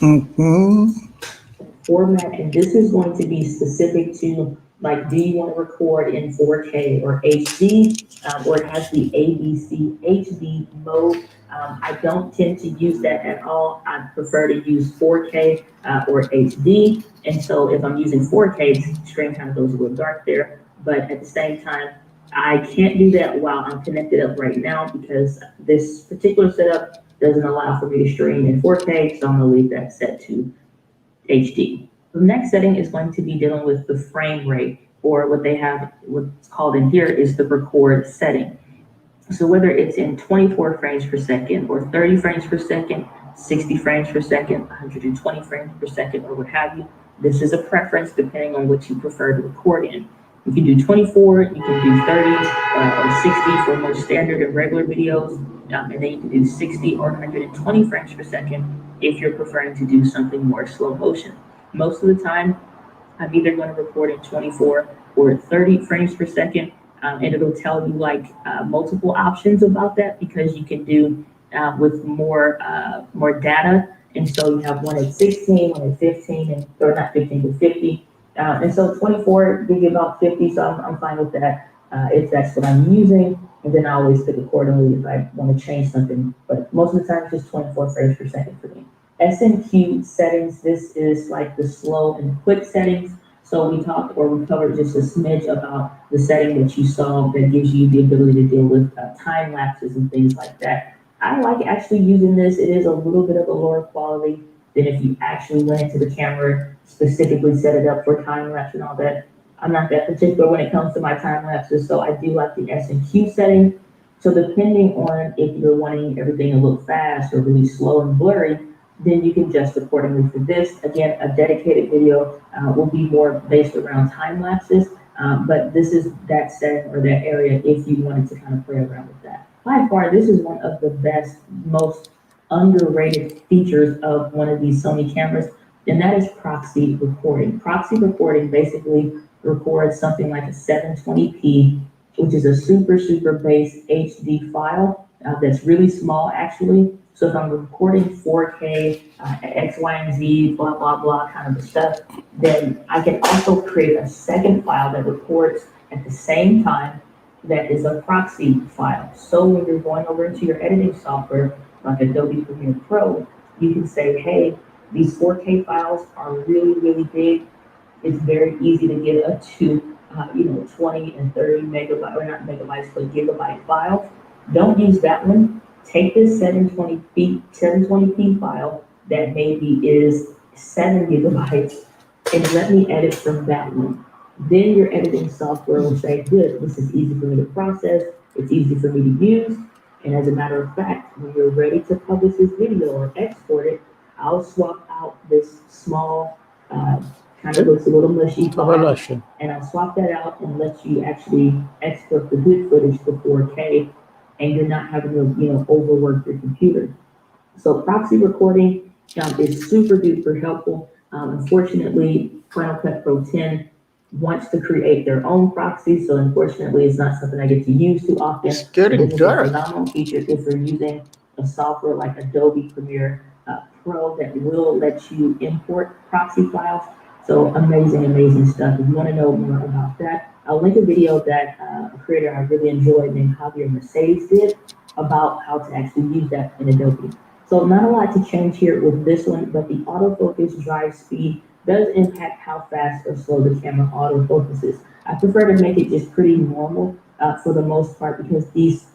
Mm-hmm. Format, and this is going to be specific to, like, do you want to record in 4K or HD, or it has the ABC HD mode. I don't tend to use that at all. I prefer to use 4K or HD. And so if I'm using 4K, the screen kind of goes a little dark there. But at the same time, I can't do that while I'm connected up right now because this particular setup doesn't allow for me to stream in 4K. So I'm going to leave that set to HD. The next setting is going to be dealing with the frame rate, or what they have, what's called in here is the record setting. So whether it's in 24 frames per second or 30 frames per second, 60 frames per second, 120 frames per second, or what have you, this is a preference depending on what you prefer to record in. You can do 24, you can do 30 or 60 for more standard and regular videos, and then you can do 60 or 120 frames per second if you're preferring to do something more slow motion. Most of the time, I'm either going to record in 24 or 30 frames per second, and it'll tell you like multiple options about that because you can do with more data. And so you have one at 16, one at 15, and or not 15 but 50. And so 24 gives you about 50, so I'm fine with that if that's what I'm using. And then I always pick accordingly if I want to change something. But most of the time, it's just 24 frames per second for me. SNQ settings, this is like the slow and quick settings. So we covered just a smidge about the setting that you saw that gives you the ability to deal with time lapses and things like that. I like actually using this. It is a little bit of a lower quality than if you actually went into the camera, specifically set it up for time lapse and all that. I'm not that particular when it comes to my time lapses, so I do like the SNQ setting. So depending on if you're wanting everything to look fast or really slow and blurry, then you can adjust accordingly for this. Again, a dedicated video will be more based around time lapses, but this is that setting or that area if you wanted to kind of play around with that. By far, this is one of the best, most underrated features of one of these Sony cameras, and that is proxy recording. Proxy recording basically records something like a 720p, which is a super base HD file that's really small actually. So if I'm recording 4K, X, Y, and Z, blah, blah, blah kind of stuff, then I can also create a second file that records at the same time that is a proxy file. So when you're going over into your editing software, like Adobe Premiere Pro, you can say, hey, these 4K files are really big. It's very easy to get up to, 20 and 30 megabyte, or not megabytes, but gigabyte files. Don't use that one. Take this 720p file that maybe is 7 gigabytes and let me edit from that one. Then your editing software will say, good, this is easy for me to process, it's easy for me to use. And as a matter of fact, when you're ready to publish this video or export it, I'll swap out this small, kind of looks a little mushy file, and I'll swap that out and let you actually export the good footage to 4K, and you're not having to, overwork your computer. So proxy recording is super duper helpful. Unfortunately, Final Cut Pro 10 wants to create their own proxy, so unfortunately, it's not something I get to use too often. It's getting This is a dark. phenomenal feature if you're using a software like Adobe Premiere Pro that will let you import proxy files. So amazing stuff. If you want to know more about that, I'll link a video that a creator I really enjoyed named Javier Mercedes did about how to actually use that in Adobe. So not a lot to change here with this one, but the autofocus drive speed does impact how fast or slow the camera autofocuses. I prefer to make it just pretty normal for the most part because these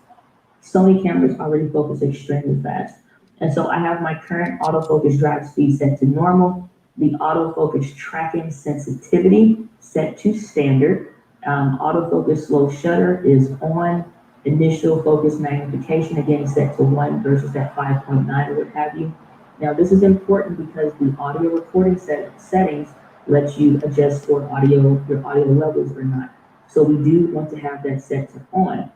Sony cameras already focus extremely fast. And so I have my current autofocus drive speed set to normal, the autofocus tracking sensitivity set to standard, autofocus slow shutter is on, initial focus magnification again set to 1 versus that 5.9 or what have you. Now this is important because the audio recording settings let you adjust for your audio levels or not. So we do want to have that set to on.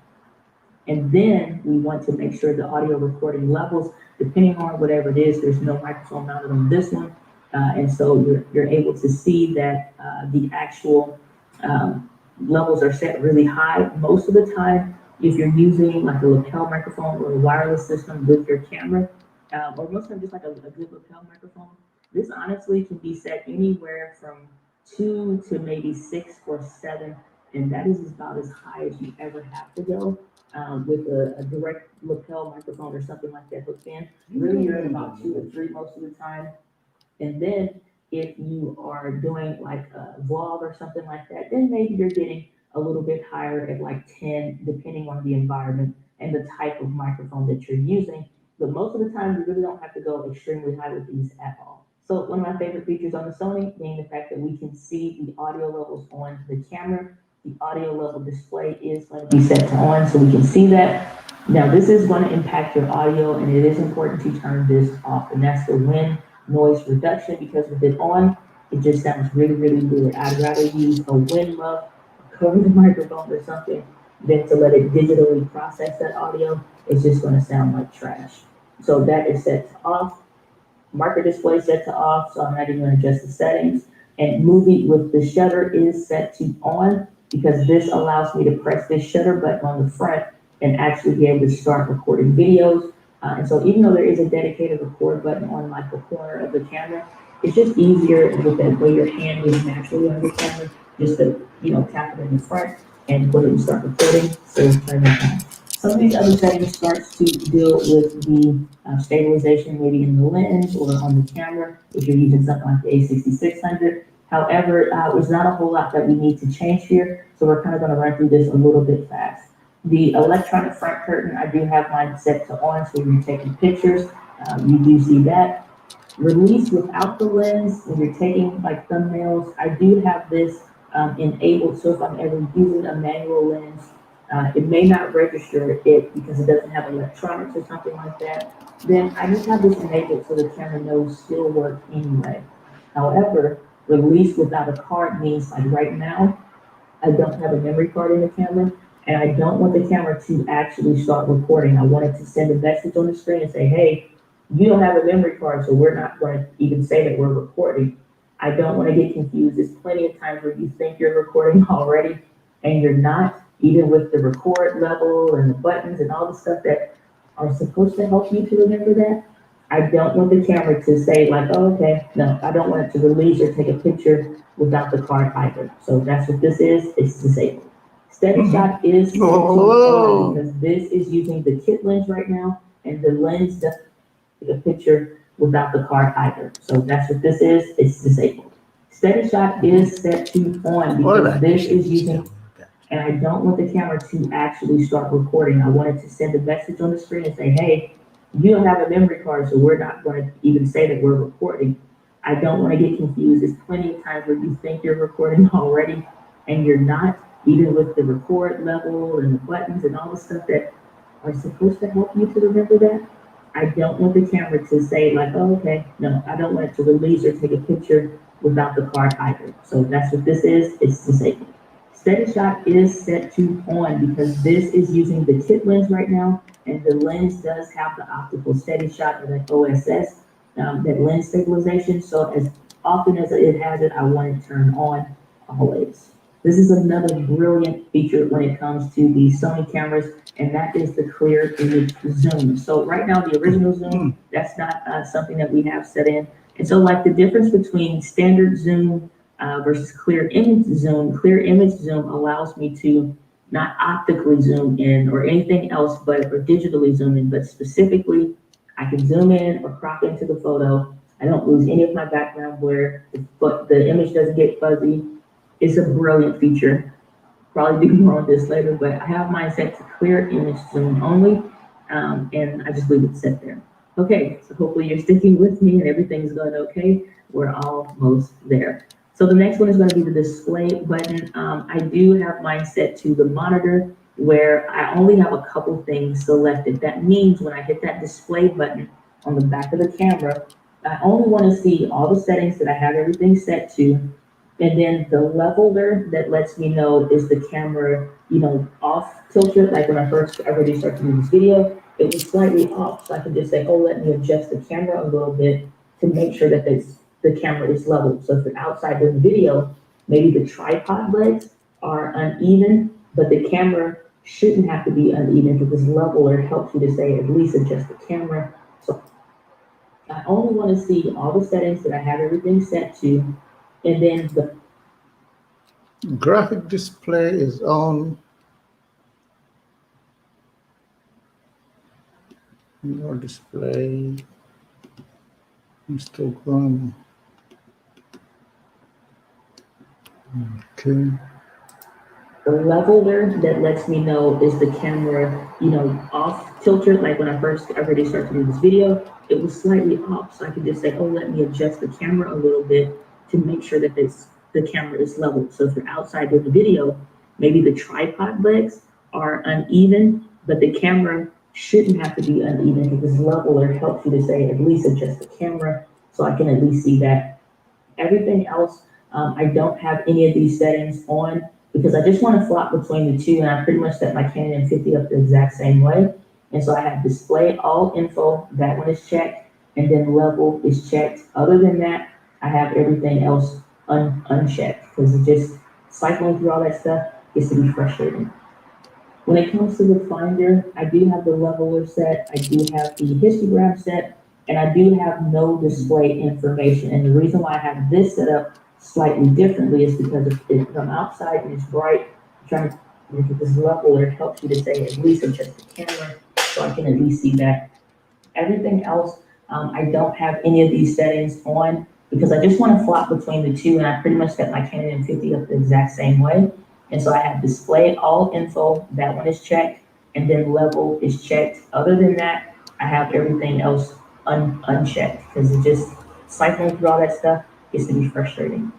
And then we want to make sure the audio recording levels, depending on whatever it is, there's no microphone mounted on this one. And so you're able to see that the actual levels are set really high. Most of the time, if you're using like a lapel microphone or a wireless system with your camera, or most of them just like a good lapel microphone, This honestly can be set anywhere from 2 to maybe 6 or 7, and that is about as high as you ever have to go with a direct lapel microphone or something like that hooked in. Really, you're at about 2 or 3 most of the time. And then if you are doing like a vlog or something like that, then maybe you're getting a little bit higher at like 10, depending on the environment and the type of microphone that you're using. But most of the time, you really don't have to go extremely high with these at all. So one of my favorite features on the Sony being the fact that we can see the audio levels on the camera. The audio level display is going to be set to on, so we can see that. Now, this is going to impact your audio, and it is important to turn this off, and that's the wind noise reduction, because with it on, it just sounds really, really good. I'd rather use a wind muff, cover the microphone or something, than to let it digitally process that audio. It's just gonna sound like trash. So that is set to off. Marker display set to off, so I'm not even gonna adjust the settings. And movie with the shutter is set to on, because this allows me to press this shutter button on the front and actually be able to start recording videos. And so even though there is a dedicated record button on like the corner of the camera, it's just easier with that way your hand is naturally on the camera, just to, tap it in the front and go ahead and start recording. So turn that on. Some of these other settings starts to deal with the stabilization, maybe in the lens or on the camera, if you're using something like the A6600. However, there's not a whole lot that we need to change here, so we're kind of going to run through this a little bit fast. The electronic front curtain, I do have mine set to on, so when you're taking pictures, you do see that. Release without the lens, when you're taking like thumbnails, I do have this enabled, so if I'm ever using a manual lens, it may not register it because it doesn't have electronics or something like that. Then I just have this enabled so the camera knows still work anyway. However, release without a card means like right now, I don't have a memory card in the camera, and I don't want the camera to actually start recording. I want it to send a message on the screen and say, hey, you don't have a memory card, so we're not going to even say that we're recording. I don't want to get confused. There's plenty of times where you think you're recording already and you're not, even with the record level and the buttons and all the stuff that are supposed to help you to remember that. I don't want the camera to say like, oh, okay, no, I don't want it to release or take a picture without the card either. So that's what this is, it's disabled. Steady shot is set to on because this is using the kit lens right now, and the lens doesn't take a picture without the card either. So that's what this is, it's disabled. Steady shot is set to on because this is using, and I don't want the camera to actually start recording. I want it to send a message on the screen and say, hey, you don't have a memory card, so we're not going to even say that we're recording. I don't want to get confused. There's plenty of times where you think you're recording already and you're not, even with the record level and the buttons and all the stuff that are supposed to help you to remember that. I don't want the camera to say like, oh, okay, no, I don't want it to release or take a picture without the card either. So that's what this is, it's disabled. Steady shot is set to on because this is using the kit lens right now, and the lens does have the optical steady shot or that OSS, that lens stabilization. So as often as it has it, I want it turned on always. This is another brilliant feature when it comes to the Sony cameras, and that is the clear image zoom. So right now, the original zoom, that's not something that we have set in. And so like the difference between standard zoom versus clear image zoom allows me to not optically zoom in or anything else, or digitally zoom in, but specifically I can zoom in or crop into the photo. I don't lose any of my background blur, but the image doesn't get fuzzy. It's a brilliant feature. Probably do more on this later, but I have mine set to clear image zoom only, and I just leave it set there. Okay, so hopefully you're sticking with me and everything's going okay. We're almost there. So the next one is going to be the display button. I do have mine set to the monitor where I only have a couple things selected. That means when I hit that display button on the back of the camera, I only want to see all the settings that I have everything set to, and then the leveler that lets me know is the camera, off tilted. Like when I first already started to do this video, it was slightly off. So I can just say, oh, let me adjust the camera a little bit to make sure that the camera is level. So if you're outside doing the video, maybe the tripod legs are uneven, but the camera shouldn't have to be uneven because leveler helps you to say, at least adjust the camera. So I only want to see all the settings that I have everything set to, and then the Graphic display is on. More display. Histogram. Okay. the leveler that lets me know is the camera, off tilted. Like when I first already started to do this video, it was slightly off. So I could just say, oh, let me adjust the camera a little bit to make sure that the camera is level. So if you're outside doing the video, maybe the tripod legs are uneven, but the camera shouldn't have to be uneven because this leveler helps you to say, at least adjust the camera so I can at least see that. Everything else, I don't have any of these settings on because I just want to flop between the two, and I pretty much set my Canon M50 up the exact same way. And so I have display all info, that one is checked, and then level is checked. Other than that, I have everything else unchecked because it just cycling through all that stuff gets to be frustrating. When it comes to the Finder, I do have the leveler set, I do have the histogram set, and I do have no display information. And the reason why I have this set up slightly differently is because if I'm outside and it's bright, I'm trying to look at this leveler, helps you to say at least adjust the camera so I can at least see that. Everything else, I don't have any of these settings on because I just want to flop between the two, and I pretty much set my Canon M50 up the exact same way. And so I have display all info, that one is checked, and then level is checked. Other than that, I have everything else unchecked because it just cycling through all that stuff gets to be frustrating.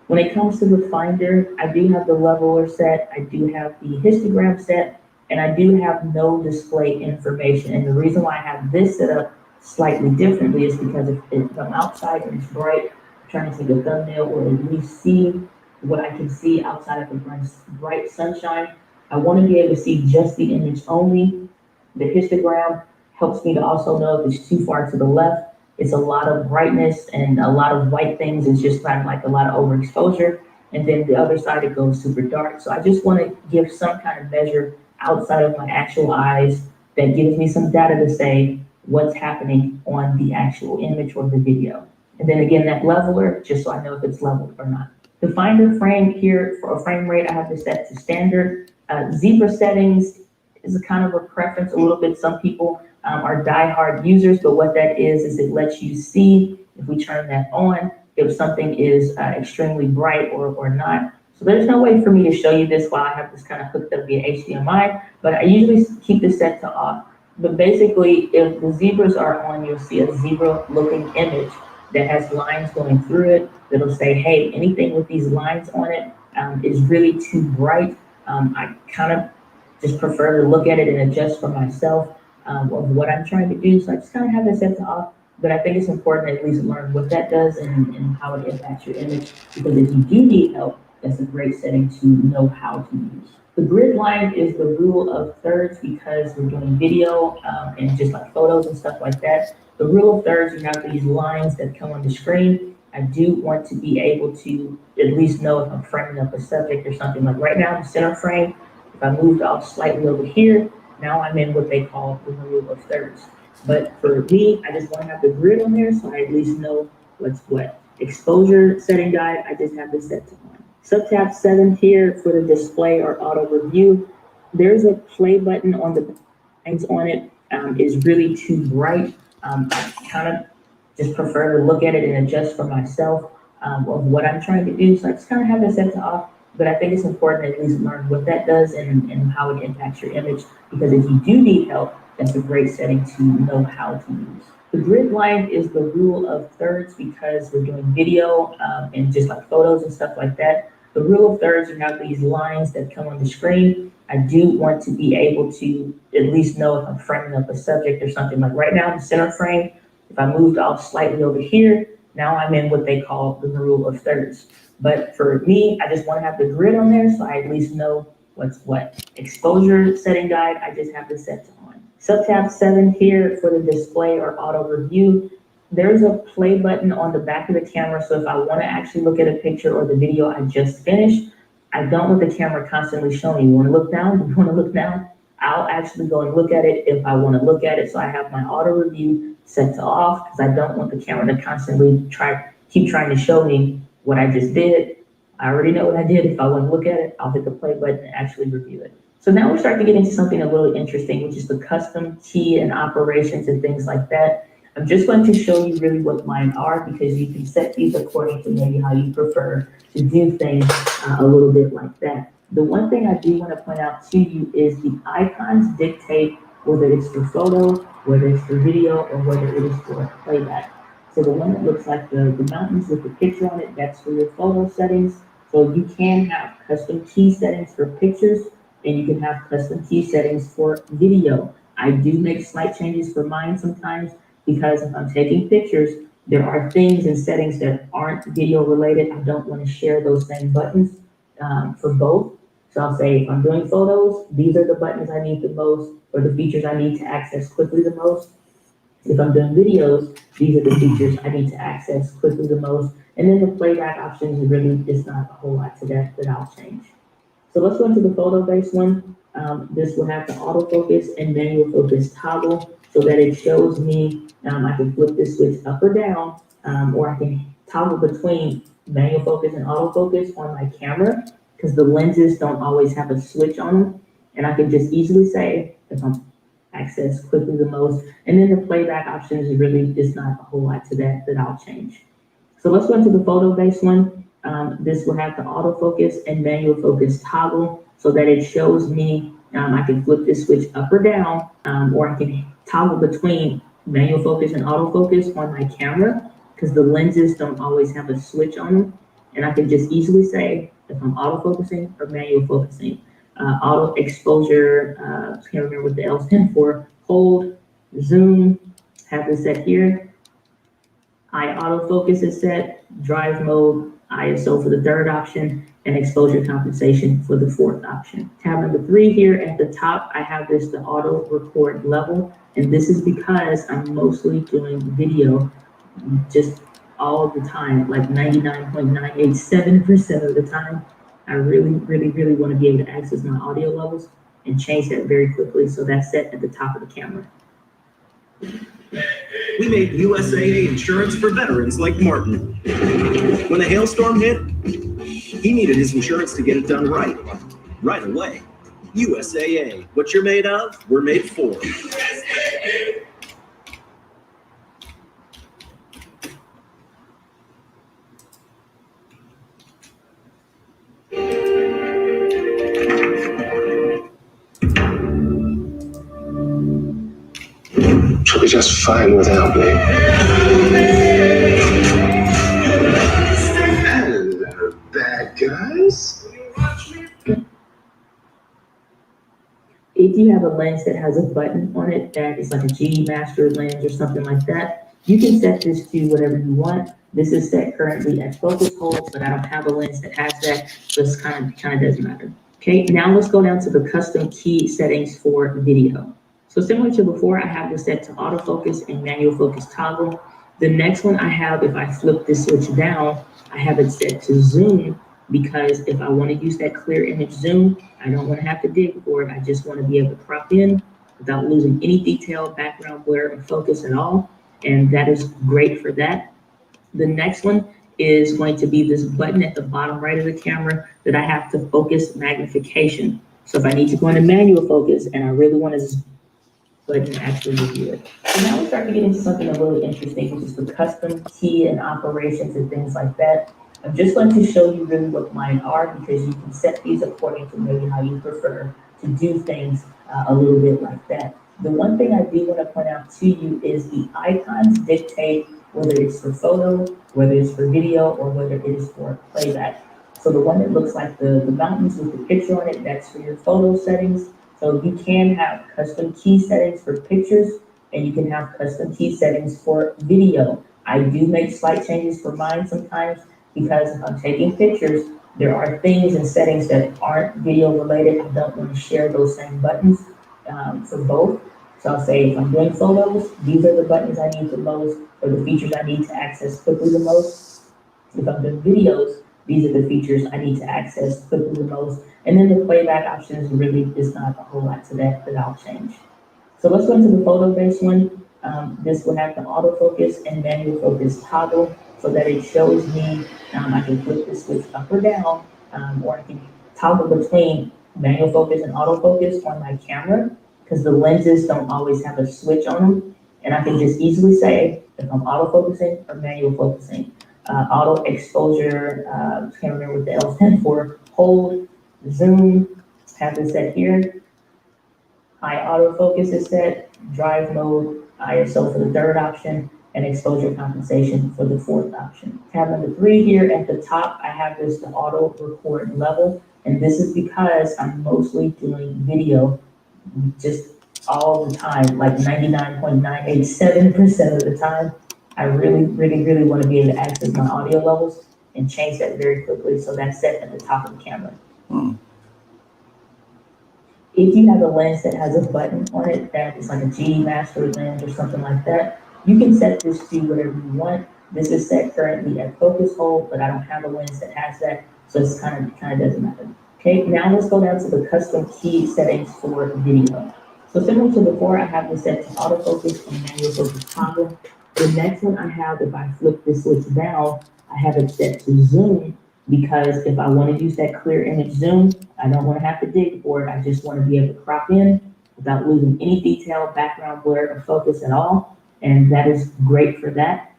When it comes to the Finder, I do have the leveler set, I do have the histogram set, and I do have no display information. And the reason why I have this set up slightly differently is because if I'm outside and it's bright, I'm trying to take a thumbnail or at least see what I can see outside of the bright sunshine, I want to be able to see just the image only. The histogram helps me to also know if it's too far to the left. It's a lot of brightness and a lot of white things. It's just kind of like a lot of overexposure. And then the other side, it goes super dark. So I just want to give some kind of measure outside of my actual eyes that gives me some data to say what's happening on the actual image or the video. And then again, that leveler, just so I know if it's leveled or not. The Finder frame here, for a frame rate, I have this set to standard. Zebra settings is a kind of a preference a little bit. Some people are diehard users, but what that is it lets you see, if we turn that on, if something is extremely bright or not. So there's no way for me to show you this while I have this kind of hooked up via HDMI, but I usually keep this set to off. But basically, if the zebras are on, you'll see a zebra looking image that has lines going through it. That'll say, hey, anything with these lines on it is really too bright. I kind of just prefer to look at it and adjust for myself of what I'm trying to do. So I just kind of have that set to off, but I think it's important to at least learn what that does and how it impacts your image, because if you do need help, that's a great setting to know how to use. The grid line is the rule of thirds because we're doing video and just like photos and stuff like that. The rule of thirds, you have these lines that come on the screen. I do want to be able to at least know if I'm framing up a subject or something. Like right now, the center frame, if I moved off slightly over here, now I'm in what they call the rule of thirds. But for me, I just want to have the grid on there so I at least know what's what. Exposure setting guide, I just have this set to on. Subtab 7 here for the display or auto review. There's a play button on the lines on it. Is really too bright. I kind of just prefer to look at it and adjust for myself of what I'm trying to do. So I just kind of have that set to off. But I think it's important to at least learn what that does and how it impacts your image, because if you do need help, that's a great setting to know how to use. The grid line is the rule of thirds because we're doing video and just like photos and stuff like that. The rule of thirds, you have these lines that come on the screen. I do want to be able to at least know if I'm framing up a subject or something. Like right now, the center frame, if I moved off slightly over here, now I'm in what they call the rule of thirds. But for me, I just want to have the grid on there so I at least know what's what. Exposure setting guide, I just have this set to on. Subtab 7 here for the display or auto review. There's a play button on the back of the camera, so if I want to actually look at a picture or the video I just finished, I don't want the camera constantly showing you want to look down, you want to look down. I'll actually go and look at it if I want to look at it. So I have my auto review set to off, because I don't want the camera to constantly keep trying to show me what I just did. I already know what I did. If I want to look at it, I'll hit the play button and actually review it. So now we're starting to get into something a little interesting, which is the custom key and operations and things like that. I'm just going to show you really what mine are, because you can set these according to maybe how you prefer to do things a little bit like that. The one thing I do want to point out to you is the icons dictate whether it's for photo, whether it's for video, or whether it is for playback. So the one that looks like the mountains with the picture on it, that's for your photo settings. So you can have custom key settings for pictures, and you can have custom key settings for video. I do make slight changes for mine sometimes, because if I'm taking pictures, there are things and settings that aren't video related. I don't want to share those same buttons for both. So I'll say, if I'm doing photos, these are the buttons I need the most, or the features I need to access quickly the most. If I'm doing videos, these are the features I need to access quickly the most. And then the playback options, really is not a whole lot to that I'll change. So let's go into the photo-based one. This will have the autofocus and manual focus toggle, so that it shows me, I can flip this switch up or down, or I can toggle between manual focus and autofocus on my camera, because the lenses don't always have a switch on them. And I can just easily say, if I'm access quickly the most, and then the playback options, really is not a whole lot to that I'll change. So let's go into the photo-based one. This will have the autofocus and manual focus toggle, so that it shows me, I can flip this switch up or down, or I can toggle between manual focus and autofocus on my camera, because the lenses don't always have a switch on them. And I can just easily say if I'm autofocusing or manual focusing. Auto exposure, can't remember what the L stands for, hold, zoom, have this set here. Eye autofocus is set, drive mode, ISO for the third option, and exposure compensation for the fourth option. Tab number 3 here at the top, I have this the auto record level, and this is because I'm mostly doing video just all the time, like 99.987% of the time. I really want to be able to access my audio levels and change that very quickly. So that's set at the top of the camera. We made USAA insurance for veterans like Martin. When the hailstorm hit, he needed his insurance to get it done right away. USAA, what you're made of, we're made for. She'll be just fine without me. Hello, bad guys. If you have a lens that has a button on it that is like a G Master lens or something like that, you can set this to whatever you want. This is set currently at focus hold, but I don't have a lens that has that, so it's kind of doesn't matter. Okay, now let's go down to the custom key settings for video. So similar to before, I have this set to autofocus and manual focus toggle. The next one I have, if I flip this switch down, I have it set to zoom, because if I want to use that clear image zoom, I don't want to have to dig for it. I just want to be able to crop in without losing any detail, background blur, or focus at all. And that is great for that. The next one is going to be this button at the bottom right of the camera that I have to focus magnification. So if I need to go into manual focus and I really want to button actually review it. So now we start to get into something really interesting, which is the custom key and operations and things like that. I'm just going to show you really what mine are, because you can set these according to maybe how you prefer to do things a little bit like that. The one thing I do want to point out to you is the icons dictate whether it's for photo, whether it's for video, or whether it is for playback. So the one that looks like the mountains with the picture on it, that's for your photo settings. So you can have custom key settings for pictures, and you can have custom key settings for video. I do make slight changes for mine sometimes, because if I'm taking pictures, there are things and settings that aren't video related. I don't want to share those same buttons for both. So I'll say, if I'm doing photos, these are the buttons I need the most, or the features I need to access quickly the most. If I'm doing videos, these are the features I need to access quickly the most. And then the playback options, really is not a whole lot to that I'll change. So let's go into the photo-based one. This will have the autofocus and manual focus toggle so that it shows me, I can flip the switch up or down, or I can toggle between manual focus and autofocus on my camera, because the lenses don't always have a switch on them. And I can just easily say if I'm autofocusing or manual focusing. Auto exposure, can't remember what the L stands for, hold, zoom, have this set here. High autofocus is set, drive mode, ISO for the third option, and exposure compensation for the fourth option. Tab number 3 here at the top, I have this to auto record level, and this is because I'm mostly doing video just all the time, like 99.987% of the time. I really want to be able to access my audio levels and change that very quickly, so that's set at the top of the camera. If you have a lens that has a button on it that is like a G Master lens or something like that, you can set this to whatever you want. This is set currently at focus hold, but I don't have a lens that has that, so it's kind of doesn't matter. Okay, now let's go down to the custom key settings for video. So similar to before, I have this set to autofocus and manual focus toggle. The next one I have, if I flip this switch down, I have it set to zoom, because if I want to use that clear image zoom, I don't want to have to dig for it. I just want to be able to crop in without losing any detail, background blur, or focus at all. And that is great for that.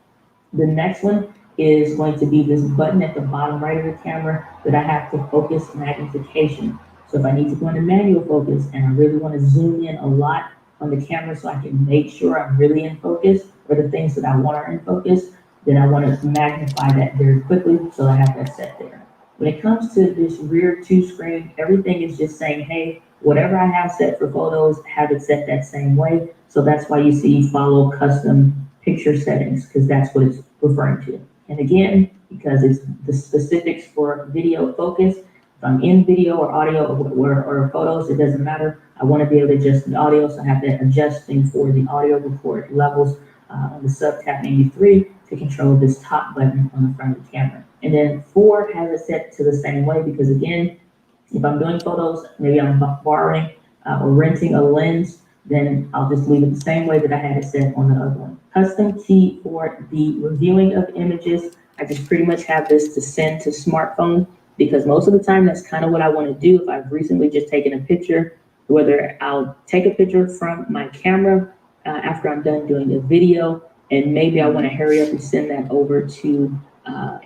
The next one is going to be this button at the bottom right of the camera that I have to focus magnification. So if I need to go into manual focus and I really want to zoom in a lot on the camera so I can make sure I'm really in focus, or the things that I want are in focus, then I want to magnify that very quickly, so I have that set there. When it comes to this rear 2 screen, everything is just saying, hey, whatever I have set for photos, have it set that same way. So that's why you see follow custom picture settings, because that's what it's referring to. And again, because it's the specifics for video focus, if I'm in video or audio or photos, it doesn't matter. I want to be able to adjust the audio, so I have that adjusting for the audio record levels on the sub tab menu 3 to control this top button on the front of the camera. And then 4 has it set to the same way, because again, if I'm doing photos, maybe I'm borrowing or renting a lens, then I'll just leave it the same way that I had it set on the other one. Custom key for the reviewing of images, I just pretty much have this to send to smartphone, because most of the time that's kind of what I want to do. If I've recently just taken a picture, whether I'll take a picture from my camera after I'm done doing a video, and maybe I want to hurry up and send that over to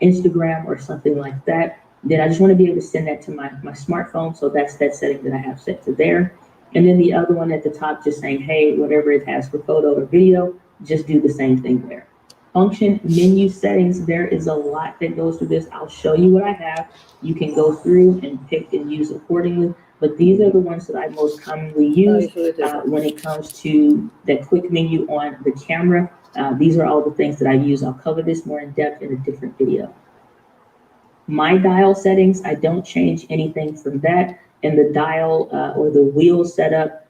Instagram or something like that, then I just want to be able to send that to my smartphone. So that's that setting that I have set to there. And then the other one at the top just saying, hey, whatever it has for photo or video, just do the same thing there. Function menu settings, there is a lot that goes through this. I'll show you what I have. You can go through and pick and use accordingly. But these are the ones that I most commonly use when it comes to the quick menu on the camera. These are all the things that I use. I'll cover this more in depth in a different video. My dial settings, I don't change anything from that. And the dial or the wheel setup,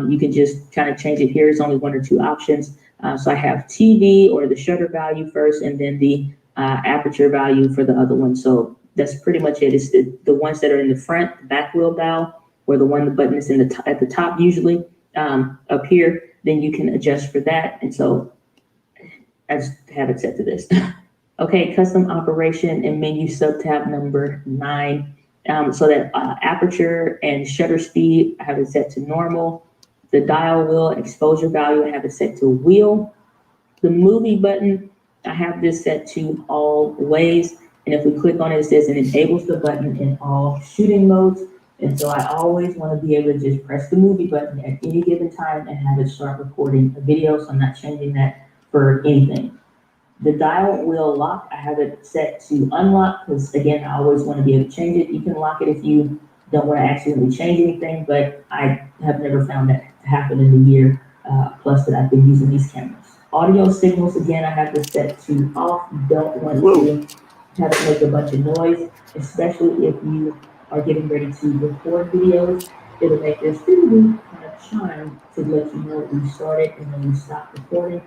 you can just kind of change it here. It's only 1 or 2 options. So I have TV or the shutter value first, and then the aperture value for the other one. So that's pretty much it. It's the ones that are in the front, the back wheel dial, or the button is in at the top usually up here. Then you can adjust for that. And so I just have it set to this. Okay, custom operation and menu sub-tab number 9. So that aperture and shutter speed, I have it set to normal. The dial wheel exposure value, I have it set to wheel. The movie button, I have this set to always. And if we click on it, it says it enables the button in all shooting modes. And so I always want to be able to just press the movie button at any given time and have it start recording a video. So I'm not changing that for anything. The dial wheel lock, I have it set to unlock, because again, I always want to be able to change it. You can lock it if you don't want to accidentally change anything, but I have never found that to happen in the year plus that I've been using these cameras. Audio signals, again, I have this set to off. Don't want to have it make a bunch of noise, especially if you are getting ready to record videos. It'll make this kind of chime to let you know when you started and when you stop recording.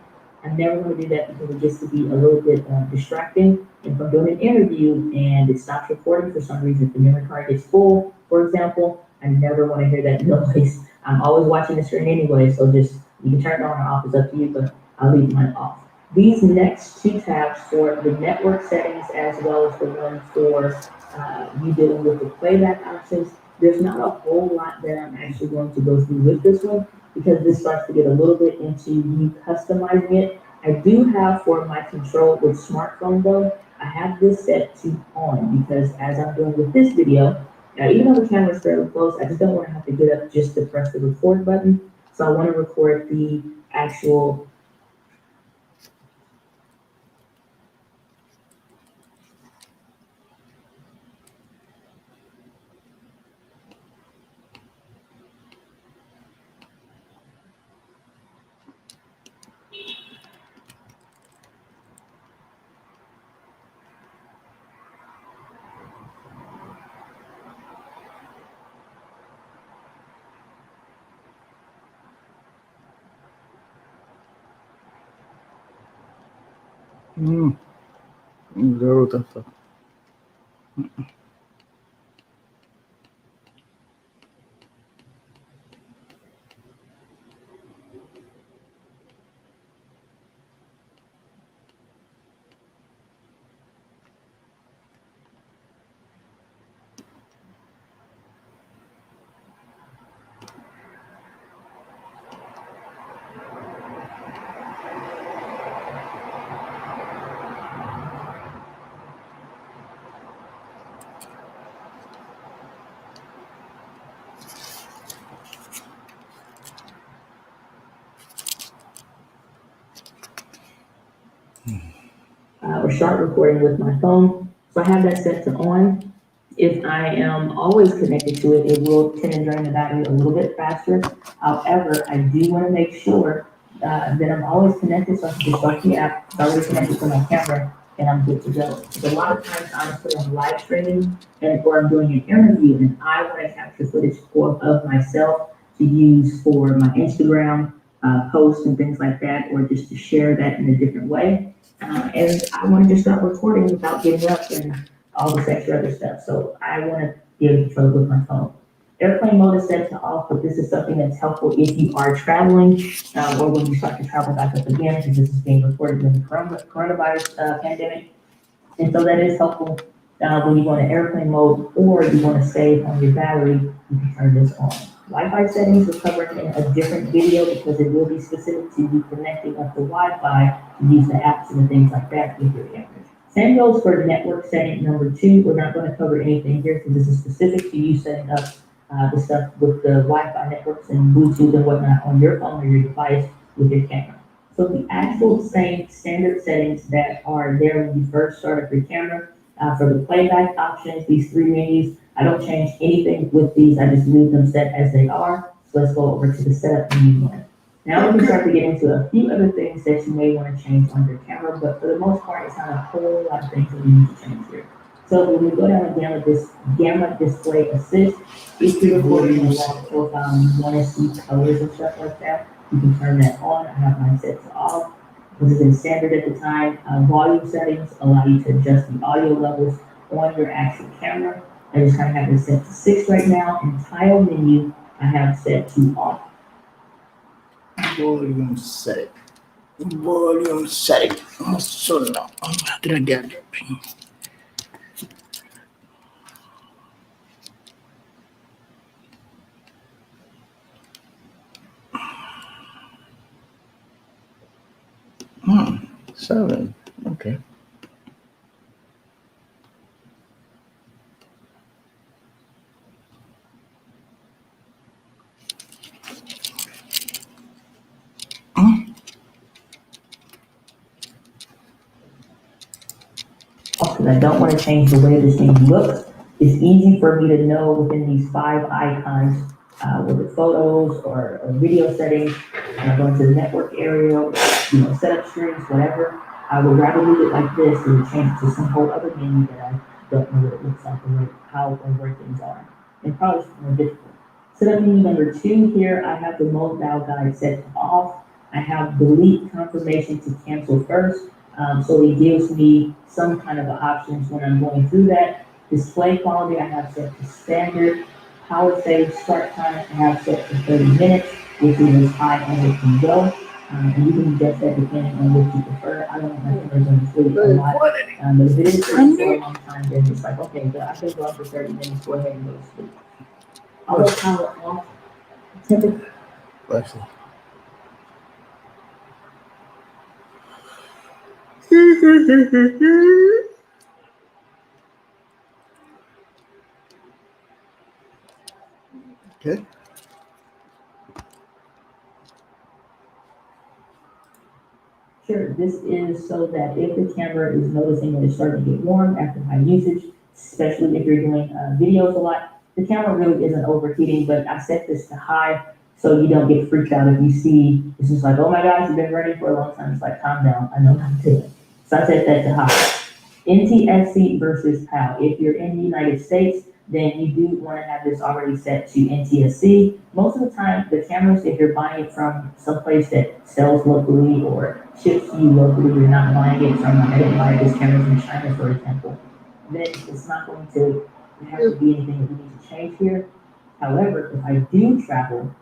I'm never going to do that because it gets to be a little bit distracting. If I'm doing an interview and it stops recording for some reason, if the memory card gets full, for example, I never want to hear that noise. I'm always watching the screen anyway, so just, you can turn it on or off, it's up to you, but I'll leave mine off. These next two tabs for the network settings as well as the one for you dealing with the playback options, there's not a whole lot that I'm actually going to go through with this one because this starts to get a little bit into you customizing it. I do have for my control with smartphone though, I have this set to on because as I'm doing with this video, now even though the camera is fairly close, I just don't want to have to get up just to press the record button. So I want to record the actual जरूरत है तो or start recording with my phone. So I have that set to on. If I am always connected to it, it will tend to drain the battery a little bit faster. However, I do want to make sure that I'm always connected so I can just start the app, it's already connected to my camera, and I'm good to go. Because a lot of times, honestly, I'm live streaming or I'm doing an interview and I want to capture footage of myself to use for my Instagram posts and things like that, or just to share that in a different way. And I want to just start recording without getting up and all this extra other stuff. So I want to be able to control it with my phone. Airplane mode is set to off, but this is something that's helpful if you are traveling or when you start to travel back up again, because this is being recorded during the coronavirus pandemic. And so that is helpful when you go into airplane mode or you want to save on your battery, you can turn this on. Wi-Fi settings we'll cover in a different video because it will be specific to you connecting up the Wi-Fi to use the apps and the things like that with your camera. Same goes for network setting number 2. We're not going to cover anything here because this is specific to you setting up the stuff with the Wi-Fi networks and Bluetooth and whatnot on your phone or your device with your camera. So the actual same standard settings that are there when you first start up your camera for the playback options, these 3 menus, I don't change anything with these. I just leave them set as they are. So let's go over to the setup menu one. Now we can start to get into a few other things that you may want to change on your camera, but for the most part, it's not a whole lot of things that we need to change here. So when we go down and this Gamma Display Assist, if you're recording a long profile and you want to see colors and stuff like that, you can turn that on. I have mine set to off. This is in standard at the time. Volume settings allow you to adjust the audio levels on your actual camera. I just kind of have it set to 6 right now. And tile menu, I have set to off. volume setting. Volume setting. So now I'm gonna get it. Hmm. 7. Okay. Because I don't want to change the way this thing looks. It's easy for me to know within these 5 icons, whether photos or video settings, and I go into the network area, setup strings, whatever. I would rather leave it like this than change it to some whole other menu that I don't know what it looks like or how or where things are. And probably more difficult. Setup menu number 2 here, I have the mode dial guide set to off. I have delete confirmation to cancel first. So it gives me some kind of options when I'm going through that. Display quality, I have set to standard. Power save start time, I have set to 30 minutes, which is as high as it can go. And you can adjust that depending on what you prefer. I don't want my cameras on sleep a lot. But if it is sitting for a long time, then it's like, okay, but I can go on for 30 minutes, go ahead and go to sleep. I'll power off. Temperature. Bless you. Okay. Sure, this is so that if the camera is noticing that it's starting to get warm after high usage, especially if you're doing videos a lot, the camera really isn't overheating, but I set this to high so you don't get freaked out if you see, it's just like, oh my gosh, you've been running for a long time. It's like, calm down, I know how to do it. So I set that to high. NTSC versus PAL. If you're in the United States, then you do want to have this already set to NTSC. Most of the time, the cameras, if you're buying it from someplace that sells locally or ships to you locally, you're not buying it from, I didn't buy this camera from China, for example, then it's not going to have to be anything that we need to change here. However, if I do travel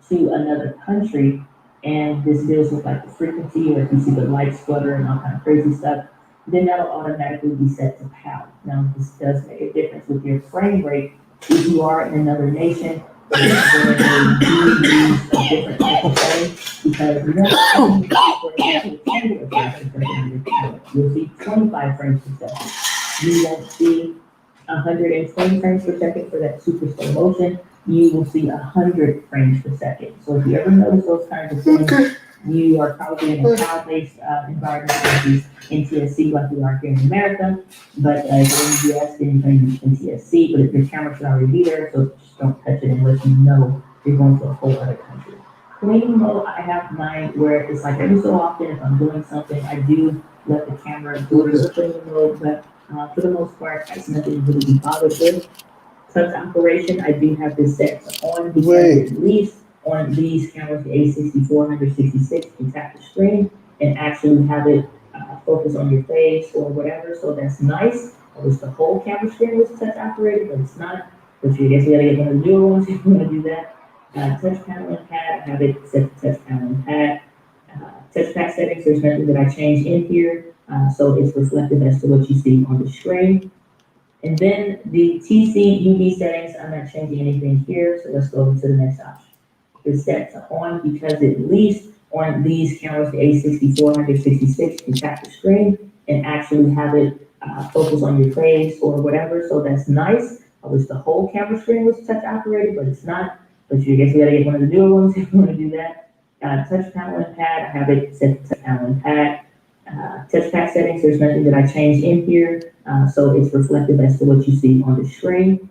to another country and this deals with like the frequency, or if you see the lights flutter and all kind of crazy stuff, then that'll automatically be set to PAL. Now, this does make a difference with your frame rate if you are in another nation where they do use a different type of frame, because you you'll see 25 frames per second. You won't see 120 frames per second for that super slow motion. You will see 100 frames per second. So if you ever notice those kinds of things, you are probably in a cloud-based environment, which is NTSC like we are here in America. But if you're in the US, then you're going to use NTSC, but if your camera should already be there, so just don't touch it unless you know you're going to a whole other country. Cleaning mode, I have mine where it's like every so often if I'm doing something, I do let the camera go to the cleaning mode, but for the most part, it's nothing to really be bothered with. Touch operation, I do have this set to on because at least on these cameras, the A64, 166, you can tap the screen and actually have it focus on your face or whatever. So that's nice. I wish the whole camera screen was touch operated, but it's not. But you guess you gotta get one of the newer ones if you want to do that. Touch panel and pad, I have it set to touch panel and pad. Touch pad settings, there's nothing that I changed in here. So it's reflective as to what you see on the screen. And then the TC UV settings, I'm not changing anything here. So let's go to the next option. It's set to on because at least on these cameras, the A64, 166, you can tap the screen and actually have it focus on your face or whatever. So that's nice. I wish the whole camera screen was touch operated, but it's not. But you guess you gotta get one of the newer ones if you want to do that. Touch panel and pad, I have it set to touch panel and pad. Touch pad settings, there's nothing that I changed in here. So it's reflective as to what you see on the screen.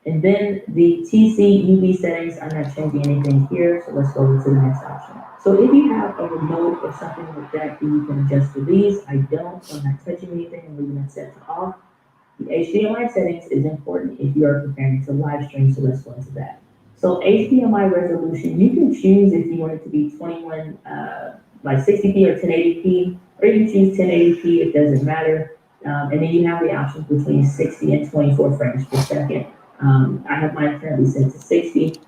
And then the TC UV settings, I'm not changing anything here, so let's go to the next option. So if you have a remote or something like that, then you can adjust for these. I don't, so I'm not touching anything and leaving it set to off. The HDMI settings is important if you are preparing to live stream, so let's go into that. So HDMI resolution, you can choose if you want it to be 21, like 60p or 1080p, or you can choose 1080p, it doesn't matter. And then you have the options between 60 and 24 frames per second. I have mine currently set to 60,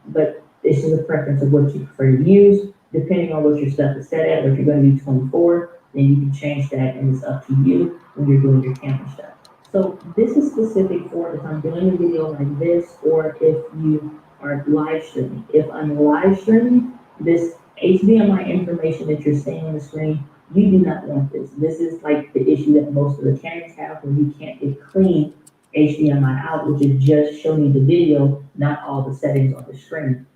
but it's just a preference of what you prefer to use. Depending on what your stuff is set at, or if you're going to do 24, then you can change that, and it's up to you when you're doing your camera stuff. So this is specific for if I'm doing a video like this, or if you are live streaming. If I'm live streaming, this HDMI information that you're seeing on the screen, you do not want this. This is like the issue that most of the cameras have when you can't get clean HDMI out, which is just showing you the video, not all the settings on the screen.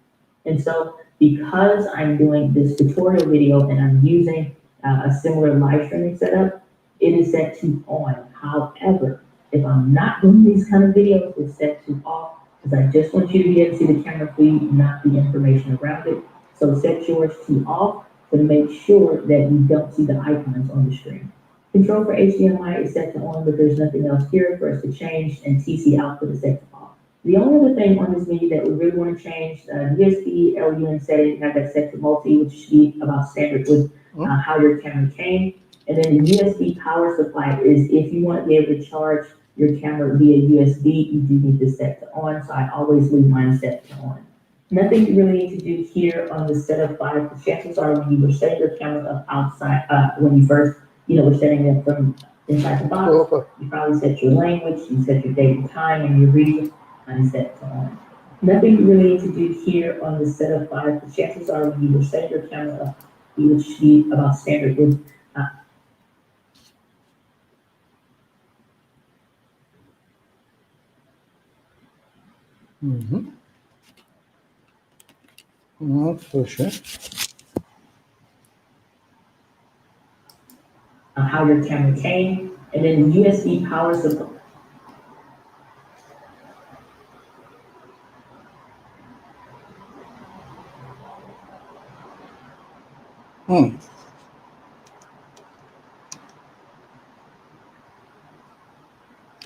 And so because I'm doing this tutorial video and I'm using a similar live streaming setup, it is set to on. However, if I'm not doing these kind of videos, it's set to off, because I just want you to be able to see the camera feed, not the information around it. So set yours to off to make sure that you don't see the icons on the screen. Control for HDMI is set to on, but there's nothing else here for us to change, and TC output is set to off. The only other thing on this menu that we really want to change, USB LUN setting, have that set to multi, which should be about standard with how your camera came. And then the USB power supply is if you want to be able to charge your camera via USB, you do need this set to on, so I always leave mine set to on. Nothing you really need to do here on the setup file, because chances are when you were setting your camera up outside, when you first, were setting it from inside the box, Over. you probably set your language, you set your date and time and your region, and you set it to on. Nothing you really need to do here on the setup file, because chances are when you were setting your camera up, you would be about standard with, Mhm. No, proszę. how your camera came, and then USB power supply.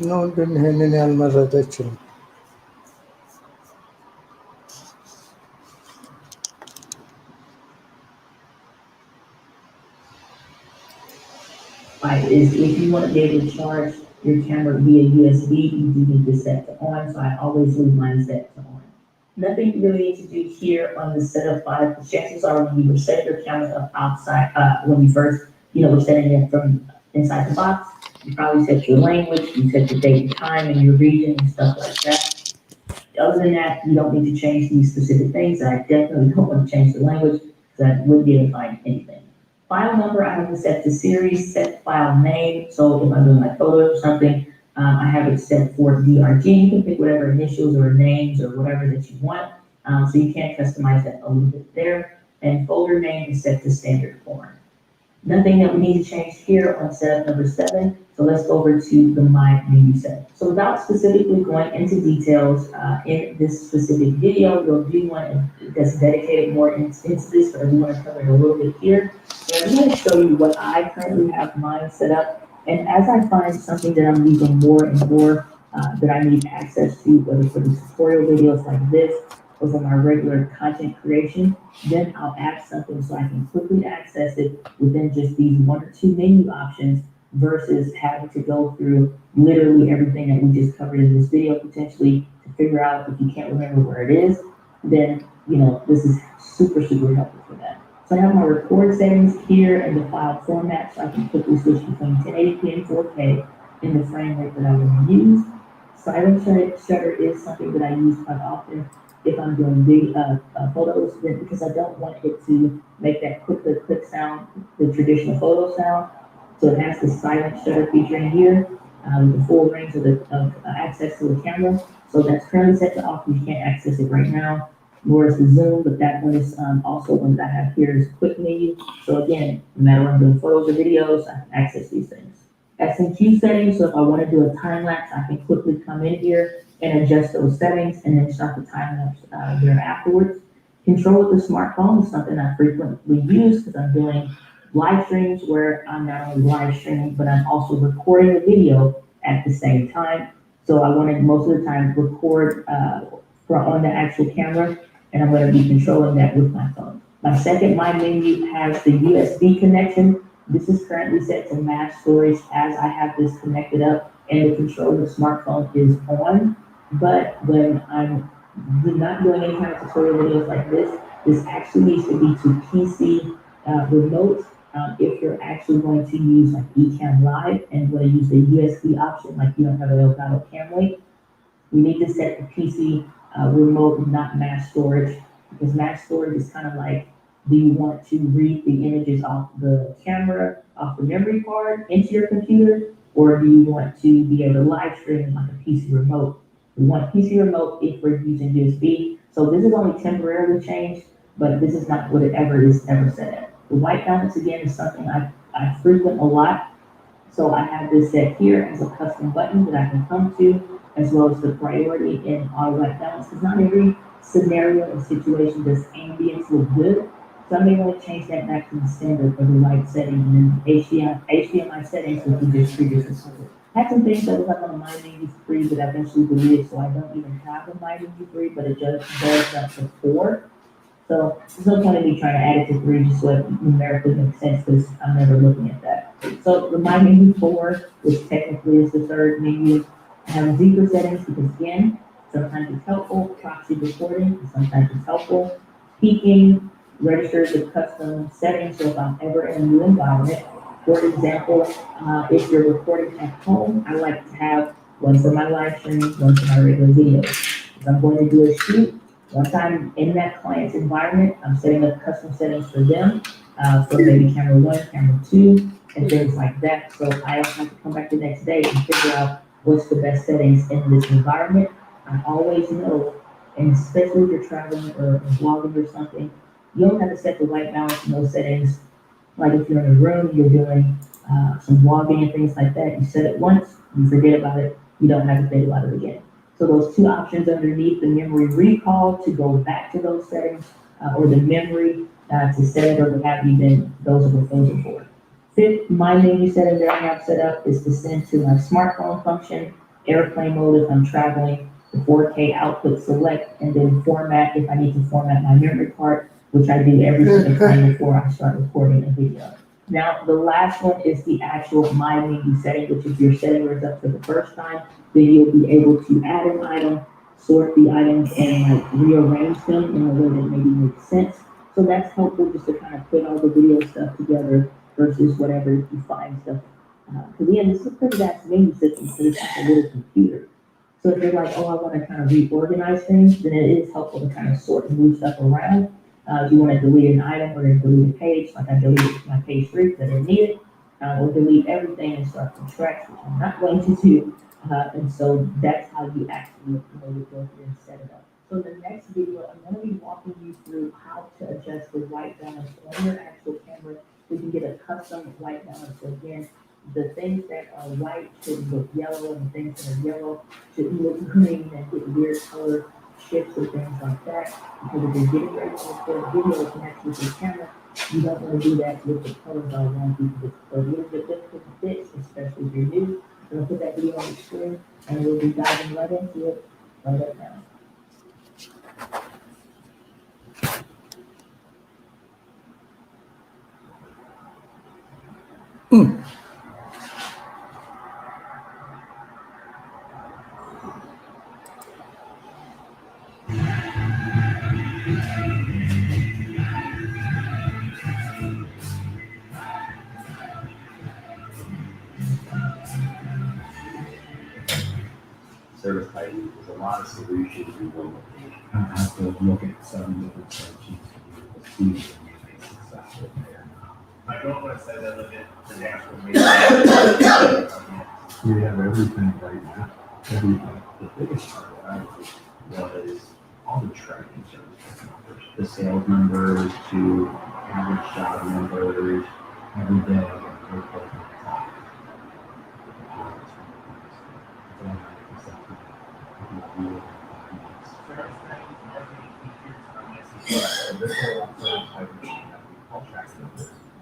No, didn't have any almazat actually. Is if you want to be able to charge your camera via USB, you do need to set to on, so I always leave mine set to on. Nothing you really need to do here on the setup file, because chances are when you were setting your camera up outside, when you first, were setting it from inside the box, you probably set your language, you set your date and time and your region and stuff like that. Other than that, you don't need to change these specific things. I definitely don't want to change the language, because I wouldn't be able to find anything. File number, I have to set the series, set file name, so if I'm doing my photos or something, I have it set for DRG. You can pick whatever initials or names or whatever that you want, so you can customize that a little bit there. And folder name is set to standard form. Nothing that we need to change here on setup number 7, so let's go over to the My Menu setup. So without specifically going into details in this specific video, you'll do one that's dedicated more into this, but I do want to cover it a little bit here. And I'm going to show you what I currently have mine set up. And as I find something that I'm using more and more that I need access to, whether for the tutorial videos like this or for my regular content creation, then I'll add something so I can quickly access it within just these 1 or 2 menu options versus having to go through literally everything that we just covered in this video potentially to figure out. If you can't remember where it is, then, this is super, super helpful for that. So I have my record settings here and the file format, so I can quickly switch between 1080p and 4K in the frame rate that I want to use. Silent shutter is something that I use quite often if I'm doing big photos, because I don't want it to make that click sound, the traditional photo sound. So it has the silent shutter feature in here with the full range of access to the camera. So that's currently set to off. You can't access it right now, nor is the zoom, but that one is also one that I have here is quick menu. So again, no matter when I'm doing photos or videos, I can access these things. S&Q settings, so if I want to do a time lapse, I can quickly come in here and adjust those settings and then start the time lapse there afterwards. Control with the smartphone is something I frequently use because I'm doing live streams where I'm not only live streaming, but I'm also recording the video at the same time. So I want to most of the time record on the actual camera, and I'm going to be controlling that with my phone. My second My Menu has the USB connection. This is currently set to mass storage as I have this connected up, and the control of the smartphone is on. But when I'm not doing any kind of tutorial videos like this, this actually needs to be to PC remote. If you're actually going to use like Ecamm Live and going to use the USB option, like you don't have an Elgato Cam Link, you need to set the PC remote, not mass storage, because mass storage is kind of like, do you want to read the images off the camera, off the memory card into your computer, or do you want to be able to live stream like a PC remote? We want PC remote if we're using USB. So this is only temporarily changed, but this is not what it ever set at. The white balance again is something I frequent a lot. So I have this set here as a custom button that I can come to, as well as the priority in auto white balance, because not every scenario and situation does ambience look good. So I may want to change that back to the standard for the light setting, and then HDMI settings, which we just previously covered. I had some things that was up on the My Menu 3 that I eventually deleted, so I don't even have a My Menu 3, but it does up to 4. So there's no point in me trying to add it to 3 just so it numerically makes sense, because I'm never looking at that. So the My Menu 4, which technically is the third menu, I have zebra settings because again, Sometimes it's helpful, proxy recording, and sometimes it's helpful. Peaking registers the custom settings, so if I'm ever in a new environment, for example, if you're recording at home, I like to have one for my live stream, one for my regular videos. If I'm going to do a shoot, once I'm in that client's environment, I'm setting up custom settings for them, for maybe camera 1, camera 2, and things like that. So I don't have to come back the next day and figure out what's the best settings in this environment. I always know, and especially if you're traveling or vlogging or something, you don't have to set the white balance in those settings. Like if you're in a room, you're doing some vlogging and things like that, you set it once, you forget about it, you don't have to think about it again. So those two options underneath, the memory recall to go back to those settings, or the memory to set it or what have you, then those are what those are for. Fifth, my menu setting that I have set up is to send to my smartphone function, airplane mode if I'm traveling, the 4K output select, and then format if I need to format my memory card, which I do every single time before I start recording a video. Now, the last one is the actual my menu setting, which if you're setting yours up for the first time, then you'll be able to add an item, sort the items, and like rearrange them in a way that maybe makes sense. So that's helpful just to kind of put all the video stuff together versus whatever you find stuff. Because again, this is a pretty vast menu system, so it's just a little computer. So if you're like, oh, I want to kind of reorganize things, then it is helpful to kind of sort and move stuff around. If you want to delete an item or delete a page, like I deleted my page 3 because I didn't need it, or delete everything and start from scratch, which I'm not going to do. And so that's how you actually would go through and set it up. So in the next video, I'm going to be walking you through how to adjust the white balance on your actual camera. We can get a custom white balance. So again, the things that are white should look yellow, and the things that are yellow should look green and get weird color shifts and things like that. Because if you're getting ready to record a video connect with your camera, you don't want to do that with the colors all wrong because it's a little bit difficult to fix, especially if you're new. I'm gonna put that video on the screen and we'll be diving right into it right up now. Service type, there's a lot of solutions in one location. I have to look at 7 different spreadsheets to see if it's successful there. My girlfriend said that look at the national media. We have everything right now. Everything. The biggest part of that was all the tracking service numbers. The sales numbers to average job numbers every day. They're both at the top.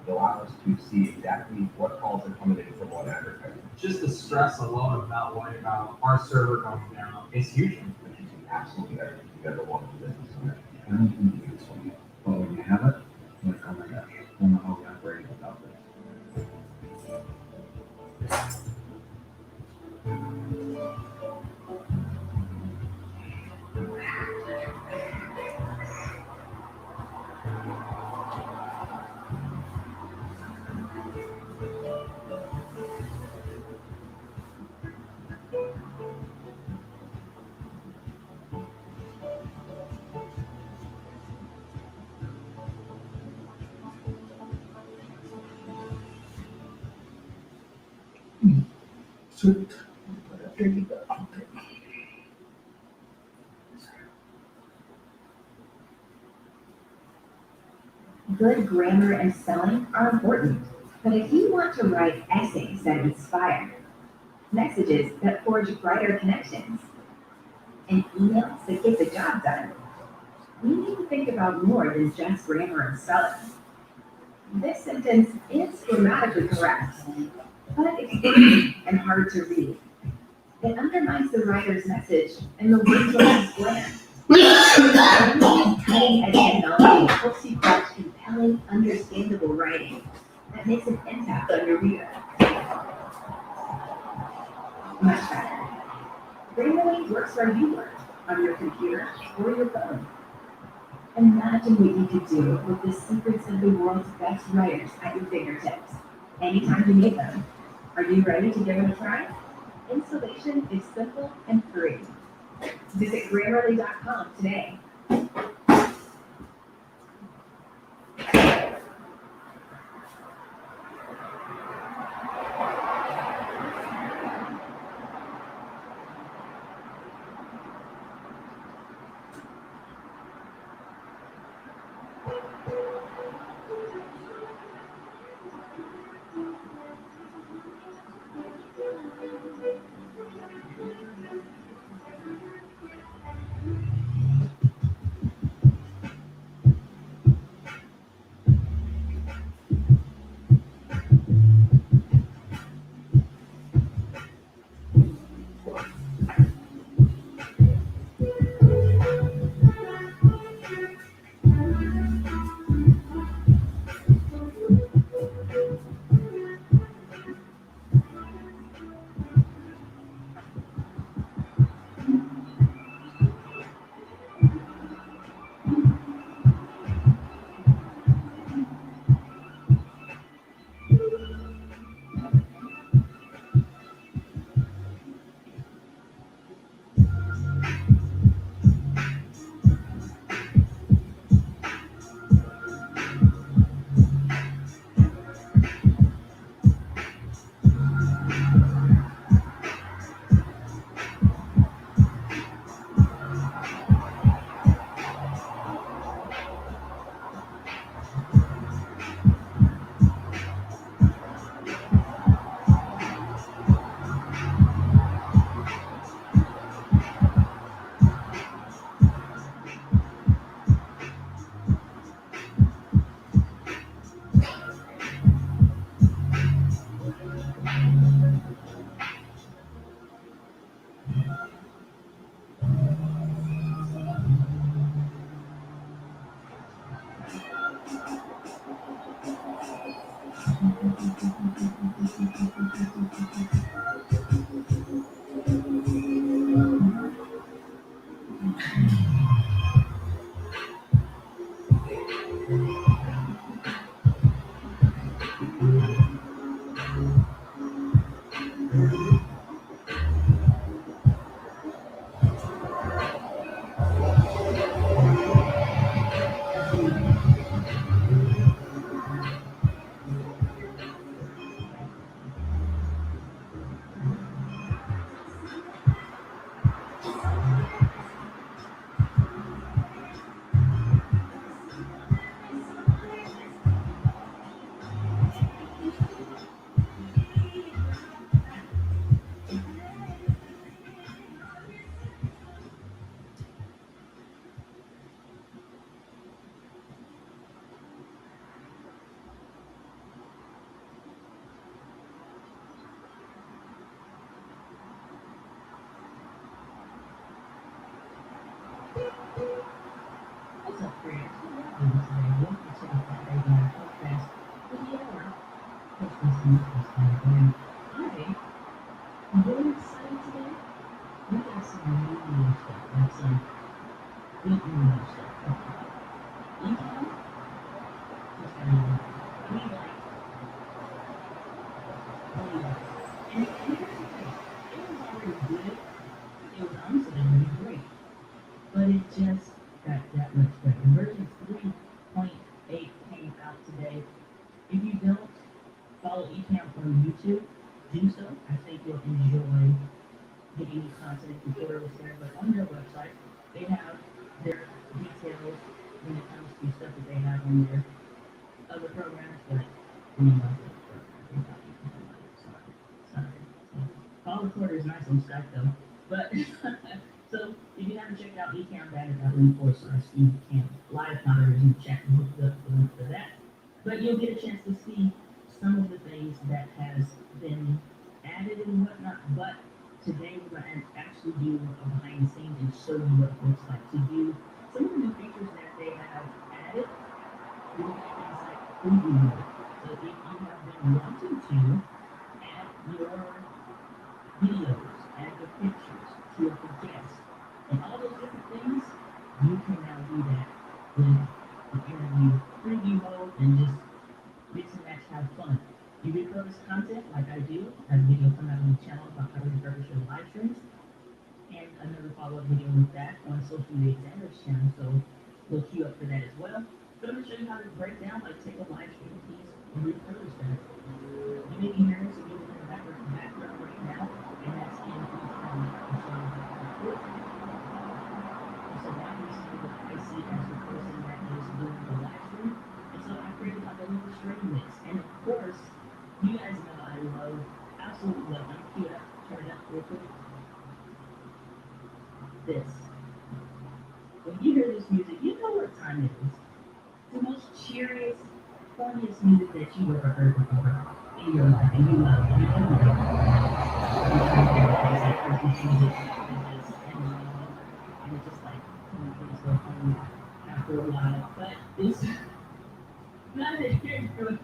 It allows us to see exactly what calls are coming in from what advertiser. Just the stress alone about worrying about our server going down is huge. Absolutely, you gotta walk the business. I don't think you can swing it, but when you have it, like, oh my gosh, I don't know how we operate without this. Sweet. There you go. Good grammar and spelling are important, but if you want to write essays that inspire, messages that forge brighter connections, and emails that get the job done, we need to think about more than just grammar and spelling. This sentence is grammatically correct, but it's big and hard to read. It undermines the writer's message and the words are bland. Cutting-edge technology helps you craft compelling, understandable writing that makes an impact on your reader. Much better. Grammarly works where you work. on your computer or your phone. Imagine what you could do with the secrets of the world's best writers at your fingertips, anytime you need them. Are you ready to give it a try? Installation is simple and free. Visit Grammarly.com today. What's up, friends? Welcome today. Welcome to the Friday Night Podcast with your host, Mr. And I'm really excited today. We got some new stuff, like some good new stuff. Econ, just got to we like, we like. And here's the thing, it was already good. It was honestly really great. But it just got that much better. Version 3.8 came out today. If you don't follow eCamp on YouTube, do so. I think you'll enjoy getting new content tutorials there. But on their website, they have their details when it comes to stuff that they have on their other programs. But Call recorder is nice on Skype though. But so if you haven't checked out eCamp.org/eCamp live monitors in the chat, look up the link for that. But you'll get a chance to see some of the things that has been added and whatnot. But today we're going to actually do a behind the scenes and show you what it looks like to do some of the new features that they have added. We're going to have things like preview mode. So if you have been wanting to add your videos, add your pictures to your guests, and all those have a video coming out on the channel about how to refurbish your live streams, and another follow-up video with that on Social Media Examiner's channel, so we'll queue up for that as well. But I'm gonna show you how to break down, like take a live stream piece and refurbish that. You may be hearing some music in the background right now, and that's in the so now you see what I see as the person that is doing the live stream. And so I created like a little stream mix. And of course, you guys know I love, absolutely love, I'm cue it up, turn it up real quick. This. When you hear this music, you know what time it is. The most cheeriest, funniest music that you ever heard before in your life, and you love it. You know it. And it's just like, things go funny after a while, but it's not a very good.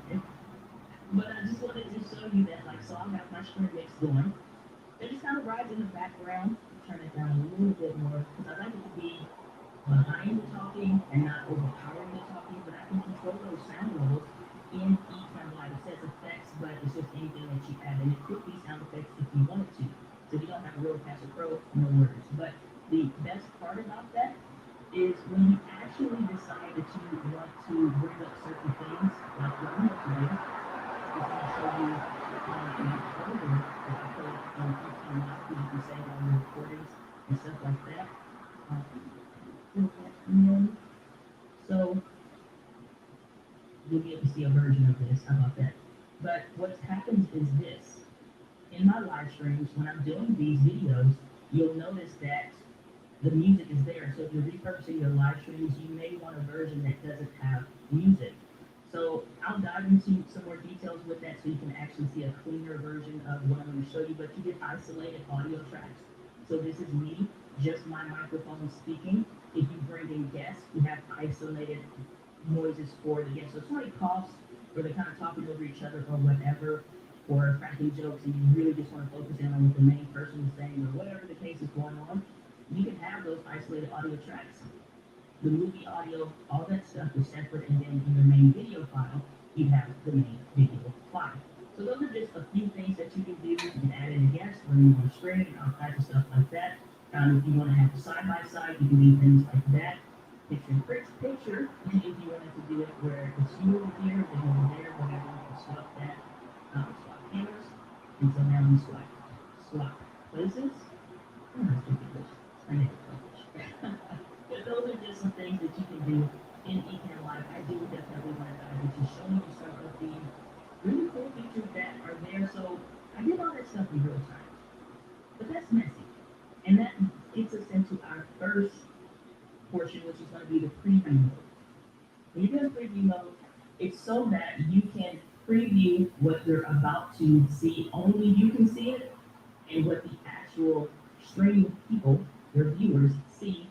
But I just wanted to show you that, like, so I got my stream mix going. It just kind of rides in the background. Turn it down a little bit more because I like it to be behind the talking and not overpowering the talking, but I can control those sound levels in Ecamm Live. It says effects, but it's just anything that you add, and it could be sound effects if you wanted to. So if you don't have a Rodecaster Pro, no worries. But the best part about that is when you actually decide that you want to bring up certain things, like what I'm going to do, is going to show you my folder that I put on Ecamm Live, so you can save all your recordings and stuff like that. So you'll be able to see a version of this. How about that? But what happens is this. In my live streams, when I'm doing these videos, you'll notice that the music is there. So if you're repurposing your live streams, you may want a version that doesn't have music. So I'll dive into some more details with that so you can actually see a cleaner version of what I'm going to show you, but you get isolated audio tracks. So this is me, just my microphone speaking. If you bring in guests, you have isolated noises for the guests. So if somebody coughs or they're kind of talking over each other or whatever, or cracking jokes, and you really just want to focus in on what the main person is saying or whatever the case is going on, you can have those isolated audio tracks. The movie audio, all that stuff is separate, and then in the main video file, you have the main video file. So those are just a few things that you can do. You can add in a guest, bring them on screen, all kinds of stuff like that. If you want to have side by side, you can do things like that. Picture, if you wanted to do it where it's you over here, then over there, whatever, you can swap that. Swap cameras, and so now we swap places. Oh, that's ridiculous. I need to publish. But those are just some things that you can do in Ecamm Live. I do definitely want to dive into showing you some of the really cool features that are there. So I did all that stuff in real time, but that's messy, and that gets us into our first portion, which is going to be the preview mode. When you go to preview mode, it's so that you can preview what you're about to see. Only you can see it, and what the actual streaming people, your viewers, see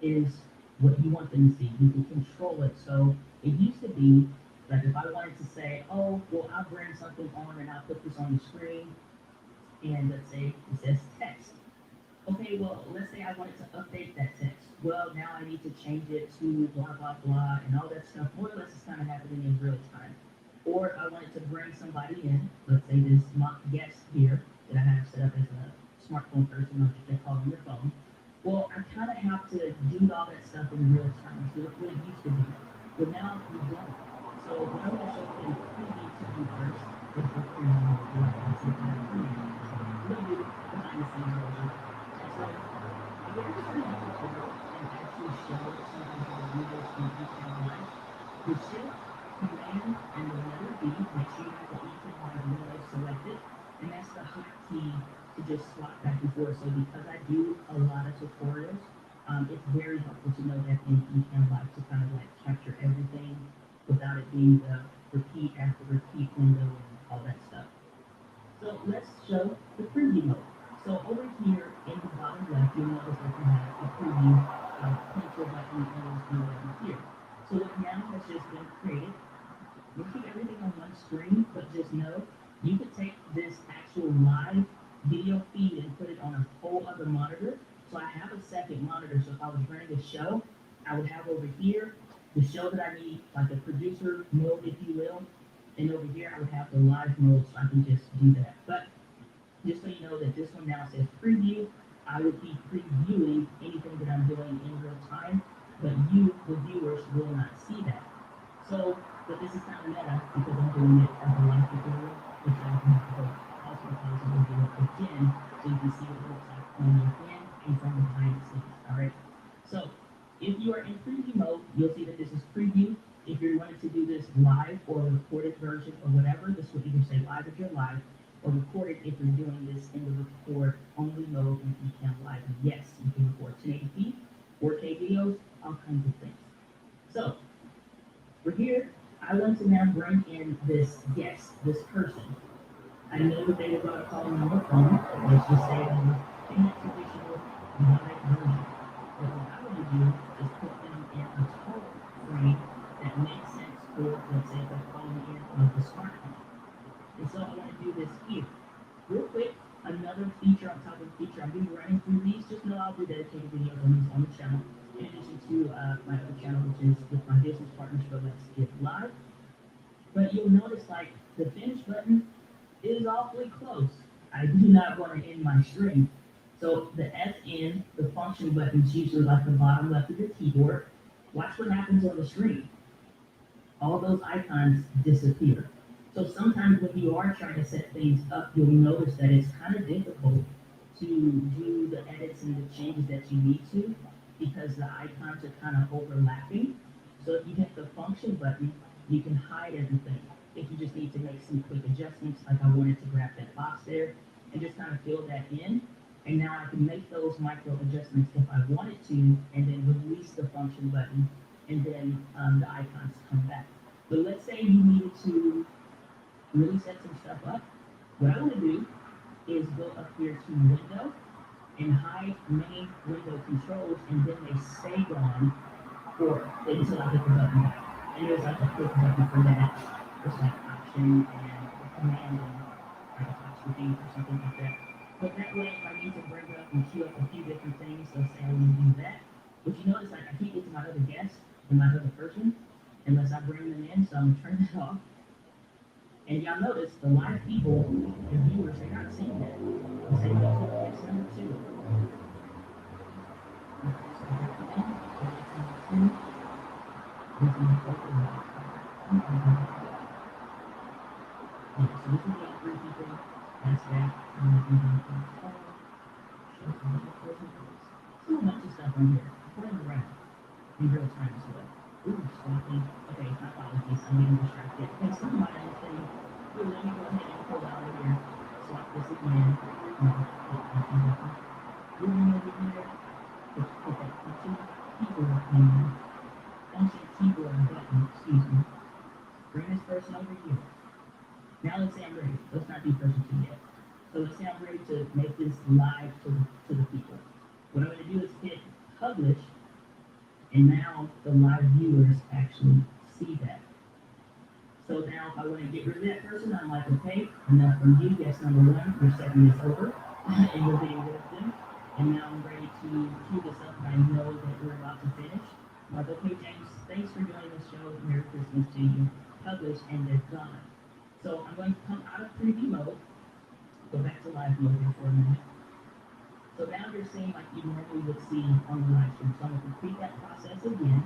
is what you want them to see. You can control it. So it used to be like if I wanted to say, oh, well, I'll bring something on and I'll put this on the screen, and let's say it says text. Okay, well, let's say I wanted to update that text. Well, now I need to change it to blah, blah, blah, and all that stuff. More or less is kind of happening in real time. Or if I wanted to bring somebody in, let's say this mock guest here that I have set up as a smartphone person, or just call on your phone. Well, I kind of have to do all that stuff in real time. So that's what it used to be. But now we don't. So what I'm going to show you in preview to you first is the preview of what I see in the preview. What do you do behind the scenes version? And so we're just going to use it and actually show some of the videos from Ecamm Live. The shift command and the letter B, make sure you have the Ecamm Live window selected, and that's the hotkey to just swap back and forth. So because I do a lot of tutorials, it's very helpful to know that in Ecamm Live to kind of like capture everything without it being the repeat after repeat window and all that stuff. So let's show the preview mode. So over here in the bottom left, you'll notice that you have a preview pointer button and over here. So what now has just been created. We'll keep everything on one screen, but just know you could take this actual live video feed and put it on a whole other monitor. So I have a second monitor. So if I was running a show, I would have over here the show that I need, like a producer mode, if you will. And over here, I would have the live mode, so I can just do that. But just so you know that this one now says preview. I would be previewing anything that I'm doing in real time, but you, the viewers, will not see that. So, but this is kind of meta because I'm doing it as a live tutorial, which I can also tell you to do it again so you can see what it looks like on your end and from behind the scenes. All right. So, if you are in preview mode, you'll see that this is preview. If you're wanting to do this live or recorded version or whatever, this will either say live if you're live or recorded if you're doing this in the record only mode and you can live. And yes, you can record 1080p, 4K videos, all kinds of things. So we're here. I want to now bring in this guest, this person. I know that they were going to call me on the phone. Let's just say in that traditional live version. But what I want to do is put them in a talk frame that makes sense for, let's say, if they're calling in on the smartphone. And so I want to do this here. Real quick, another feature on top of the feature. I'm going to be running through these. Just know I'll do dedicated videos on these on the channel. In addition to my other channel, which is with my business partners for Let's Get Live. But you'll notice like the finish button is awfully close. I do not want to end my string. So the FN, the function button, is usually like the bottom left of your keyboard. Watch what happens on the screen. All those icons disappear. So sometimes when you are trying to set things up, you'll notice that it's kind of difficult to do the edits and the changes that you need to because the icons are kind of overlapping. So if you hit the function button, you can hide everything. If you just need to make some quick adjustments, like I wanted to grab that box there and just kind of fill that in. And now I can make those micro adjustments if I wanted to, and then release the function button, and then the icons come back. But let's say you needed to really set some stuff up. What I want to do is go up here to Window and hide main window controls, and then they stay gone for until I hit the button back. And there's like a quick button for that. There's like Option and Command and like apostrophe or something like that. But that way, if I need to bring up and queue up a few different things, let's say I want to do that. But you notice like I can't get to my other guest and my other person unless I bring them in, so I'm gonna turn that off. And y'all notice the live people, the viewers, they're not seeing that. The same goes with guest number 2. So this is about 3 people. That's that. So a bunch of stuff on here. Playing around in real time as well. Ooh, swapping. Okay, my apologies. I'm getting distracted. Okay, somebody else saying, ooh, let me go ahead and pull out of here. Swap this again. We're going over here. Put that function keyboard in. Function keyboard button, excuse me. Bring this person over here. Now let's say I'm ready. Let's not do person 2 yet. So let's say I'm ready to make this live to the people. What I'm going to do is hit publish, and now the live viewers actually see that. So now if I want to get rid of that person, I'm like, okay, enough from you, guest number 1, we're setting this over, and we're getting rid of them. And now I'm ready to cue this up, and I know that we're about to finish. I'm like, okay, James, thanks for joining the show. Merry Christmas to you. Publish, and they're gone. So I'm going to come out of preview mode, go back to live mode here for a minute. So now you're seeing like you normally would see on the live stream. So I'm going to repeat that process again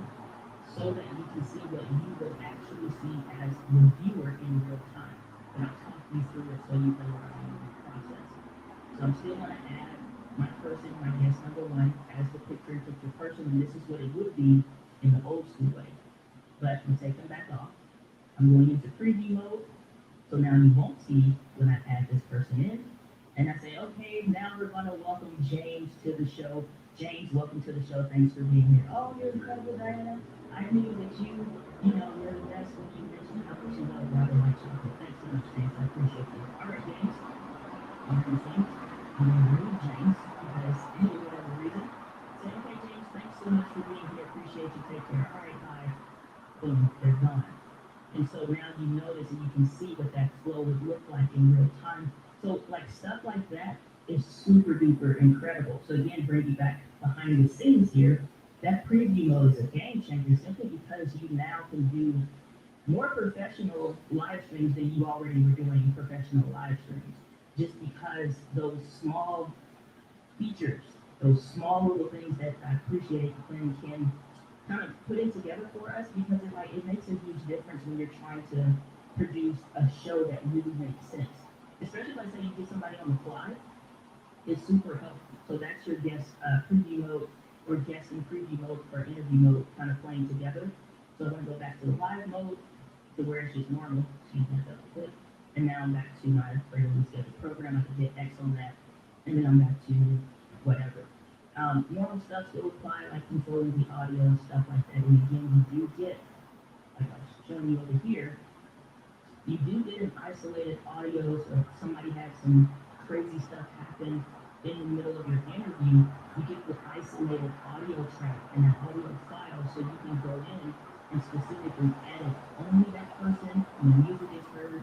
so that you can see what you would actually see as the viewer in real time. And I'll talk you through it so you can learn the process. So I'm still going to add my person, my guest number 1, as the picture-in-picture person, and this is what it would be in the old school way. But I'm taking them back off. I'm going into preview mode. So now you won't see when I add this person in. And I say, okay, now we're going to welcome James to the show. James, welcome to the show. Thanks for being here. Oh, you're incredible, Diana. I knew that you know, you're the best when you mentioned how much you love Robert White chocolate. Thanks so much, James. I appreciate you. All right, James. I'm going to remove James because, for whatever reason, say, okay, James, thanks so much for being here. Appreciate you. Take care. All right, bye. Boom, they're gone. And so now you notice and you can see what that flow would look like in real time. So like stuff like that is super duper incredible. So again, bring you back behind the scenes here. That preview mode is a game changer simply because you now can do more professional live streams than you already were doing professional live streams. just because those small features, those small little things that I appreciate Quinn can kind of put it together for us, because it makes a huge difference when you're trying to produce a show that really makes sense. Especially if I say you get somebody on the fly, it's super helpful. So that's your guest preview mode or guest and preview mode or interview mode kind of playing together. So I'm gonna go back to the live mode to where it's just normal. Excuse me, double click. And now I'm back to my regularly scheduled program. I can hit X on that, and then I'm back to whatever. Normal stuff still apply, like controlling the audio and stuff like that. And again, you do get, like I was showing you over here, you do get an isolated audio. So if somebody had some crazy stuff happen in the middle of your interview, you get the isolated audio track and an audio file, so you can go in and specifically edit only that person. The music is heard,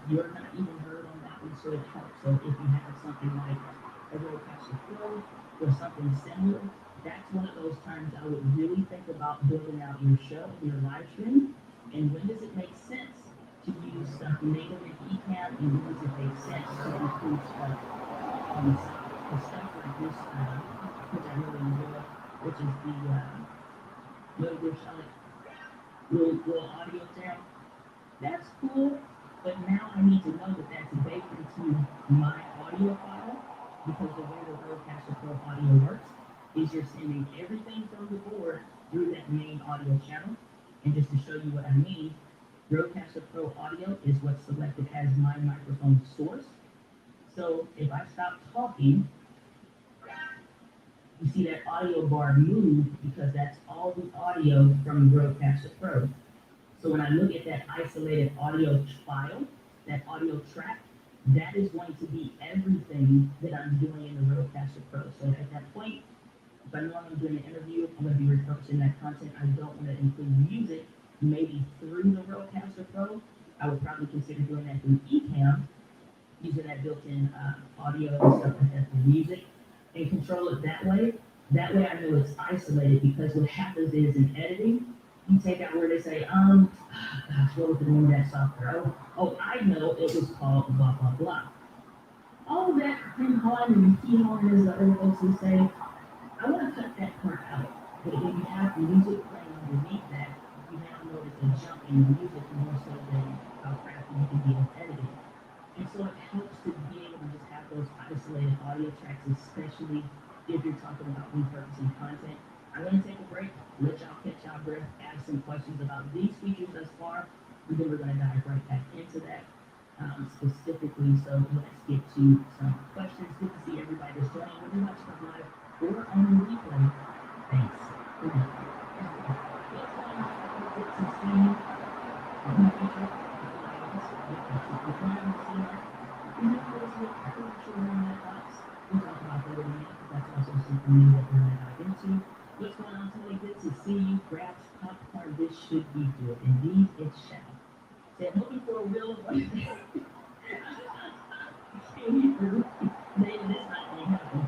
you're not even heard on that one, so it helps. So if you have something like a Rodecaster Pro or something similar, that's one of those times I would really think about building out your show, your live stream, and when does it make sense to use stuff native in Ecamm, and when does it make sense to include stuff on the side. The stuff like this, which I really enjoy, which is the little audio tab. That's cool, but now I need to know that that's baked into my audio file, because the way the Rodecaster Pro audio works is you're sending everything from the board through that main audio channel. And just to show you what I mean, Rodecaster Pro audio is what's selected as my microphone source. So if I stop talking, you see that audio bar move, because that's all the audio from the Rodecaster Pro. So when I look at that isolated audio file, that audio track, that is going to be everything that I'm doing in the Rodecaster Pro. So at that point, if I know I'm doing an interview, I'm going to be repurposing that content. I don't want to include music, maybe through the Rodecaster Pro. I would probably consider doing that through Ecamm, using that built-in audio and stuff like that for music, and control it that way. That way I know it's isolated, because what happens is in editing, you take out where they say, gosh, what was the name of that software? Oh, I know it was called blah, blah, blah. All that him hawing and key hawing, as the other folks would say, I want to cut that part out. But when you have the music playing underneath that, you now know that the jump in the music more so than how crafty you can be in editing. And so it helps to be able to just have those isolated audio tracks, especially if you're talking about repurposing content. I'm going to take a break, let y'all catch y'all breath, ask some questions about these features thus far, and then we're going to dive right back into that specifically. So let's get to some questions. Good to see everybody that's joining, whether you're watching live or on the replay. Thanks. Good night. What's going on? Good to see you. What's going on today? Good to see you. Grab popcorn. This should be good. Indeed, it shall. Say, I'm looking for a real one. Maybe this not going to happen.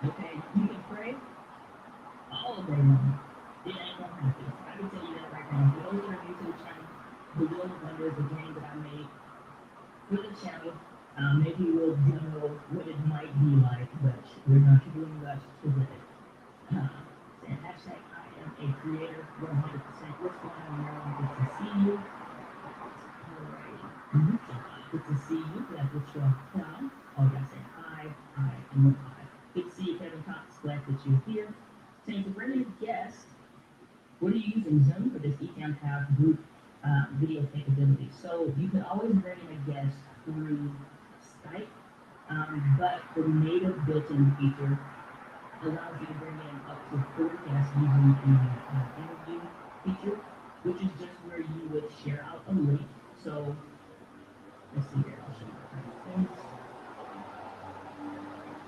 Okay, you can pray all day long. It ain't going to happen. I can tell you that right now. For those that are new to the channel, The Wheel of Wonder is a game that I made for the channel. Maybe we'll demo what it might be like, but we're not doing much today. And hashtag I am a creator 100%. What's going on, Marilyn? Good to see you. Alright. Good to see you. Glad that you're on. Oh, you gotta say hi, and one hi. Good to see you, Kevin Cox. Glad that you're here. Saying to bring in a guest, what are you using Zoom for this Ecamm have group video capability? So you can always bring in a guest through Skype, but the native built-in feature allows you to bring in up to 4 guests using the interview feature, which is just where you would share out a link. So let's see here, I'll show you a couple things.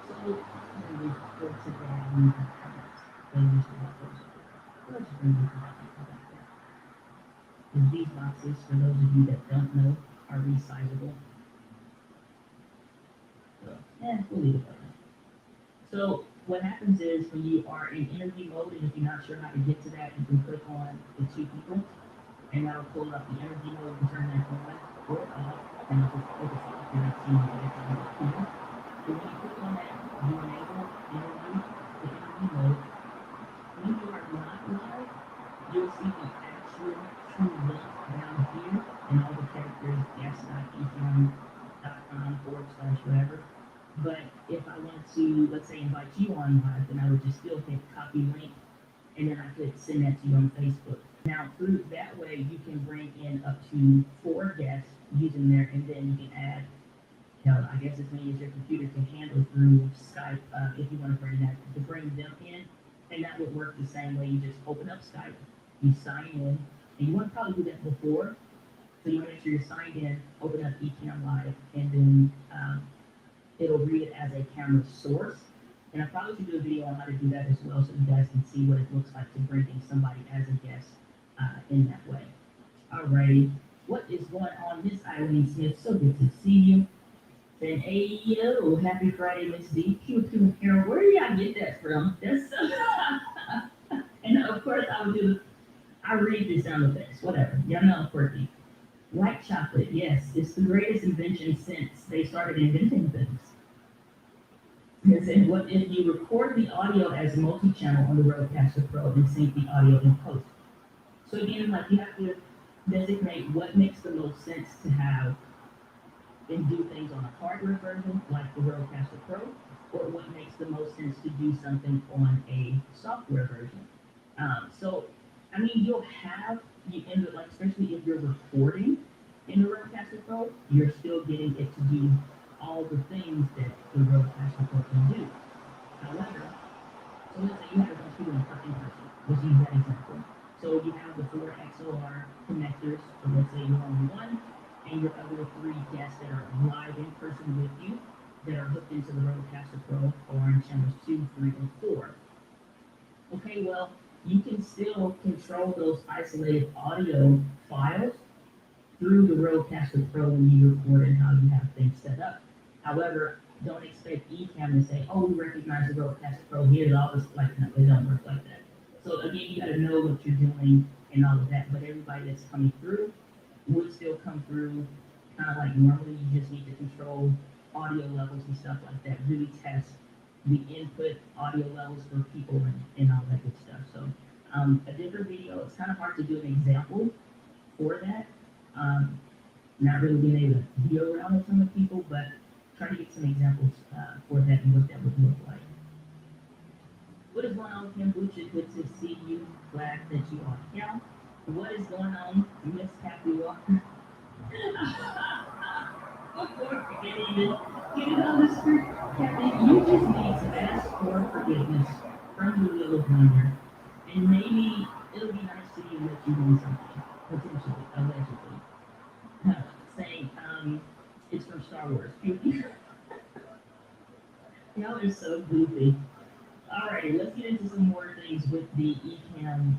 So let me go to that. Let's bring these back there. And these boxes, for those of you that don't know, are resizable. So, we'll leave it like that. So what happens is when you are in interview mode, and if you're not sure how to get to that, you can click on the 2 people, and that'll pull up the interview mode and turn that on or off. and I'll just focus on it, and I've seen it every time I click. But when you click on that, you enable the interview mode. When you are not live, you'll see the actual true link down here and all the characters, guest.ecom.com/whatever. But if I wanted to, let's say, invite you on live, then I would just still hit copy link, and then I could send that to you on Facebook. Now, through that way, you can bring in up to 4 guests using there, and then you can add, I guess as many as your computer can handle through Skype, if you want to bring them in. And that would work the same way. You just open up Skype, you sign in, and you want to probably do that before. So you want to make sure you're signed in, open up Ecamm Live, and then it'll read it as a camera source. And I probably should do a video on how to do that as well, so you guys can see what it looks like to bring in somebody as a guest in that way. Alrighty, what is going on, Miss Eileen Smith? So good to see you. Saying, hey yo, happy Friday, Miss D. Q2 Carol, where do y'all get that from? That's so and of course I read the sound effects, whatever. Y'all know I'm quirky. White chocolate, yes, it's the greatest invention since they started inventing things. And what if you record the audio as multi-channel on the Rodecaster Pro and sync the audio in post? So again, like you have to designate what makes the most sense to have and do things on a hardware version like the Rodecaster Pro, or what makes the most sense to do something on a software version. So, I mean, you end up, like, especially if you're recording in the Rodecaster Pro, you're still getting it to do all the things that the Rodecaster Pro can do. However, so let's say you have a bunch of people in person. Let's use that example. So you have the 4 XLR connectors, so let's say you're on one, and your other 3 guests that are live in person with you that are hooked into the Rodecaster Pro or on channels 2, 3, and 4. Okay, well, you can still control those isolated audio files through the Rodecaster Pro when you record and how you have things set up. However, don't expect Ecamm to say, oh, we recognize the Rodecaster Pro, here's all this, like, no, it don't work like that. So again, you gotta know what you're doing and all of that, but everybody that's coming through would still come through kind of like normally. You just need to control audio levels and stuff like that, really test the input audio levels for people and all that good stuff. So a different video, it's kind of hard to do an example for that. Not really being able to video around with some of the people, but trying to get some examples for that and what that would look like. What is going on, Kim Butcher? Good to see you. Glad that you are here. What is going on, Miss Kathy Walker? Before we get it on the street, Kathy, you just need to ask for forgiveness from the Wheel of Wonder, and maybe it'll be nice to you that you win something, potentially, allegedly. Saying, it's from Star Wars. Y'all are so goofy. Alrighty, let's get into some more things with the Ecamm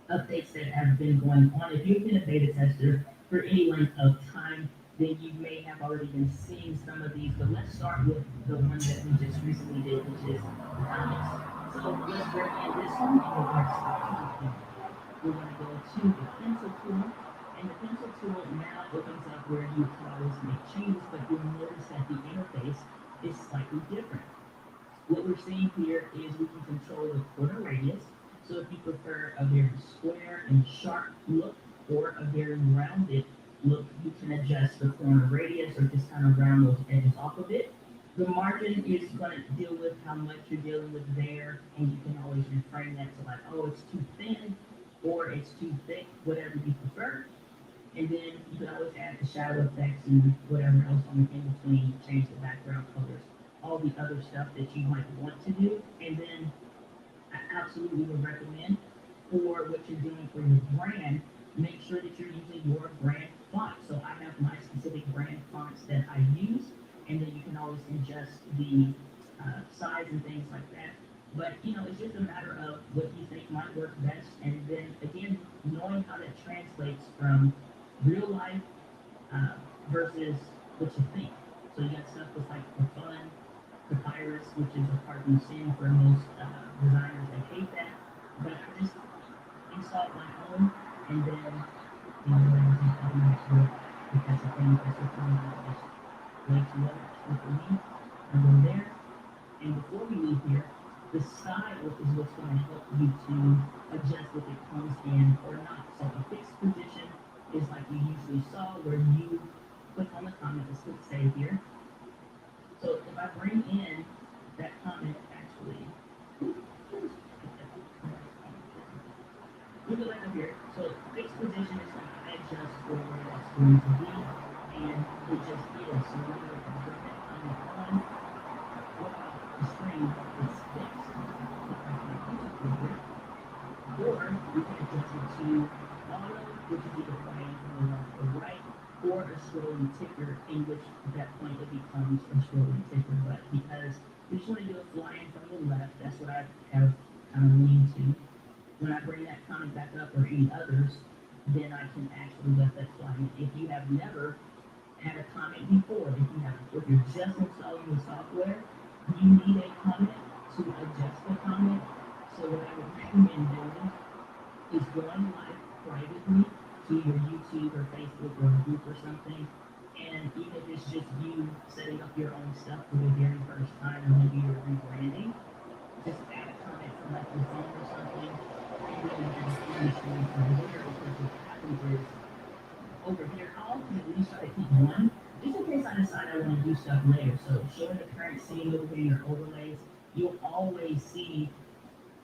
updates that have been going on. If you've been a beta tester for any length of time, then you may have already been seeing some of these, but let's start with the one that we just recently did, which is comics. So let's bring in this one, and we're going to start. We're going to go to the pencil tool, and the pencil tool now opens up where you can always make changes, but you'll notice that the interface is slightly different. What we're seeing here is we can control the corner radius. So if you prefer a very square and sharp look or a very rounded look, you can adjust the corner radius or just kind of round those edges off of it. The margin is going to deal with how much you're dealing with there, and you can always reframe that to like, oh, it's too thin or it's too thick, whatever you prefer. And then you can always add the shadow effects and whatever else on the in between, change the background colors, all the other stuff that you might want to do. And then I absolutely would recommend for what you're doing for your brand, make sure that you're using your brand font. So I have my specific brand fonts that I use, and then you can always adjust the size and things like that. But, you know, it's just a matter of what you think might work best. And then, again, knowing how that translates from real life versus what you think. So you got stuff that's like for fun, papyrus, which is a cartoon sin for most designers. They hate that. But I just installed my own, and then, you know, if that's a thing, that's what I'm just way too much for me. I go there, and before we leave here, the style is what's going to help you to adjust if it comes in or not. So a fixed position is like you usually saw where you click on the comment, let's click save here. So if I bring in that comment actually, look at like up here. So fixed position is going to adjust for where that's going to be, and it just is. So whether I bring that comment on, what about the screen is fixed. Or you can adjust it to auto, which is either playing from the left or right, or a scrolling ticker, in which at that point it becomes a scrolling ticker. But because we just want to do it flying from the left, that's what I have kind of leaned to. When I bring that comment back up or any others, then I can actually let that fly in. If you have never had a comment before, if you're just installing the software, you need a comment to adjust the comment. So what I would recommend doing is going live privately to your YouTube or Facebook or a group or something. And even if it's just you setting up your own stuff for the very first time, or maybe you're rebranding, just add a comment from like your phone or something. And then you can see the screen from there, because what happens is over here, I'll at least try to keep one, just in case I decide I want to do stuff later. So showing the current scene over here, your overlays, you'll always see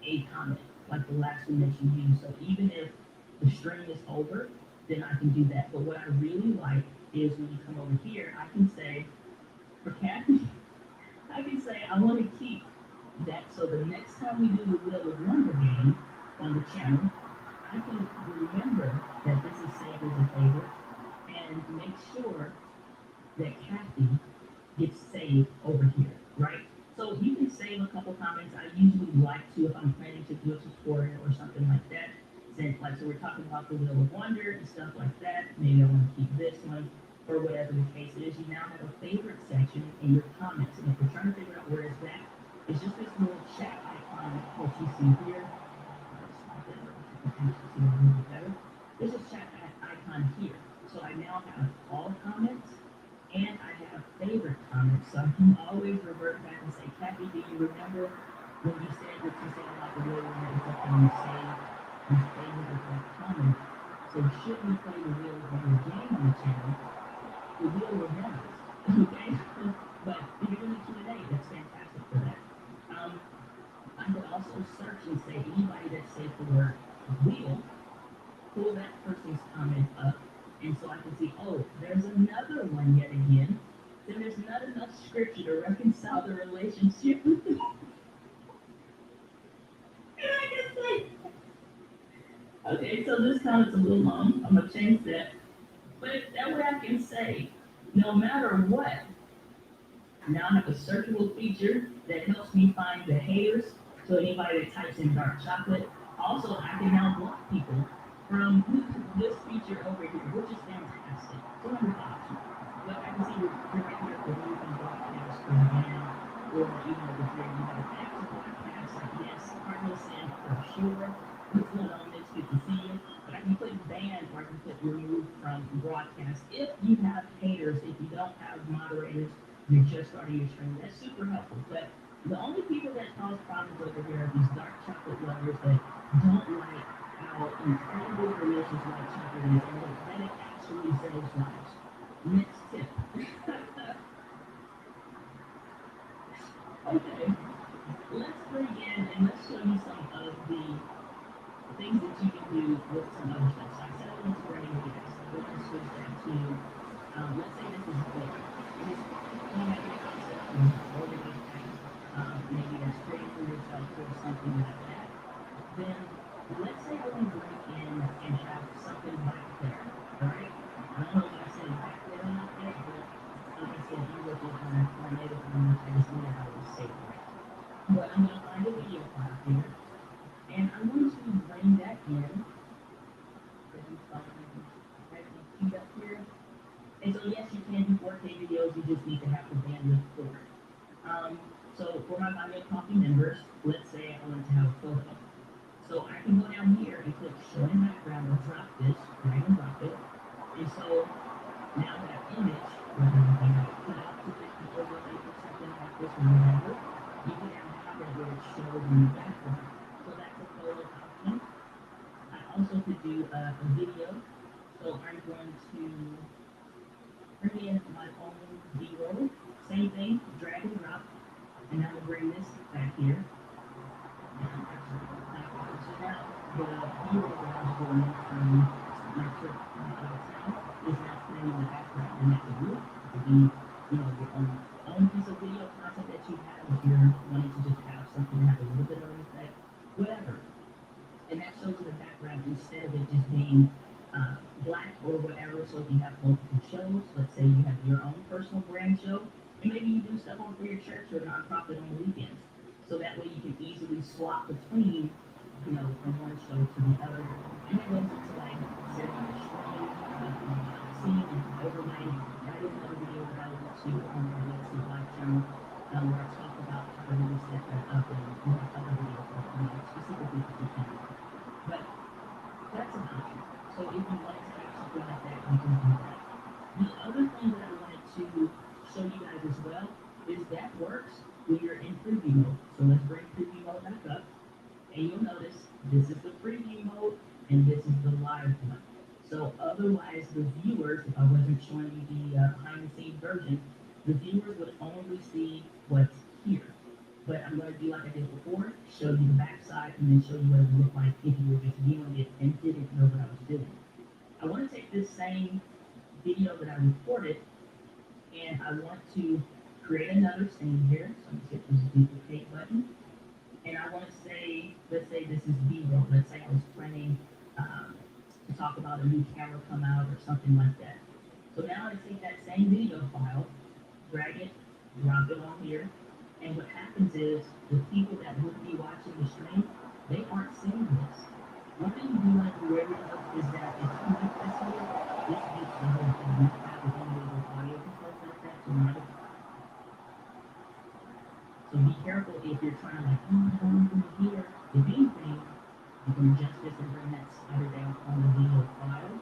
a comment, like the last one that you used. So even if the string is over, then I can do that. But what I really like is when you come over here, I can say, for Kathy, I can say I want to keep that, so the next time we do the Wheel of Wonder game on the channel, I can remember that this is saved as a favorite and make sure that Kathy gets saved over here, right? So you can save a couple comments. I usually like to, if I'm planning to do a tutorial or something like that, since like, so we're talking about the Wheel of Wonder and stuff like that, maybe I want to keep this one, or whatever the case is. You now have a favorite section in your comments, and if you're trying to figure out where is that, it's just this little chat icon that you see here. There's a chat icon here. So I now have all comments, and I have favorite comments. So I can always revert back and say, Kathy, do you remember when you said what you said about the Wheel of Wonder, and you saved your favorite that comment? So should we play the Wheel of Wonder game on the channel, the wheel remembers, okay? But if you're doing a Q&A, that's fantastic for that. I could also search and say anybody that saved the word wheel, pull that person's comment up, and so I can see, oh, there's another one yet again. Then there's not enough scripture to reconcile the relationship with the and I can say, okay, so this comment's a little long. I'm gonna change that. But that way I can say, no matter what, now I have a searchable feature that helps me find the haters. So anybody that types in dark chocolate, also I can now block people from this feature over here, which is fantastic. So let me block you. But I can see you're right here for moving broadcast for now, or even over here you have active broadcast, like yes, Carlos in for sure. What's going on, it's good to see you. But I can put ban, or I can put remove from broadcast. If you have haters, if you don't have moderators, you're just starting your stream, that's super helpful. But the only people that cause problems over here are these dark chocolate lovers that don't like how incredibly delicious white chocolate is, and that it actually saves lives. Next tip. Okay, let's bring in and let's show you some of the things that you can do with some other stuff. So I said I wanted to bring in the guest. We're going to switch that to, let's say this is big. You have your concept of organizing, maybe that's creating for yourself or something like that. Then let's say we bring in and have something back there, all right? I don't know if I said back there or not yet, but like I said, you look at my native language, I just knew how to say it right. But I'm going to find a video file here, and I'm going to bring that in. Queued up here. And so yes, you can do 4K videos, you just need to have the bandwidth for it. So for my Buy Me a Coffee members, let's say I want to have a photo. So I can go down here and click show in background or drop this, drag and drop it. And so Now that image, whether you can put out to the overlay for something like this or whatever, you can now have it where it shows in the background. So that's a photo option. I also could do a video. So I'm going to bring in my own B-roll. Same thing, drag and drop. And now we'll bring this back here. So now the B-roll that I was doing from my trip out of town is now playing in the background. And that's a group. It could be, your own piece of video content that you have if you're wanting to just have something that have a little bit of an effect, whatever. And that shows in the background instead of it just being black or whatever. So if you have multiple shows, let's say you have your own personal brand show, and maybe you do stuff on for your church or nonprofit on the weekends. So that way you can easily swap between, from one show to the other. And it goes into like setting up a stream, scene and overlay. I did another video that I will to on my Legacy Live channel where I talk about how to really set that up and more other videos specifically for the channel. But that's an option. So if you wanted to have something like that, you can do that. The other thing that I wanted to show you guys as well is that works when you're in preview mode. So let's bring preview mode back up. And you'll notice this is the preview mode and this is the live one. So otherwise the viewers, if I wasn't showing you the behind the scenes version, the viewers would only see what's here. But I'm going to do like I did before, show you the backside and then show you what it would look like if you were just viewing it and didn't know what I was doing. I want to take this same video that I recorded and I want to create another scene here. So I'm going to hit this duplicate button. And I want to say, let's say this is B-roll. Let's say I was planning to talk about a new camera come out or something like that. So now I take that same video file, drag it, drop it on here. And what happens is the people that would be watching the stream, they aren't seeing this. One thing you do want to do every month is that if you make this here, this makes the whole thing. You have the individual audio controls like that to another. So be careful if you're trying to like, I don't want to hear. If anything, you can adjust this and bring that slider down on the video file.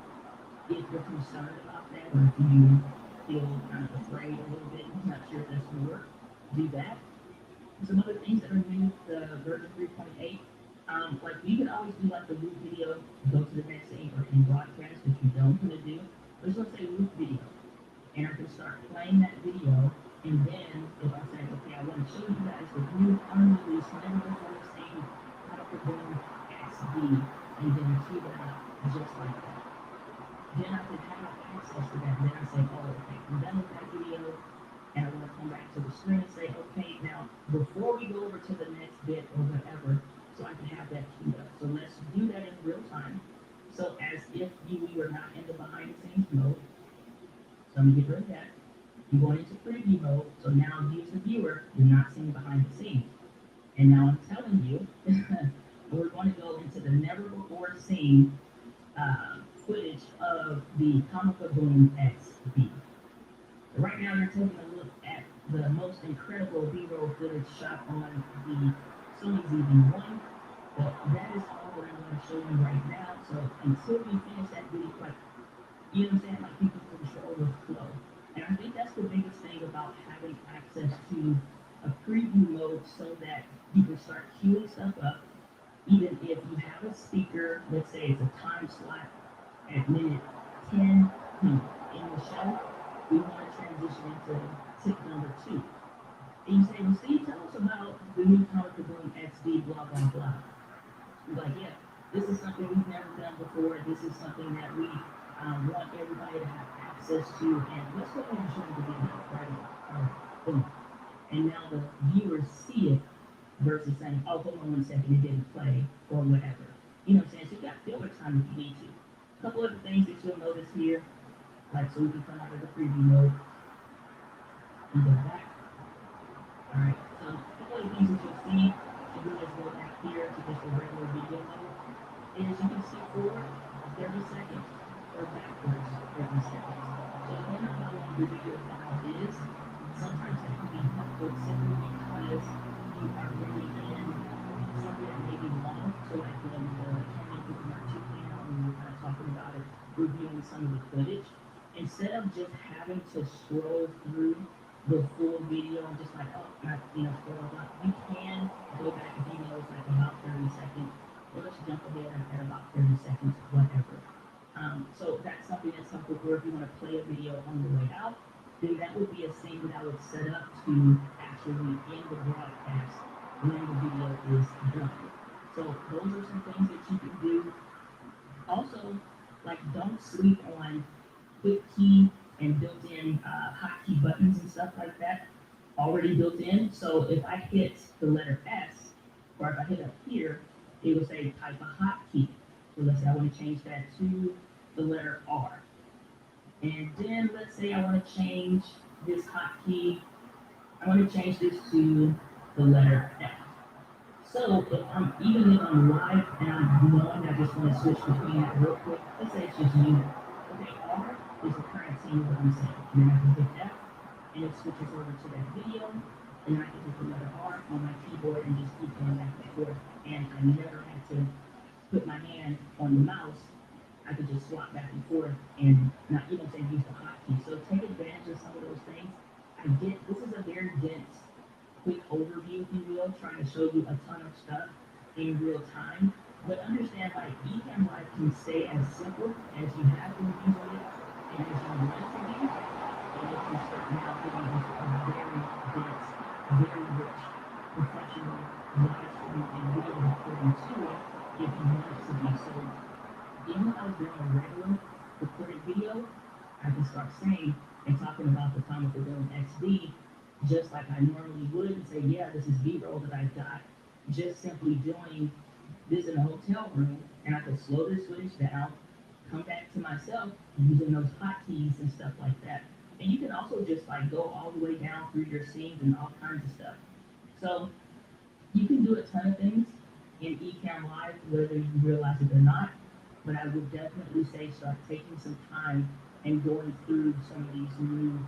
If you're concerned about that, or if you feel kind of afraid a little bit, I'm not sure if that's going to work, do that. Some other things that are new, the version 3.8, like you can always do like the loop video, go to the next scene or in broadcast, which you don't want to do. Let's just say loop video. And I can start playing that video, and then if I say, okay, I want to show you guys the new unreleased, never before seen Comic Boom XD, and then cue that up just like that. Then I can have access to that, and then I say, oh, okay, I'm done with that video, and I want to come back to the screen and say, okay, now, before we go over to the next bit or whatever, so I can have that queued up. So let's do that in real time. So as if you were not in the behind the scenes mode. So I'm going to get rid of that. I'm going into preview mode. So now you as the viewer, you're not seeing behind the scenes. And now I'm telling you, we're going to go into the never before seen footage of the Comic Boom XD. So right now you're taking a look at the most incredible B-roll footage shot on the Sony ZV-1. But that is all that I'm going to show you right now. So until we finish that video, like, you know what I'm saying? Like, you can control the flow. And I think that's the biggest thing about having access to a preview mode so that you can start queuing stuff up. Even if you have a speaker, let's say it's a time slot at minute 10 in the show, we want to transition into tip number 2. And you say, well, Steve, tell us about the new Comic Boom XD, blah, blah, blah. You're like, yeah, this is something we've never done before. This is something that we want everybody to have access to. And let's go ahead and show you the video right away. Boom. And now the viewers see it versus saying, oh, hold on 1 second, it didn't play, or whatever. You know what I'm saying? So you got filler time if you need to. A couple other things that you'll notice here, like so we can come out of the preview mode and go back. Alright, so a couple other things that you'll see, if we just go back here to just a regular video mode, is you can see forward every second or backwards every second. So depending on how long the video file is, sometimes that can be helpful simply because you are bringing in something that may be long. So like when the Canon with the Mark II came out, when we were kind of talking about it, reviewing some of the footage, instead of just having to scroll through the full video and just like, oh, not, scroll up, you can go back if you know it's like about 30 seconds, or let's jump ahead at about 30 seconds, whatever. So that's something that's helpful for if you want to play a video on the way out, then that would be a scene that I would set up to actually end the broadcast when the video is done. So those are some things that you can do. Also, like, don't sleep on quick key and built-in hotkey buttons and stuff like that already built in. So if I hit the letter S, or if I hit up here, it will say type a hotkey. So let's say I want to change that to the letter R. And then let's say I want to change this hotkey. I want to change this to the letter F. So if even if I'm live and I'm knowing I just want to switch between that real quick, let's say it's just unit. Okay, R is the current scene what I'm saying. And then I can hit F, and it switches over to that video, and then I can hit the letter R on my keyboard and just keep going back and forth. And I never had to put my hand on the mouse. I could just swap back and forth and not use the hotkey. So take advantage of some of those things. This is a very dense, quick overview, if you will, trying to show you a ton of stuff in real time. But understand, like, Ecamm Live can stay as simple as you have been using it and as you want it to be. And it can start now getting into a very dense, very rich, professional live stream and video recording tool if you want it to be. So even if I was doing a regular recorded video, I can start saying and talking about the Thomas Dillon XD just like I normally would and say, yeah, this is B-roll that I've got, just simply doing this in a hotel room, and I could slow this footage down, come back to myself using those hotkeys and stuff like that. And you can also just like go all the way down through your scenes and all kinds of stuff. So you can do a ton of things in Ecamm Live, whether you realize it or not, but I would definitely say start taking some time and going through some of these new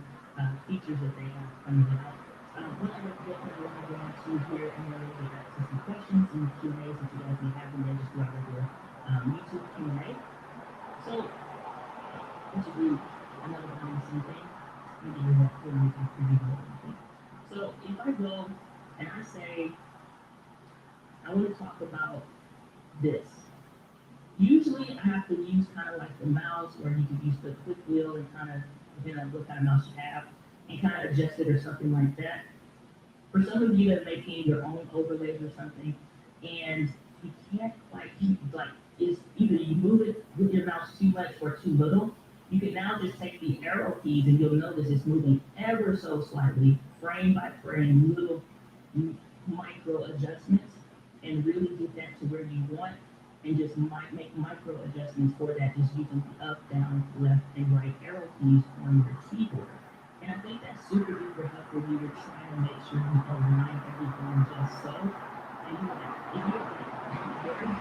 features that they have coming out. What I would definitely want to go into here and then we'll get back to some questions and Q&As that you guys may have, and then just do our regular YouTube Q&A. So, let's do another behind the scene thing. Maybe you're not feeling like you're pretty good. So, if I go and I say, I want to talk about this. Usually I have to use kind of like the mouse, or you can use the click wheel and kind of, depending on what kind of mouse you have, and kind of adjust it or something like that. For some of you that are making your own overlays or something, and you can't is either you move it with your mouse too much or too little, you can now just take the arrow keys and you'll notice it's moving ever so slightly, frame by frame, little micro adjustments, and really get that to where you want, and just make micro adjustments for that, just using the up, down, left, and right arrow keys on your keyboard. And I think that's super duper helpful when you're trying to make sure you align everything just so. And you like, if you're like very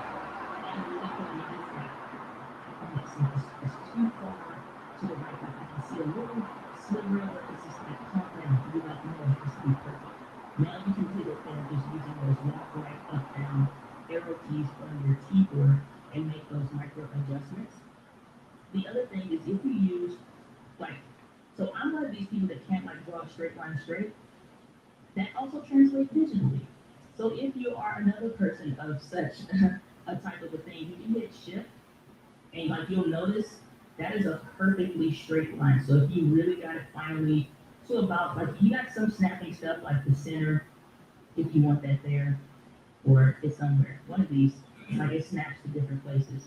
analytical and it's like, it's too far to the right, like I can see a little sliver of it, it's just like pumping, you're like, no, it has to be perfect. Now you can take it there just using those left, right, up, down arrow keys on your keyboard and make those micro adjustments. The other thing is if you use so I'm one of these people that can't like draw a straight line straight. That also translates digitally. So if you are another person of such a type of a thing, you can hit shift and like you'll notice that is a perfectly straight line. So if you really got it finally to about like you got some snapping stuff like the center, if you want that there, or it's somewhere. One of these, like it snaps to different places.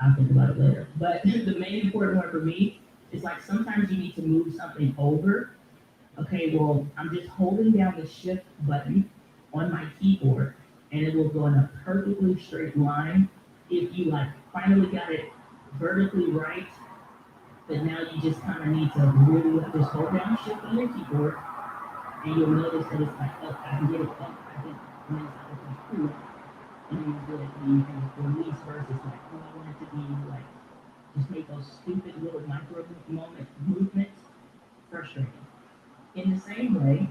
I'll think about it later. But the main important one for me is like sometimes you need to move something over. Okay, well, I'm just holding down the shift button on my keyboard and it will go in a perfectly straight line. If you like finally got it vertically right, but now you just kind of need to really just hold down shift on your keyboard and you'll notice that it's like, oh, I can get it up, I can, and then it's like, cool. And then you do it, and you can release versus like, oh, I want it to be like, just make those stupid little micro movements frustrating. In the same way,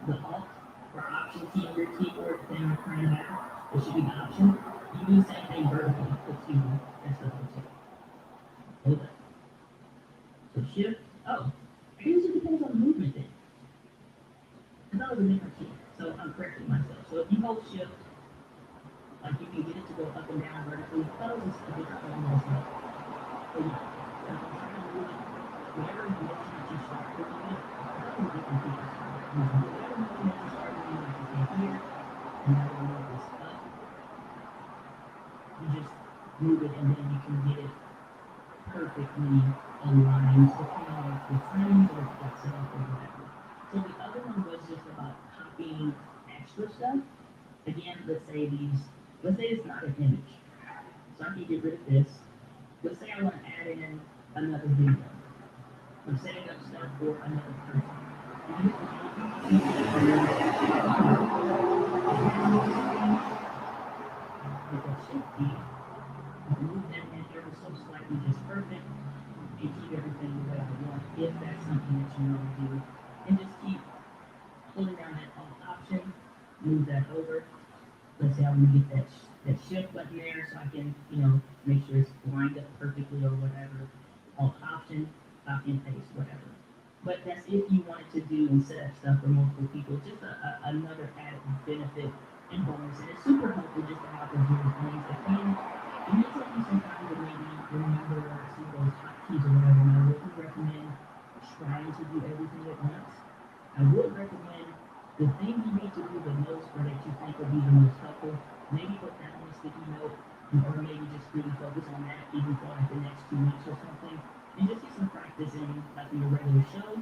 the Alt or Option key on your keyboard, then you're trying to have, it should be the Option. You do the same thing vertically. Excuse me, that's the whole tip. Hold up. that was a different key. So I'm correcting myself. So if you hold shift, like you can get it to go up and down vertically. I thought it was a different one also. So yeah, if I'm trying to move it, whatever motion that you start moving it, a couple different people start moving it. Whatever motion that you start moving, like you say here, and now we'll move this up. You just move it and then you can get it perfectly aligned depending on the frames or if you got set up or whatever. So the other one was just about copying extra stuff. Again, let's say it's not an image. So I can get rid of this. Let's say I want to add in another video. I'm setting up stuff for another person. And you with that shift key, move that in ever so slightly just perfect and keep everything the way I want if that's something that you know to do. And just keep holding down that alt option, move that over. Let's say I want to get that shift button there so I can, make sure it's lined up perfectly or whatever. Alt option, copy and paste, whatever. But that's if you wanted to do and set up stuff for multiple people, just another added benefit and bonus. And it's super helpful just to have those little things that it may take you some time to maybe remember some of those hotkeys or whatever. And I wouldn't recommend trying to do everything at once. I would recommend the thing you need to do the most or that you think will be the most helpful, maybe put that on a sticky note, or maybe just really focus on that even for like the next 2 weeks or something, and just get some practice in like in your regular show.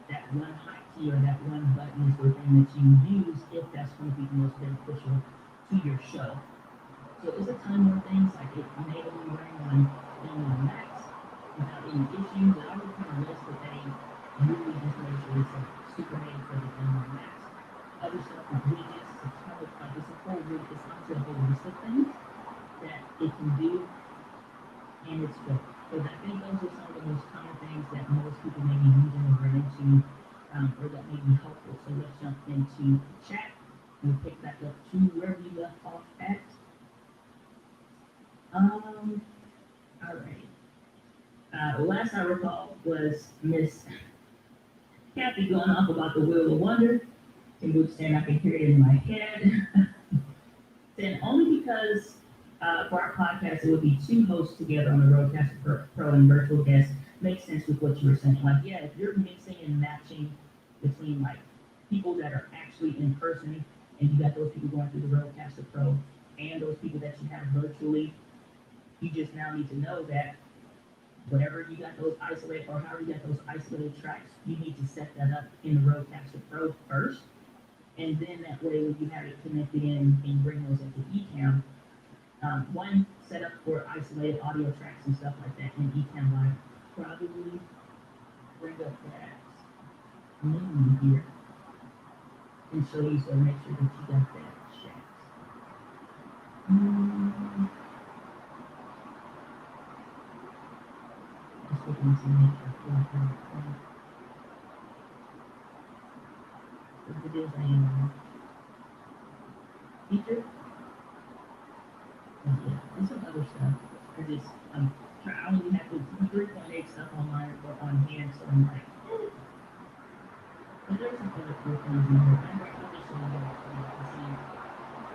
That one hotkey or that one button is the thing that you use if that's going to be the most beneficial to your show. So it's a ton more things like it enabling running on Macs without any issues. And I would kind of list that they really just make sure it's like super made for everything on Macs. Other stuff like widgets, it's kind of like it's a whole widget, it's honestly a whole list of things that it can do, and it's good. So I think those are some of the most common things that most people may be using or run into, or that may be helpful. So let's jump into chat. We'll pick back up to where we left off at. All right. Last I recall was Miss Kathy going off about the Wheel of Wonder. And Luke saying I can hear it in my head. Then only because for our podcast it would be 2 hosts together on the Rodecaster Pro and virtual guests makes sense with what you were saying. Like, yeah, if you're mixing and matching between like people that are actually in person and you got those people going through the Rodecaster Pro and those people that you have virtually, you just now need to know that whatever you got those isolated or however you got those isolated tracks, you need to set that up in the Rodecaster Pro first. And then that way, when you have it connected in and you bring those into Ecamm, one set up for isolated audio tracks and stuff like that in Ecamm Live, probably bring up that menu here and show you, so make sure that you got that checked. Just looking to make sure I feel like I'm if it is a feature. Yeah, there's some other stuff. I only have the 3.8 stuff online or on hand, so I'm like, but there's some other cool things in there. I'll just show you guys so you can see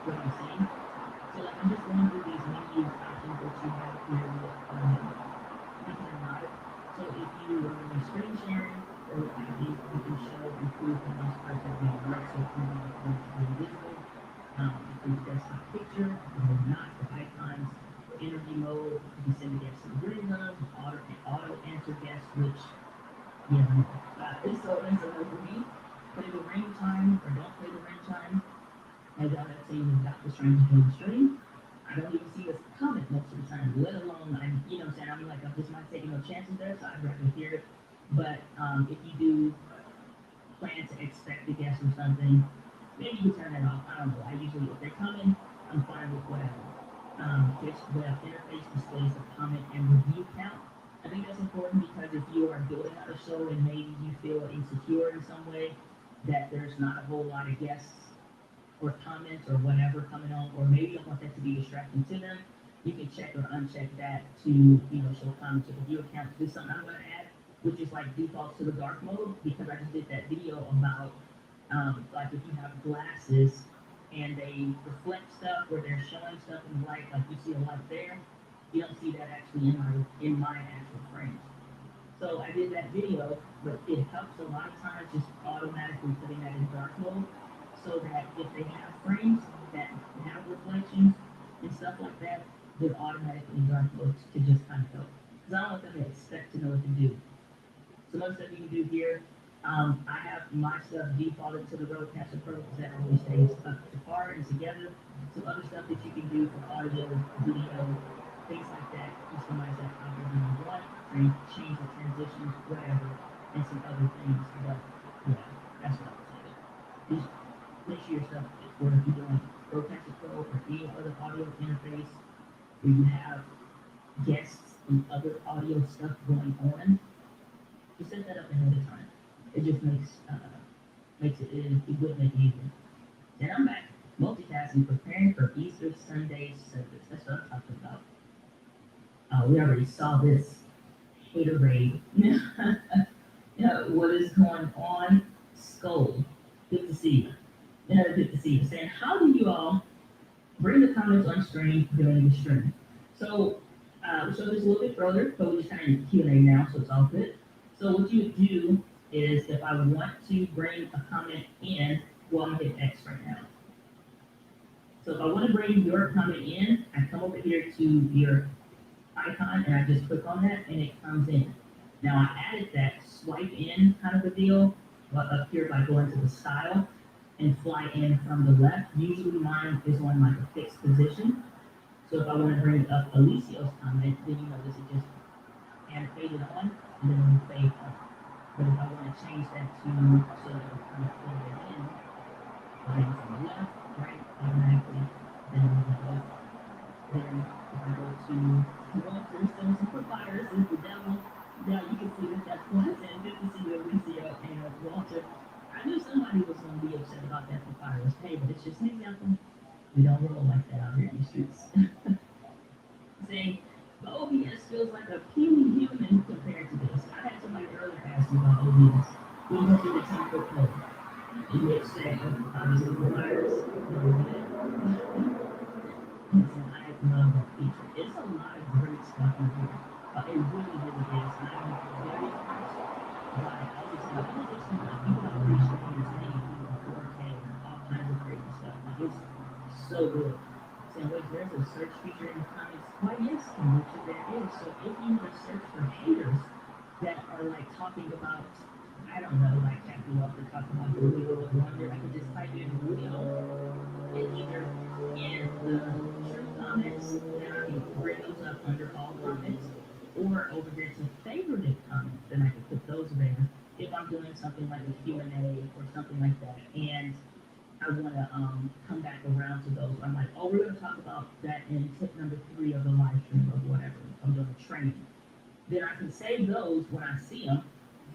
what I'm saying. So like I'm just going through these menu options that you have here with Ecamm Live. So if you are doing screen sharing or what have you, you can show and prove the most part that we work. So if you want to go digital, include desktop picture, or not, the icons, for interview mode, you can send the guests to the green zone, auto answer guests, which, it's so no for me. Play the ring chime or don't play the ring chime. As I was saying, the doctor's trying to do the stream. I don't even see this comment most of the time, let alone, I'm like, I'm just not taking no chances there, so I'd rather hear it. But if you do plan to expect a guest or something, maybe you turn that off. I don't know. I usually, if they're coming, I'm fine with whatever. This web interface displays the comment and review count. I think that's important because if you are building out a show and maybe you feel insecure in some way that there's not a whole lot of guests or comments or whatever coming on, or maybe you don't want that to be distracting to them, you can check or uncheck that to, show comments or review accounts. This is something I'm going to add, which is like default to the dark mode, because I just did that video about Like if you have glasses and they reflect stuff or they're showing stuff in the light, like you see a light there, you don't see that actually in my actual frames. So I did that video, but it helps a lot of times just automatically putting that in dark mode so that if they have frames that have reflections and stuff like that, they're automatically in dark mode to just kind of help. Because I don't want them to expect to know what to do. So most stuff you can do here, I have my stuff defaulted to the Rodecaster Pro because that always stays up to par and together. Some other stuff that you can do for audio, video, things like that. Customize that however you want, change the transitions, whatever, and some other things. But yeah, that's what I would say. Just make sure your stuff is for if you're doing Rodecaster Pro or any other audio interface where you have guests and other audio stuff going on. You set that up ahead of time. It just makes it would make it easier. Then I'm back multitasking, preparing for Easter Sunday service. That's what I'm talking about. We already saw this haterade. What is going on? Skull. Good to see you. Good to see you. Saying, how do you all bring the comments on screen during the stream? So, so this a little bit further, but we're just kind of Q&A now, so it's all good. So what you do is if I want to bring a comment in, well, I'm gonna hit X right now. So if I want to bring your comment in, I come over here to your icon and I just click on that and it comes in. Now I added that swipe in kind of a deal up here by going to the style and fly in from the left. Usually mine is on like a fixed position. So if I want to bring up Alicia's comment, then you notice it just annotated on and then we fade on. But if I want to change that to so that we kind of fill it in, going from the left, right, automatically, then we go. Then if I go to Walter, Stones and Providers is the devil. Now you can see that that's one and good to see you, Alicia and Walter. I knew somebody was going to be upset about that Papyrus pay, but it's just an example. We don't roll like that out here in the streets. Saying, the OBS feels like a puny human compared to this. I had somebody earlier ask me about OBS. We went through the 10-foot code. In which said, obviously, the virus, I love that feature. It's a lot of great stuff in here. It really, really is. And I'm very impressed by all this stuff. And it's just not people out there showing this thing in 4K and all kinds of crazy stuff. Like, it's so good. Saying, wait, there's a search feature in the comments. Why, yes, Kamucha, there is. So if you were to search for haters that are like talking about, I don't know, like Captain Walker talking about the Wheel of Wonder, I could just type in Wheel and either in the true comments, then I can bring those up under all comments, or over here to favorited comments, then I can put those there if I'm doing something like a Q&A or something like that. And I want to come back around to those. I'm like, oh, we're going to talk about that in tip number 3 of the live stream or whatever. I'm doing a training. Then I can save those when I see them,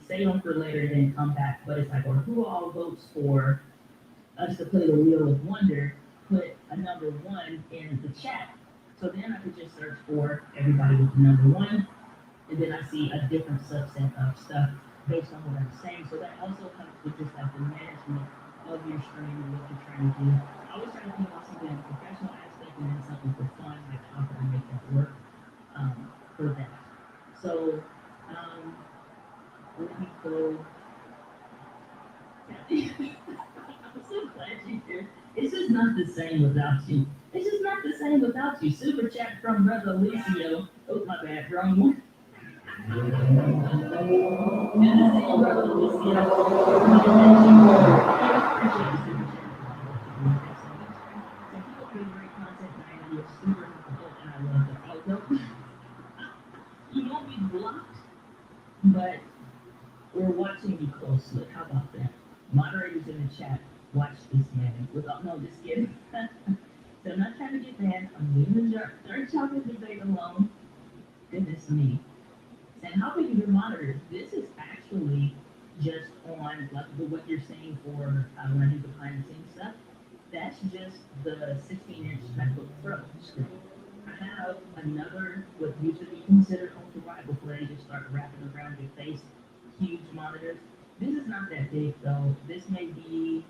save them for later, then come back. But it's like, or who all votes for us to play the Wheel of Wonder, put a number 1 in the chat. So then I could just search for everybody with the number 1, and then I see a different subset of stuff based on what I'm saying. So that also comes with just like the management of your stream and what you're trying to do. I always try to think about something in a professional aspect and then something for fun, like how can I make that work for that. So let me go. I'm so glad you're here. It's just not the same without you. It's just not the same without you. Super chat from Brother Alicio. Oh, my bad, wrong one. Good to see you, Brother Alicio. You won't be blocked, but we're watching you closely. How about that? Moderators in the chat, watch this man. Without, no, just kidding. So I'm not trying to get mad. I'm leaving the dark chocolate debate alone. Goodness me. And how big are your monitors? This is actually just on like what you're seeing for when I do behind the scenes stuff. That's just the 16-inch MacBook Pro screen. I have another, what used to be considered ultra wide before they just start wrapping around your face, huge monitors. This is not that big though. This may be,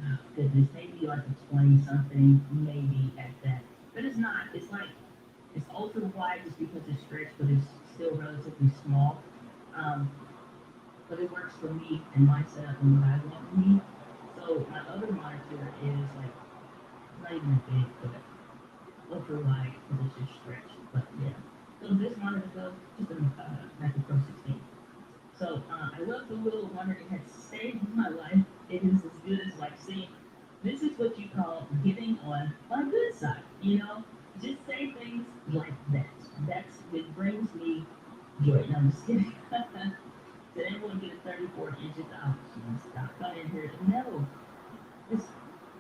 oh goodness, maybe like a 20 something, maybe at that. But it's not. It's like, it's ultra wide just because it's stretched, but it's still relatively small. Um, but it works for me and my setup and what I want to need. So my other monitor is like not even that big, but ultra wide because it's just stretched. But yeah. So this monitor though, just a Mac Pro 16. So I love the little monitor. It has saved my life. It is as good as like seeing. This is what you call getting on my good side. You know, just say things like that. That's it brings me joy. No, I'm just kidding. Did anyone get a 34 inches out? Stop coming here. No, it's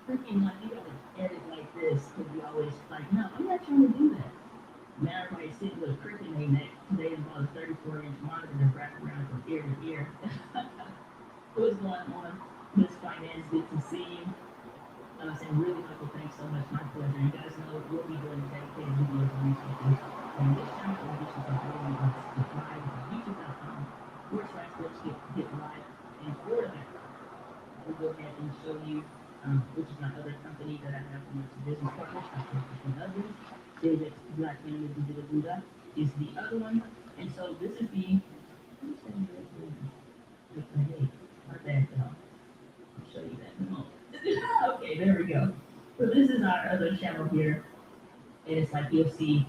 freaking like you gotta edit like this because you always like, no, I'm not trying to do that. Now everybody's sitting with a cricket name that today is about a 34-inch monitor to wrap around from ear to ear. What's going on? Miss Finance, good to see you. I was saying, really, Michael, thanks so much. My pleasure. You guys know we'll be doing dedicated videos on resources. And this channel, in addition to really subscribe to youtube.com/get live. And for that, we'll go ahead and show you, which is my other company that I have from my business partners, and others. David Black Family Digital Buddha is the other one. And so this is the, hey, my bad, y'all. I'll show you that in a moment. Okay, there we go. So this is our other channel here. And it's like you'll see,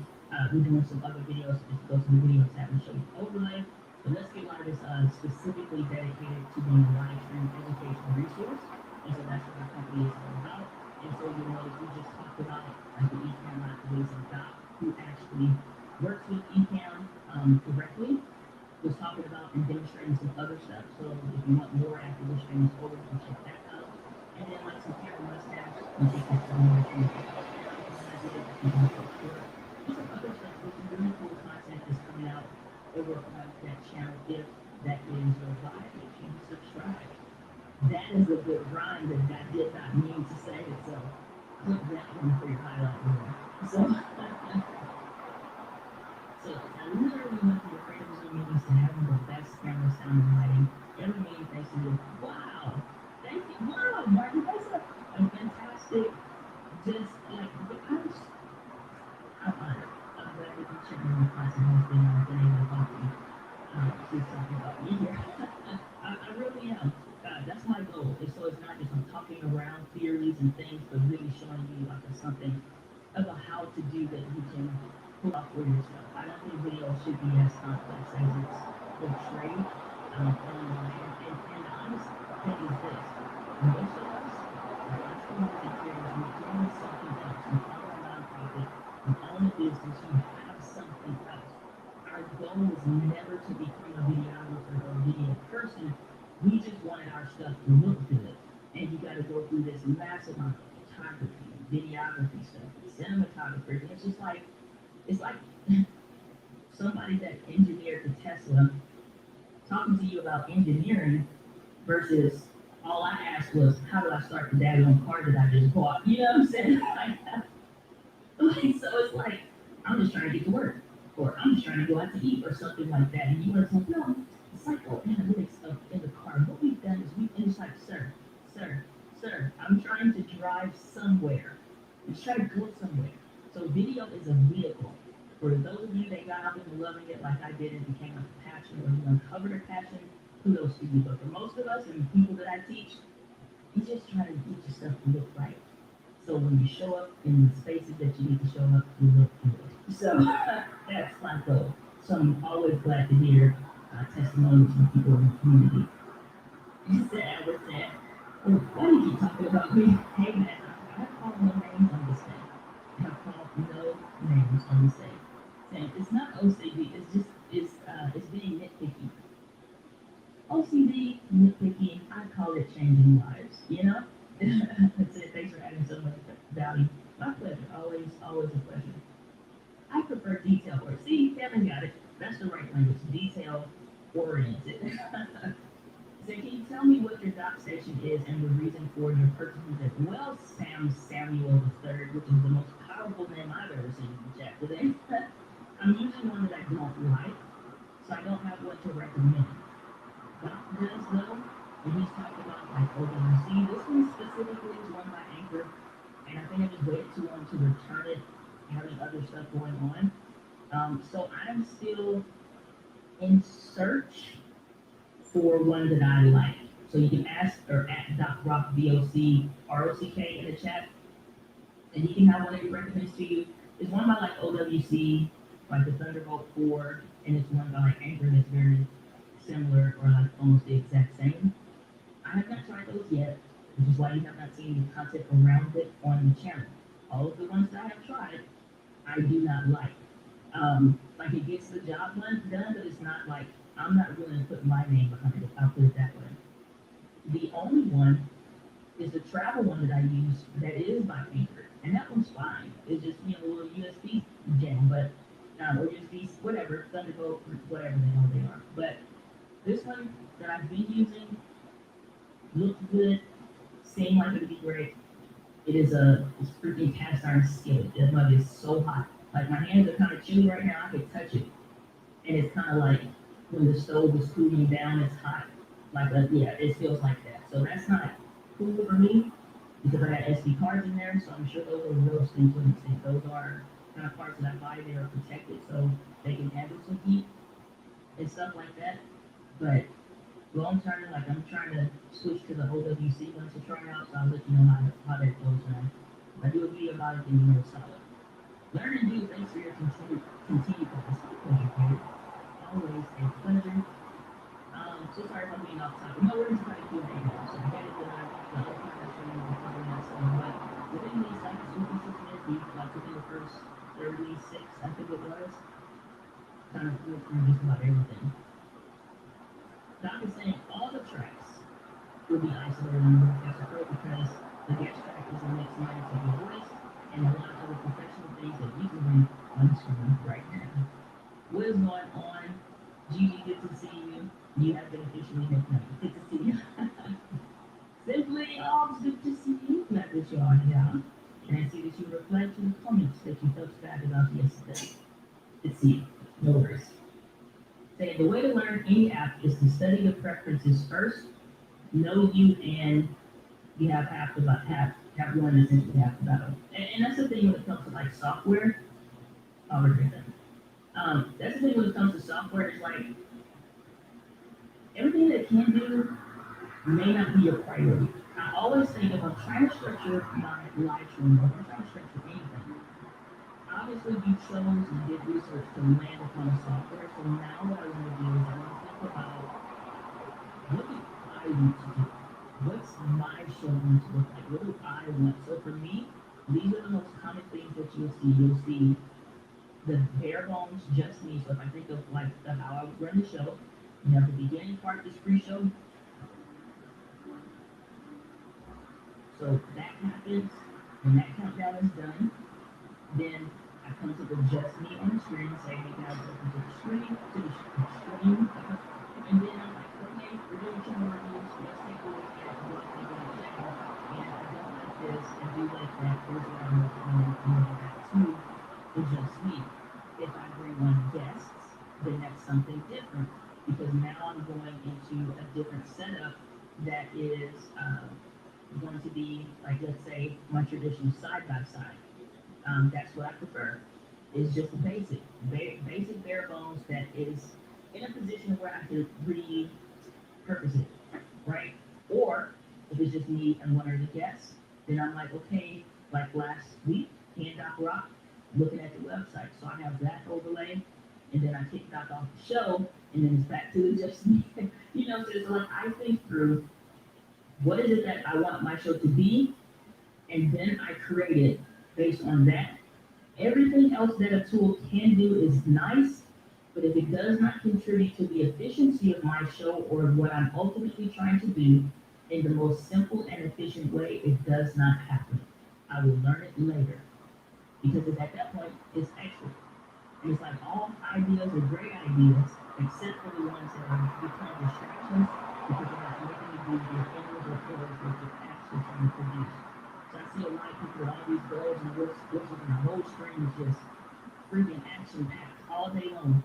we're doing some other videos. Just go to the video tab and show you the overlay. But Let's Get Live is specifically dedicated to being a live stream educational resource. And so that's what our company is all about. And so you know, we just talked about like the ECAM activities and Doc, who actually works with ECAM directly, was talking about and demonstrating some other stuff. So if you want more after this stream is over, you can check that out. And then like some camera must-haves, you take that from more to some other stuff, which is really cool content is coming out over on that channel if that is your vibe, if you subscribe. That is a good rhyme that I did not mean to say it, so click that one for your highlight reel. So, so I literally went through the freedom Zoom meetings to having the best camera sound and lighting. Every meeting thanks to you. Wow! Thank you. Wow, Martin, that's a fantastic, just like, I'm honored. I'm glad that you checked my class and has been able to talk to you. She's talking about me here. I really am. That's my goal. And so it's not just I'm talking around theories and things, but really showing you like something about how to do that you can pull off for yourself. I don't think video should be as complex as it's portrayed online. And the honest thing is this: most of us, like entrepreneurs and creators, we're doing something else. We own a nonprofit, we own a business, you have something else. Our goal was never to become a videographer or a video person. We just wanted our stuff to look good. And you got to go through this massive amount of photography, videography stuff, cinematographers. And it's like somebody that engineered the Tesla talking to you about engineering versus all I asked was, how do I start the daggone car that I just bought? You know what I'm saying? So it's like, I'm just trying to get to work, or I'm just trying to go out to eat, or something like that. And you want to say, no, it's like, oh, analytics of in the car. What we've done is and it's like, sir, I'm trying to drive somewhere. I'm trying to go somewhere. So video is a vehicle. For those of you that got out into loving it like I did and became a passion, or you uncovered a passion, kudos to you. But for most of us and the people that I teach, you just try to get your stuff to look right. So when you show up in the spaces that you need to show up, you look good. So that's my goal. So I'm always glad to hear testimonies from people in the community. You said, what's that? Why do you keep talking about me? Hey man, I call no names on this thing. I call no names on this thing. Saying it's not OCD, it's just it's being nitpicky. OCD, nitpicky, I call it changing lives, you know? That's it. Thanks for adding so much value. My pleasure. Always a pleasure. I prefer detail work. See, Kevin got it. That's the right language. Detail oriented. So can you tell me what your dock station is and the reason for your purchases as well? Sam Samuel III, which is the most powerful name I've ever seen in the chat today. I'm using one that I don't like, so I don't have one to recommend. Doc does though, and he's talked about like OWC. This one specifically is one by Anchor, and I think I just waited too long to return it, having other stuff going on. So I'm still in search for one that I like. So you can ask or at Doc Rock VOC ROCK in the chat, and he can have one that he recommends to you. It's one by like OWC, like the Thunderbolt 4, and it's one by like Anchor that's very similar or like almost the exact same. I have not tried those yet, which is why you have not seen the content around it on the channel. All of the ones that I have tried, I do not like. Like it gets the job done, but it's not like I'm not willing to put my name behind it. I'll put it that way. The only one is the travel one that I use that is by Anchor, and that one's fine. It's just a little USB jam, but or USB whatever, Thunderbolt, whatever the hell they are. But this one that I've been using looks good, seemed like it'd be great. It's freaking cast iron skillet. That mug is so hot. Like my hands are kind of chilly right now. I can touch it, and it's kind of like when the stove is cooling down, it's hot. It feels like that. So that's not cool for me because I got SD cards in there, so I'm sure those are roasting to an extent. Those are kind of parts that I buy that are protected, so they can handle some heat and stuff like that. But long term, like I'm trying to switch to the OWC one to try out, so I'll let you know how that goes now. If I do a video about it, then you know it's solid. Learn and do, thanks for your continued participation. Always a pleasure. So sorry if I'm being off topic. No, we're just trying to do it now. So I get it that the other profession is covering that stuff. But within these like 56 minutes, like within the first 36, I think it was, kind of went through just about everything. Doc is saying all the tracks will be isolated on the Broadcaster Pro because the guest track is a mixed minus of your voice and a lot of other professional things that you can bring on screen right now. What is going on? Gigi, good to see you. You have been officially nicknamed. Good to see you. Simply, good to see you. Glad that you are here. And I see that you replied to the comments that you felt bad about yesterday. Good to see you. No worries. Saying the way to learn any app is to study the preferences first, know you, and you have have one essentially half the battle. And that's the thing when it comes to like software. I'll repeat that. That's the thing when it comes to software. It's like everything that it can do may not be your priority. I always think if I'm trying to structure my live stream, or if I'm trying to structure anything, obviously you chose and did research to land upon a software. So now what I want to do is I want to think about what do I want to do? What's my show going to look like? What do I want? So for me, these are the most common things that you'll see. You'll see the bare bones, just me. So if I think of like how I would run the show, you have the beginning part, this pre-show. So that happens, when that countdown is done, then I come to the just me on the screen, say, hey guys, welcome to the screen, and then I'm like, okay, we're doing channel reviews, let's take a look at what they do on the channel, and I don't like this, and do like that, here's what I'm recommending, and then back to the just me. If I bring on guests, then that's something different, because now I'm going into a different setup that is going to be, like, let's say, my traditional side-by-side. That's what I prefer. It's just a basic bare bones that is in a position where I could repurpose it, right? Or if it's just me and one of the guests, then I'm like, okay, like last week, Doc Rock, looking at the website. So I have that overlay, and then I kick Doc off the show, and then it's back to the just me. So it's like I think through what is it that I want my show to be, and then I create it based on that. Everything else that a tool can do is nice, but if it does not contribute to the efficiency of my show or what I'm ultimately trying to do in the most simple and efficient way, it does not happen. I will learn it later, because at that point, it's extra. And it's like all ideas are great ideas, except for the ones that are become distractions because they're not making you do your inward or pillars that you're actually trying to produce. So I see a lot of people with all these goals and lists, and the whole screen is just freaking action packed all day long.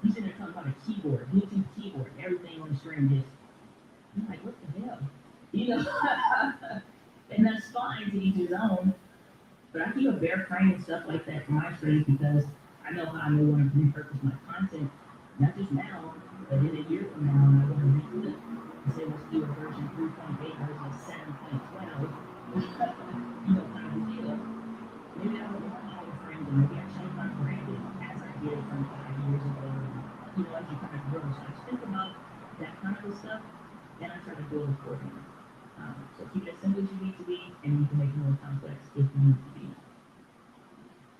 You sitting there talking about a keyboard, Bluetooth keyboard, everything on the screen just, I'm like, what the hell? You know? And that's fine to each his own, but I keep a bare frame and stuff like that for my streams because I know how I may want to repurpose my content, not just now, but in a year from now, and I want to redo it and say, let's do a version 3.8 versus 7.12, you know, kind of a deal. Maybe I don't want all the frames, and maybe I change my branding as I did from 5 years ago, you know, as you kind of grow. So I just think about that kind of stuff, and I try to build accordingly. So keep it as simple as you need to be, and you can make it more complex if you need to be.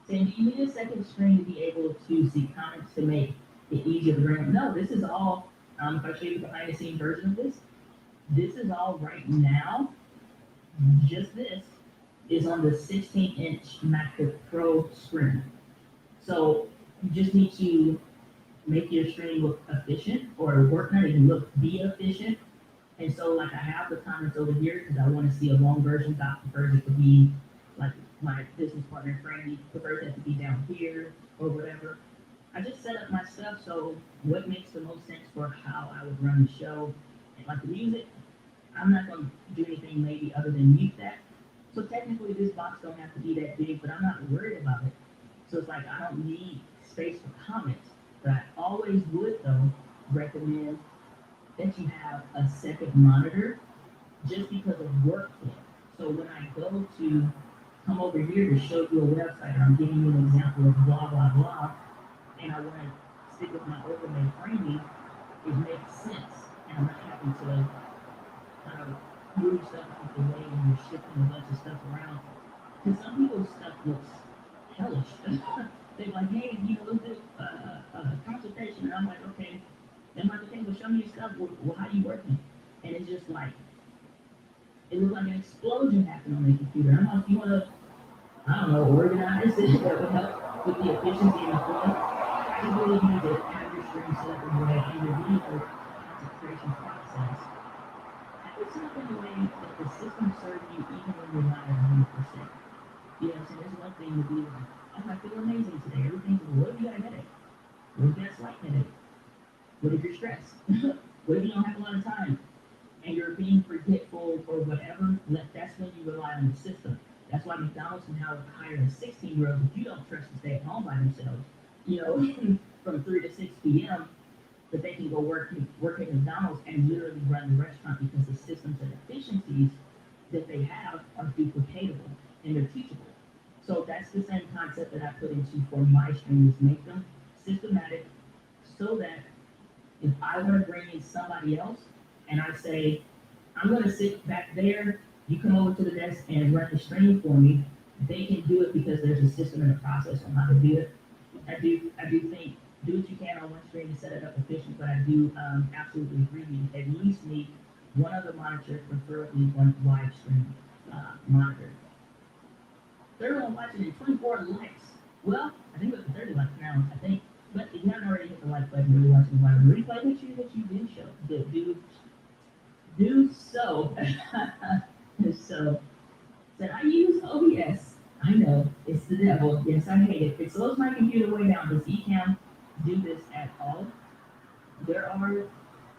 Saying, do you need a second screen to be able to see comments to make it easier to bring? No, this is all, if I show you the behind the scenes version of this is all right now. Just this is on the 16-inch MacBook Pro screen. So you just need to make your stream look efficient, or work, not even look, be efficient. And so, like, I have the comments over here because I want to see a long version. Doc prefers it to be, like, my business partner, Frankie, prefers it to be down here or whatever. I just set up my stuff so what makes the most sense for how I would run the show. And like the music, I'm not going to do anything maybe other than mute that. So technically, this box don't have to be that big, but I'm not worried about it. So it's like I don't need space for comments. But I always would, though, recommend that you have a second monitor just because of workflow. So when I go to come over here to show you a website, or I'm giving you an example of blah, blah, blah, and I want to stick with my overlay framing, it makes sense. And I'm not having to kind of move stuff out of the way when you're shifting a bunch of stuff around. Because some people's stuff looks hellish. They're like, hey, you know, let's do a consultation. And I'm like, okay. And I'm like, okay, well, show me your stuff. Well, how you working? And it's just like, it looks like an explosion happened on the computer. I'm like, you want to, I don't know, organize it, that would help with the efficiency and the flow. I just really need to have your stream set up in a way and your video content creation process. Have it set up in a way that the system serves you even when you're not at 100%. You know what I'm saying? There's one thing to be like, oh, I feel amazing today. Everything's, what if you got a headache? What if you got a slight headache? What if you're stressed? What if you don't have a lot of time and you're being forgetful or whatever? That's when you rely on the system. That's why McDonald's can hire a 16-year-old if you don't trust to stay at home by themselves, you know, from 3 to 6 p.m., that they can go work at McDonald's and literally run the restaurant because the systems and efficiencies that they have are duplicatable and they're teachable. So that's the same concept that I put into for my streams, make them systematic so that if I want to bring in somebody else and I say, I'm going to sit back there, you come over to the desk and run the stream for me, they can do it because there's a system and a process on how to do it. I do think, do what you can on one stream to set it up efficient, but I do absolutely agree you at least need one other monitor, preferably one live stream monitor. Third one watching in 24 likes. Well, I think we're at 30 likes now, I think. But if you haven't already hit the like button, really watching the live replay, make sure that you do show. Do so. So, said I use OBS. I know, it's the devil. Yes, I hate it. It slows my computer way down. Does Ecamm do this at all? There are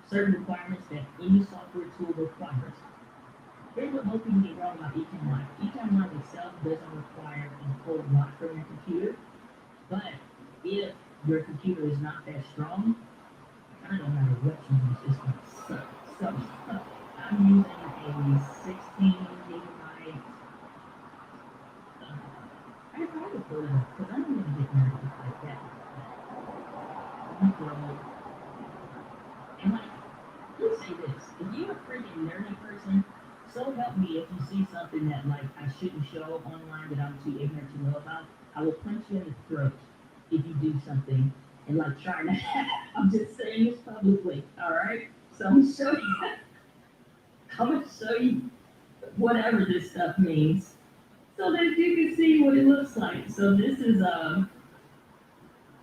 certain requirements that any software tool requires. Here's what most people get wrong about Ecamm Live. Ecamm Live itself doesn't require a whole lot from your computer, but if your computer is not that strong, I don't matter what you use, it's going to suck. So I'm using a 16 gigabyte. I probably pull it up because I don't even get nervous like that. And like, let's say this: if you're a freaking nerdy person, so help me if you see something that like I shouldn't show online that I'm too ignorant to know about, I will punch you in the throat if you do something and like try to. I'm just saying this publicly, all right? So I'm gonna show you. I'm gonna show you whatever this stuff means, so that you can see what it looks like. So this is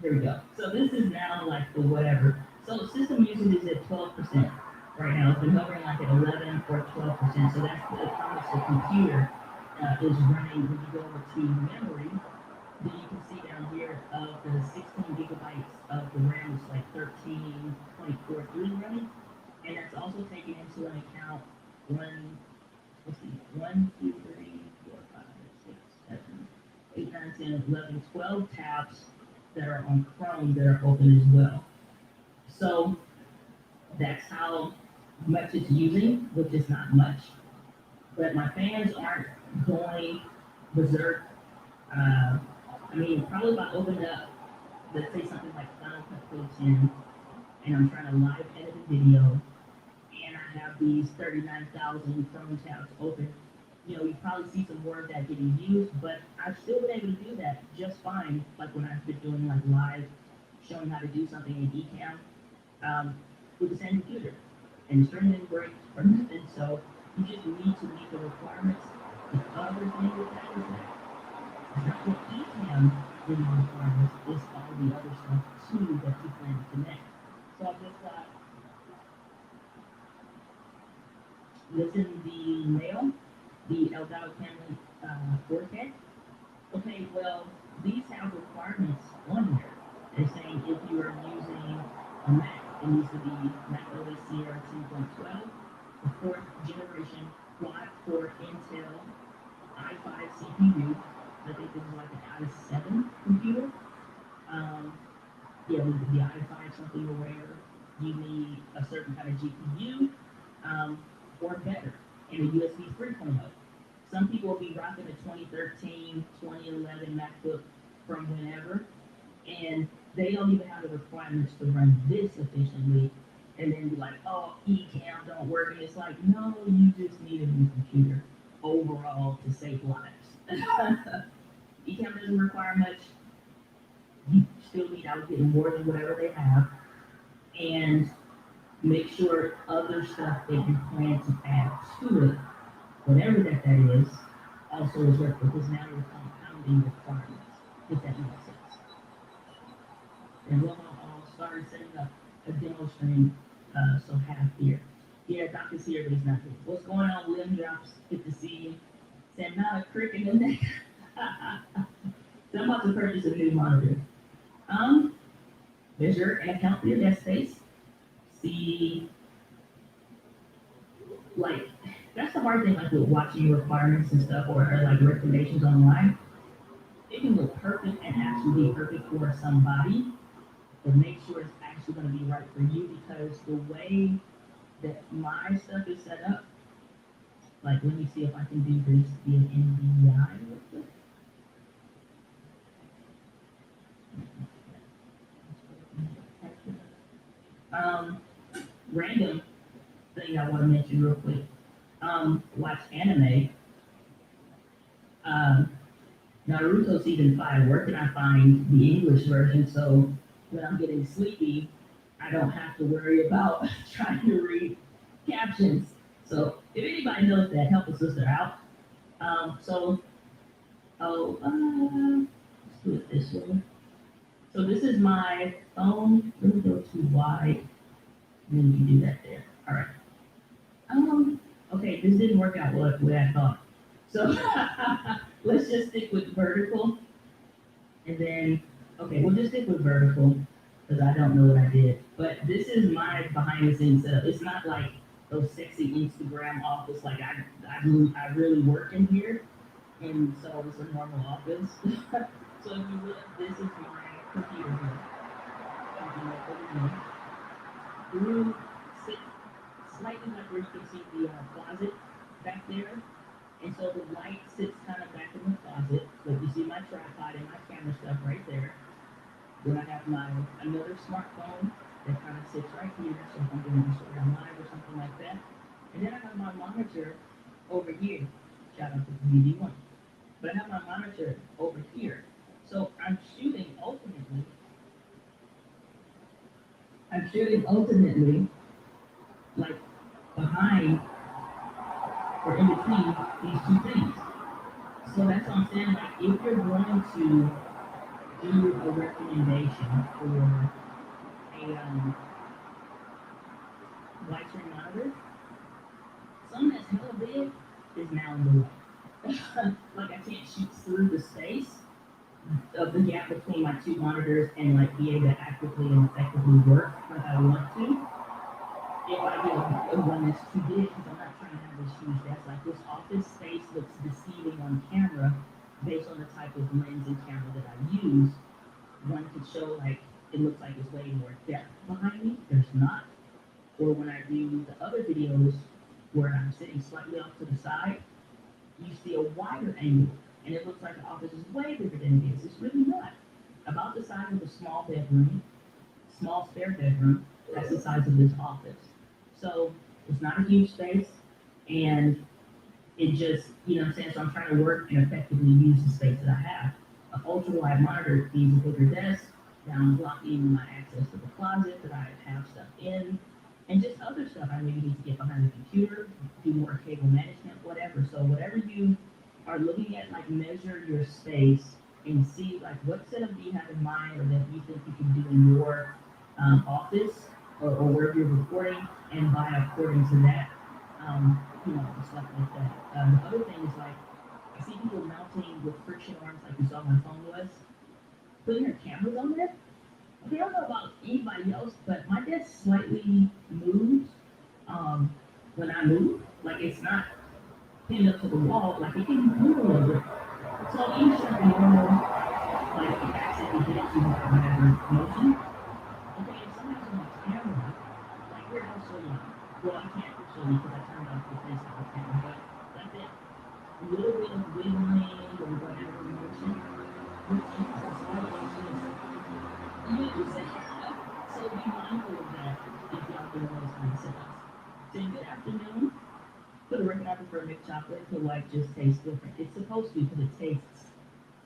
here we go. So this is now like the whatever. So system usage is at 12% right now. It's been hovering like at 11 or 12%. So that's how much the computer is running when you go over to memory. Then you can see down here of the 16 gigabytes of the RAM is like 13.43 running. And that's also taking into an account let's see, 1, 2, 3, 4, 5, 6, 7, 8, 9, 10, 11, 12 tabs that are on Chrome that are open as well. So that's how much it's using, which is not much. But my fans aren't going berserk. I mean, probably if I open up, let's say something like Final Cut Pro 10, and I'm trying to live edit a video, and I have these 39,000 Chrome tabs open, you probably see some more of that getting used, but I've still been able to do that just fine, like when I've been doing like live, showing how to do something in Ecamm, with the same computer. And the string didn't break or nothing, so you just need to meet the requirements. The other thing with that is that it's not what Ecamm really requires, it's all the other stuff too that you plan to connect. So I just got this in the mail, the Elgato Camlink 4K. Okay, well, these have requirements on here. They're saying if you are using a Mac, it needs to be Mac OS Sierra 10.12, the 4th generation quad-core Intel i5 CPU. I think this is like an i7 computer. Yeah, with the i5 something where you need a certain kind of GPU, or better, and a USB 3.0. Some people will be rocking a 2013, 2011 MacBook from whenever, and they don't even have the requirements to run this efficiently, and then be like, oh, Ecamm don't work, and it's like, no, you just need a new computer overall to save lives. Ecamm doesn't require much. You still need, I would get more than whatever they have, and make sure other stuff that you plan to add to it, whatever that is, also is worth, because now you're compounding requirements, if that makes sense. And we'll start setting up a demo stream, so half here. Yeah, Dr. Sierra is not here. What's going on, Lim Drops? Good to see you. Said not a cricket in there. So I'm about to purchase a new monitor. Measure and account for your desk space. See, like, that's the hard thing, like with watching requirements and stuff, or like recommendations online. It can look perfect and actually be perfect for somebody, but make sure it's actually going to be right for you, because the way that my stuff is set up, like, let me see if I can do this via NVI real quick. Random thing I want to mention real quick. Watch anime. Naruto season 5. Where can I find the English version? So when I'm getting sleepy, I don't have to worry about trying to read captions. So if anybody knows that, help a sister out. Let's do it this way. So this is my phone. Let me go to wide. And then you can do that there. All right. Okay, this didn't work out the way I thought. So let's just stick with vertical. And then, okay, we'll just stick with vertical because I don't know what I did. But this is my behind the scenes setup. It's not like those sexy Instagram office. Like I really work in here. And so it's a normal office. So if you look, this is my computer here. Through slightly left where you can see the closet back there. And so the light sits kind of back in the closet. So you see my tripod and my camera stuff right there. Then I have another smartphone that kind of sits right here. So if I'm doing Instagram Live or something like that. And then I have my monitor over here. Shout out to the BD1. But I have my monitor over here. So I'm shooting ultimately, like behind or in between these two things. So that's what I'm saying. Like, if you're going to do a recommendation for a widescreen monitor, something that's hella big is now in the way. Like, I can't shoot through the space. of the gap between my two monitors and like be able to actively and effectively work like I want to. If I get a one that's too big, because I'm not trying to have this huge desk, like this office space looks deceiving on camera based on the type of lens and camera that I use. One could show like, it looks like it's way more depth behind me, there's not. Or when I do the other videos where I'm sitting slightly off to the side, you see a wider angle, and it looks like the office is way bigger than it is. It's really not. About the size of a small bedroom, small spare bedroom, that's the size of this office. So it's not a huge space, and it just, you know what I'm saying? So I'm trying to work and effectively use the space that I have. An ultra wide monitor needs a bigger desk, down blocking my access to the closet that I have stuff in, and just other stuff I maybe need to get behind the computer, do more cable management, whatever. So whatever you are looking at, like measure your space and see like what setup do you have in mind or that you think you can do in your office or wherever you're recording, and buy according to that, you know, and stuff like that. The other thing is like, I see people mounting with friction arms like you saw my phone was, putting their cameras on there. Okay, I don't know about anybody else, but my desk slightly moves when I move. Like it's not pinned up to the wall, like it can move a little bit. So even just like a normal, like the accident you get to whatever motion. Okay, if somebody's on camera, like here I'll show you. Well, I can't show you because I turned off the FaceTime camera, but like that little bit of wiggling or whatever motion, which is a slow motion. So be mindful of that if y'all doing those kind of setups. So good afternoon. For the record, I prefer mixed chocolate to like just taste different. It's supposed to because it tastes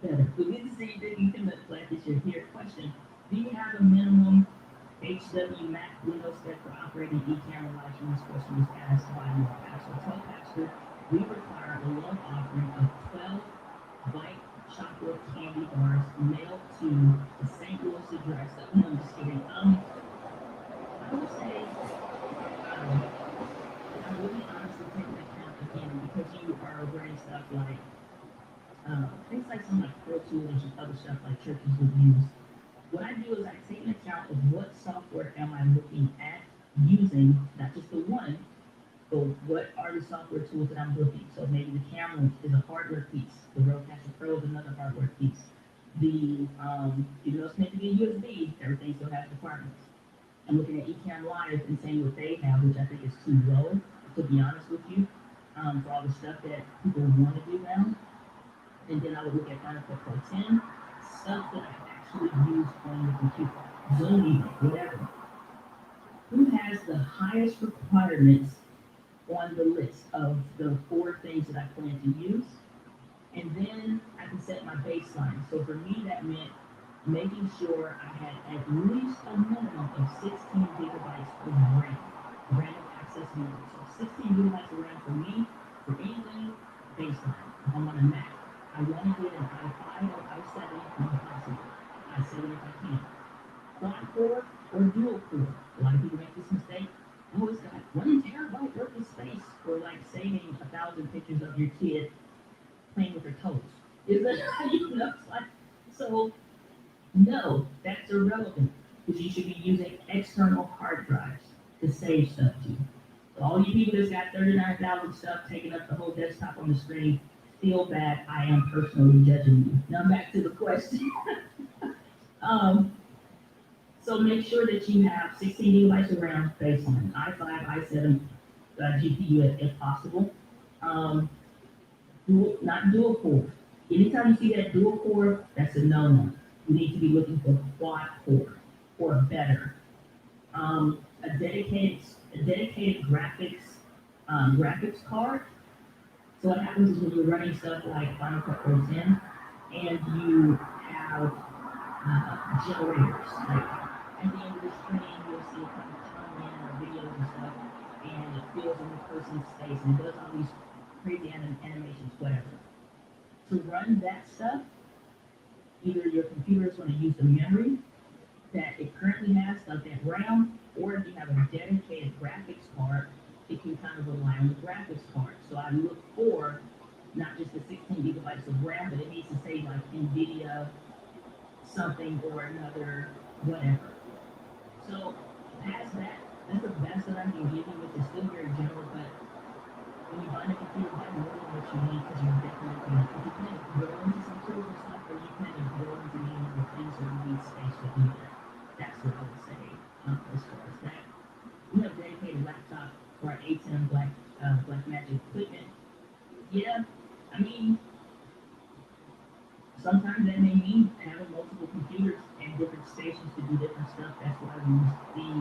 better. But good to see you digging in the glad that you're here. Question: do you have a minimum HW Mac Windows spec for operating eCamera license? Question was asked by your pastor. Tell pastor we require a love offering of 12 white chocolate candy bars mailed to the St. Louis address. No, I'm just kidding. I would say, I'm really honestly taking account again because you are wearing stuff like things like some like Pro Tools and other stuff like churches would use. What I do is I take an account of what software am I looking at using, not just the one, but what are the software tools that I'm looking? So maybe the camera is a hardware piece. The Rodecaster Pro is another hardware piece. The, even though it's meant to be USB, everything still has requirements. I'm looking at Ecamm Live and saying what they have, which I think is too low, to be honest with you, for all the stuff that people want to do now. And then I would look at Final Cut Pro 10, stuff that I actually use on the computer, Zoom even, whatever. Who has the highest requirements on the list of the 4 things that I plan to use? And then I can set my baseline. So for me, that meant making sure I had at least a minimum of 16 gigabytes of RAM, random access memory. So 16 gigabytes of RAM for me, for anything, baseline. If I'm on a Mac, I want to get an i5 or i7 if possible. i7 if I can. Quad core or dual core. A lot of people make this mistake. Oh, it's got 1 terabyte worth of space for like saving 1,000 pictures of your kid playing with her toes. Is that you know? Like, so no, that's irrelevant because you should be using external hard drives to save stuff to. So all you people that's got 39,000 stuff taking up the whole desktop on the screen, feel bad. I am personally judging you. Now back to the question. So make sure that you have 16 gigabytes of RAM baseline, i5, i7 GPU if possible. Not dual core. Anytime you see that dual core, that's a no-no. You need to be looking for quad core or better. A dedicated graphics card. So what happens is when you're running stuff like Final Cut Pro 10 and you have generators, like at the end of the screen, you'll see a couple come in or videos and stuff, and it fills in the person's face and it does all these crazy animations, whatever. To run that stuff, either your computer is going to use the memory that it currently has, like that RAM, or if you have a dedicated graphics card, it can kind of rely on the graphics card. So I look for not just the 16 gigabytes gigabytes of RAM, but it needs to say like NVIDIA something or another, whatever. So past that, that's the best that I can give you, which is still very general, but when you find a computer, buy more than what you need, because you're definitely going to, if you can grow into some tools and stuff, or you can grow into needing the things that you need space to do that. That's what I would say, as far as that. We have dedicated laptop for our A10 Blackmagic equipment. Yeah, I mean, sometimes that may mean having multiple computers and different stations to do different stuff. That's why we use the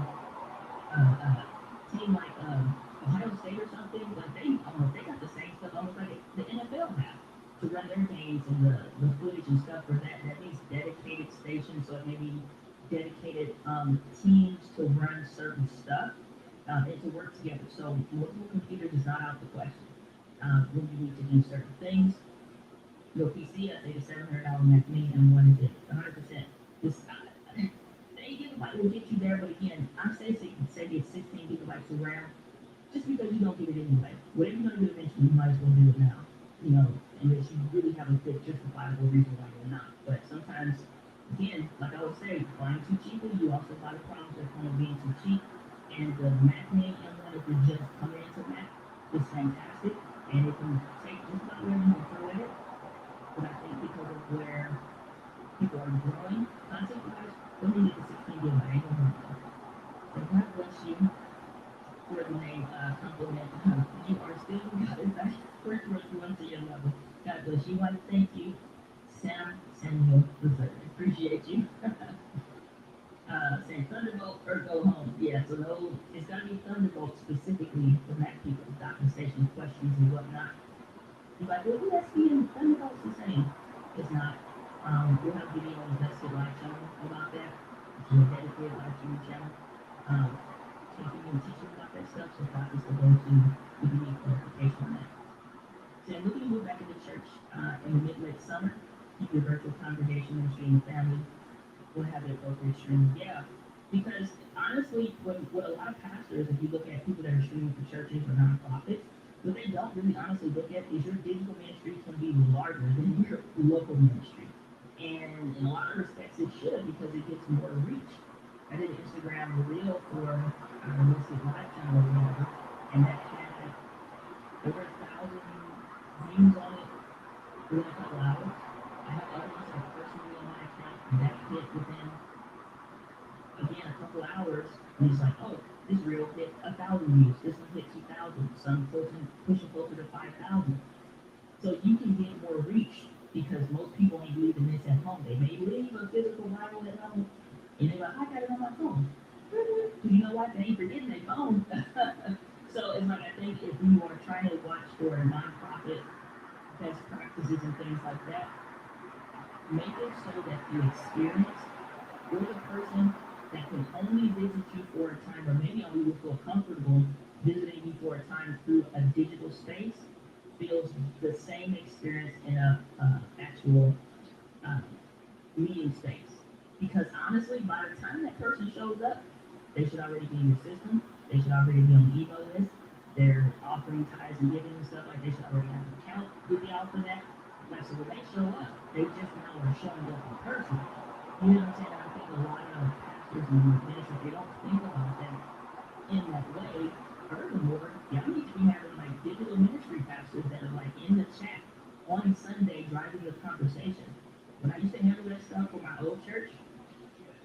team like Ohio State or something, but they got the same stuff almost like the NFL have to run their games and the footage and stuff for that. That means dedicated stations, so it may be dedicated teams to run certain stuff and to work together. So multiple computers is not out of the question when you need to do certain things. Your PC, I say the $700 Mac Mini M1 is it 100%. This 8 gigabyte will get you there, but again, I'm saying say it's 16 gigabytes of RAM, just because you don't get it anyway. Whatever you're gonna do eventually, you might as well do it now. You know, unless you really have a good justifiable reason why you're not. But sometimes, again, like I would say, buying too cheaply, you also have a lot of problems that come with being too cheap. And the Mac Mini M1, if you're just coming into Mac, is fantastic, and it can take just about where you can throw it. But I think because of where people are growing content-wise, we need the 16 gigabyte. Ain't no more. So God bless you for the name compliment. You are still God is back for one to your level. God bless you. I want to thank you, Samuel III. Appreciate you. Saying Thunderbolt or go home. Yeah, so no, it's gonna be Thunderbolt specifically for Mac people, docking station questions and whatnot. He's like, well, USB and Thunderbolt's the same. It's not. We'll have a video on the Vested Live channel about that. It's a dedicated live streaming channel. So if you can teach you about that stuff, so that is the go-to if you need clarification on that. So looking to move back into church in the mid-late summer, keep your virtual congregation ministry and family. We'll have the appropriate streaming. Yeah, because honestly, what a lot of pastors, if you look at people that are streaming for churches or nonprofits, what they don't really honestly look at is your digital ministry can be larger than your local ministry. And in a lot of respects, it should, because it gets more reach. I did an Instagram reel for Mystic Live channel or whatever, and that had over 1,000 views on it within a couple hours. I have other ones that are personally on my account that hit within, again, a couple hours, and it's like, oh, this reel hit 1,000 views, this one hit 2,000, some pushing closer to 5,000. So you can get more reach, because most people ain't leaving this at home. They may leave a physical Bible at home, and they're like, I got it on my phone. You know what? They ain't forgetting their phone. So it's like, I think if we are trying to watch for nonprofit best practices and things like that, make it so that the experience or the person that can only visit you for a time, or maybe only will feel comfortable visiting you for a time through a digital space, feels the same experience in a actual meeting space. Because honestly, by the time that person shows up, they should already be in your system. They should already be on the email list. They're offering tithes and giving and stuff, like they should already have an account with y'all for that. Like, so when they show up, they just now are showing up in person. You know what I'm saying? I think a lot of pastors and ministers, they don't think about that in that way. Furthermore, y'all need to be having like digital ministry pastors that are like in the chat on Sunday driving the conversation. When I used to handle that stuff for my old church,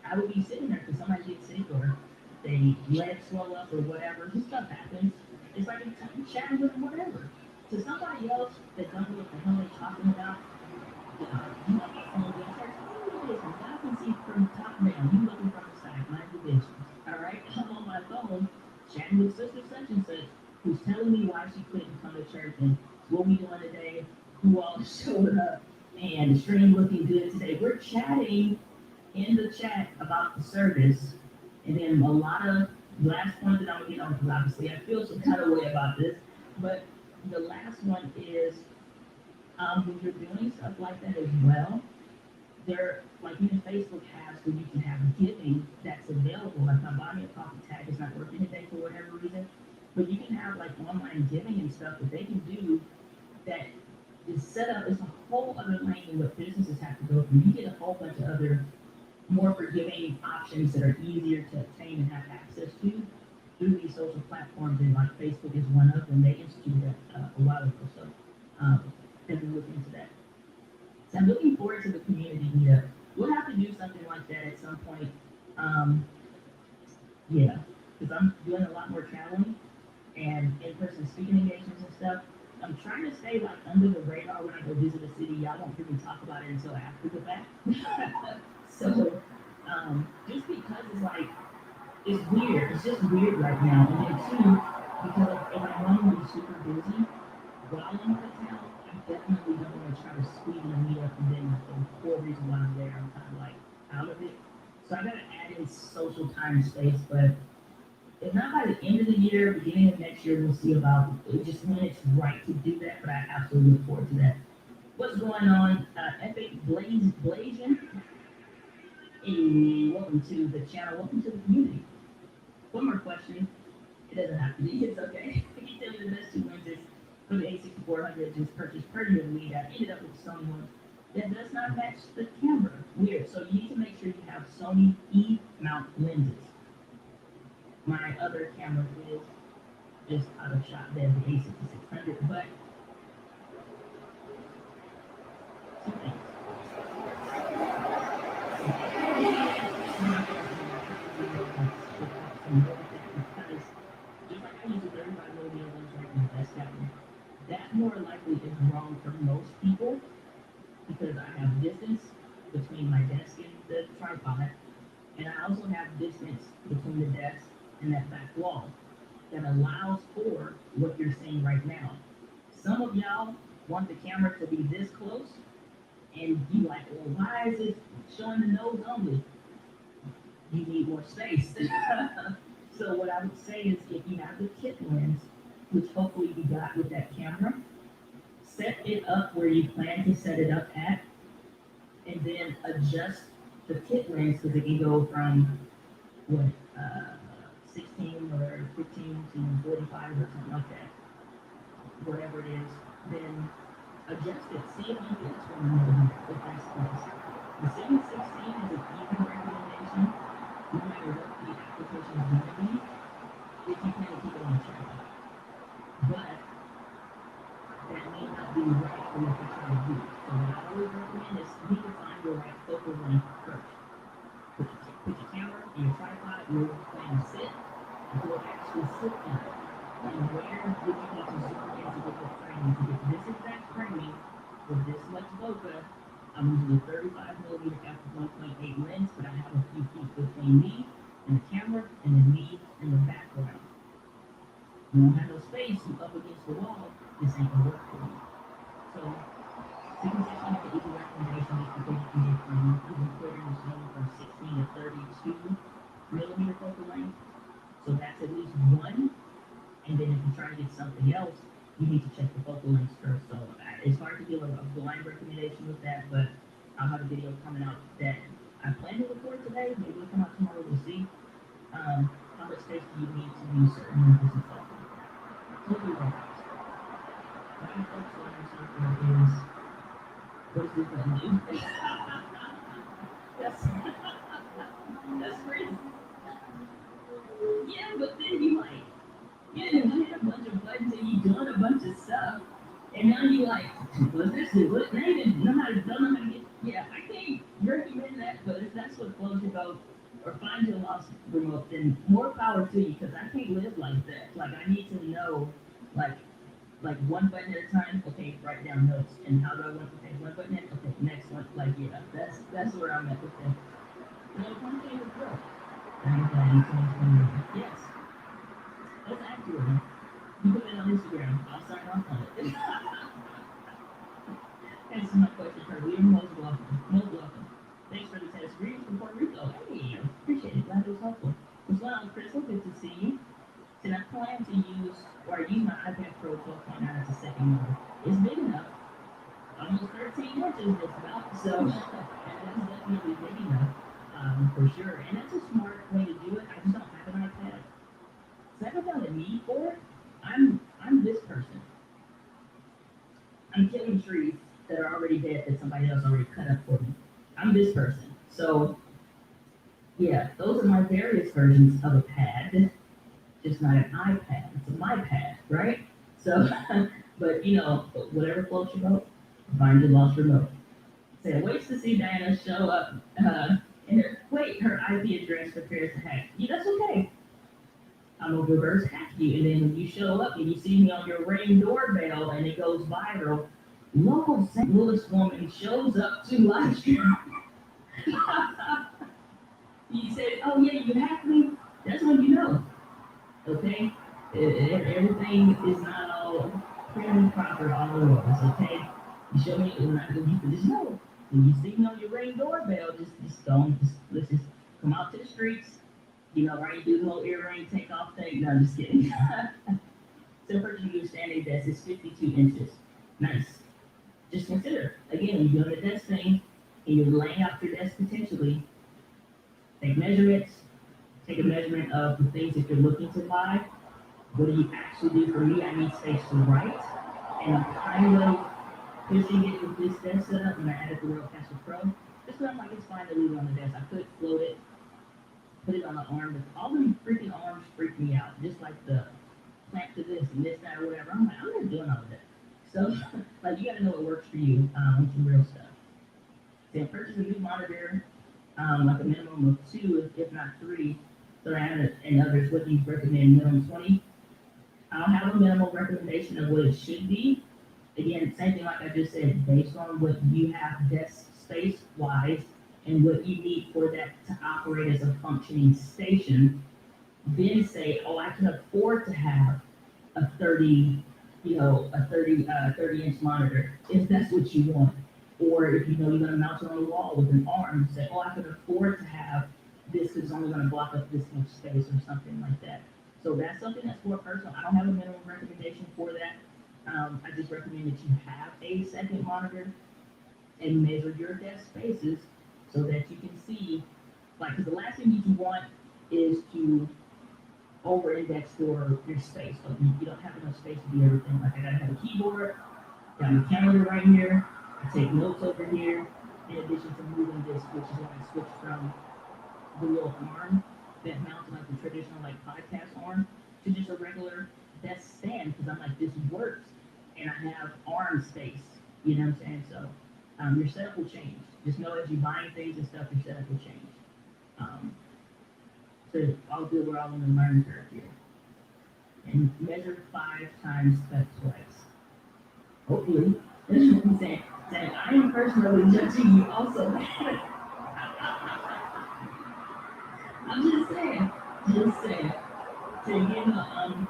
I would be sitting there because somebody gets sick or they leg swell up or whatever. This stuff happens. It's like I'm chatting with them, whatever. To somebody else that don't know what the hell they're talking about, you know, on the church, I can see from the top down. You looking from the side, mind your business. All right, I'm on my phone chatting with sister such and such, who's telling me why she couldn't come to church and what we doing today, who all showed up, and the stream looking good today. We're chatting in the chat about the service, and then a lot of the last point that I'm gonna get on, because obviously I feel some kind of way about this, but the last one is when you're doing stuff like that as well, there, like even Facebook has where you can have giving that's available. Like my Buy Me a Coffee tag is not working today for whatever reason, but you can have like online giving and stuff that they can do that is set up, it's a whole other lane what businesses have to go through. You get a whole bunch of other more forgiving options that are easier to obtain and have access to through these social platforms, and like Facebook is one of them. They instituted that a while ago, so then we look into that. So I'm looking forward to the community meetup. We'll have to do something like that at some point. Yeah, because I'm doing a lot more traveling and in-person speaking engagements and stuff. I'm trying to stay like under the radar when I go visit a city. Y'all won't hear me talk about it until after the fact. So, just because it's like, it's weird. It's just weird right now. And then too, because if I'm normally super busy while I'm out of town, I definitely don't want to try to squeeze in a meetup and then like the whole reason why I'm there, I'm kind of like out of it. So I gotta add in social time and space, but if not by the end of the year, beginning of next year, we'll see about it, just when it's right to do that, but I absolutely look forward to that. What's going on? Epic Blazing. Hey, welcome to the channel. Welcome to the community. One more question. It doesn't have to be. It's okay. Can you tell me the best 2 lenses for the A6400 just purchased per year lead? I ended up with Sony one that does not match the camera. Weird. So you need to make sure you have Sony E-mount lenses. My other camera is just out of shot there, the A6600, but two things. Because just like I use a 35mm lens right in the best camera, that more likely is wrong for most people because I have distance between my desk and the tripod, and I also have distance between the desk and that back wall that allows for what you're seeing right now. Some of y'all want the camera to be this close, and you like, well, why is it showing the nose only? You need more space. So what I would say is if you have the kit lens, which hopefully you got with that camera, set it up where you plan to set it up at, and then adjust the kit lens because it can go from what, 16 or 15 to 45 or something like that. Whatever it is, then adjust it. See if you get 20 millimeter if that's close. The 716 is an even recommendation, no matter what the application is going to be, if you plan to keep it on the tripod. But that may not be right for what you're trying to do. So what I always recommend is you can find your right focal length first. Put your camera and your tripod where you plan to sit, and you'll actually sit in it. And where would you need to zoom in to get the framing, to get this exact framing with this much bokeh? I'm using a 35mm f1.8 lens, but I have a few feet between me and the camera, and then me and the background. You don't have no space, you up against the wall, this ain't gonna work for you. So, 616 is an easy recommendation just because you can get from even quicker than zoom from 16 to 32mm focal length. So that's at least one. And then if you try to get something else, you need to check the focal lengths first. So it's hard to give a blind recommendation with that, but I'll have a video coming out that I plan to record today. Maybe it'll come out tomorrow, we'll see. How much space do you need to use certain lenses and stuff like that? Totally wrong. What I'm focused on is, what is this button do? That's crazy. Yeah, but then you like, you hit a bunch of buttons and you doing a bunch of stuff, and now you like, what's this? What? Now you don't know how to get. Yeah, I can't recommend that, but if that's what floats your boat or finds your lost remote, then more power to you, because I can't live like that. Like I need to know, like one button at a time. Okay, write down notes, and how do I want? Okay, one button. Okay, next one. Like yeah, that's where I'm at with that. You know, one thing with growth. Yes. That's accurate, huh? You put it on Instagram. I'll sign off on it. That's my question, Kirby. You're most welcome. Most welcome. Thanks for the test. Greetings from Puerto Rico. Hey, appreciate it. Glad it was helpful. What's going on, Crystal? Good to see you. And I plan to use, or I use my iPad Pro 12.9 as a second mode. It's big enough. Almost 13 inches just about. So, and that's definitely big enough, for sure. And that's a smart way to do it. I just don't have an iPad. So I haven't found a need for it. I'm this person. I'm killing trees. that are already dead that somebody else already cut up for me. I'm this person. So yeah, those are my various versions of a pad, just not an iPad. It's a my pad, right? So, but whatever floats your boat, find your lost remote. Say, waits to see Diana show up, and her IP address prepares to hack. Yeah, that's okay. I'm gonna reverse hack you, and then when you show up and you see me on your Ring doorbell and it goes viral, local St. Louis woman shows up to live stream. You said, "Oh yeah, you hacked me." That's when you know. Okay, everything is not all prim and proper all always. Okay, you show me, and you can just know. When you see me on your Ring doorbell, let's just come out to the streets. Right? Do the whole earring take off thing. No, I'm just kidding. So person you're standing desk is 52 inches. Nice. Just consider, again, when you're doing the desk thing and you're laying out your desk potentially, take measurements, take a measurement of the things that you're looking to buy. What do you actually do? For me, I need space to write. And I'm kind of pushing it with this desk setup when I added the Rodecaster Pro. Just because I'm like, it's fine to leave it on the desk. I could float it, put it on the arm, but all them freaking arms freak me out. Just like the clamp to this and this, that, or whatever. I'm like, I'm not doing all of that. So, like, you gotta know what works for you, some real stuff. Then purchase a new monitor, like a minimum of 2, if not 3. So and others, what do you recommend? Minimum 20? I'll have a minimal recommendation of what it should be. Again, same thing like I just said, based on what you have desk space wise and what you need for that to operate as a functioning station. Then say, oh, I can afford to have a 30 inch monitor if that's what you want. Or if you're going to mount it on the wall with an arm, say, oh, I can afford to have this because it's only going to block up this much space or something like that. So that's something that's more personal. I don't have a minimum recommendation for that. I just recommend that you have a second monitor and measure your desk spaces so that you can see, because the last thing you want is to over-index your space. So you don't have enough space to do everything. Like I gotta have a keyboard, got my calendar right here, I take notes over here, in addition to moving this, which is when I switch from the little arm that mounts like the traditional podcast arm to just a regular desk stand, because I'm like, this works, and I have arm space, you know what I'm saying? So your setup will change. Just know as you're buying things and stuff, your setup will change. So all good, we're all in the learning curve here. And measure 5 times, cut twice. Hopefully, that's what I'm saying. Saying I am personally judging you also. I'm just saying. To get an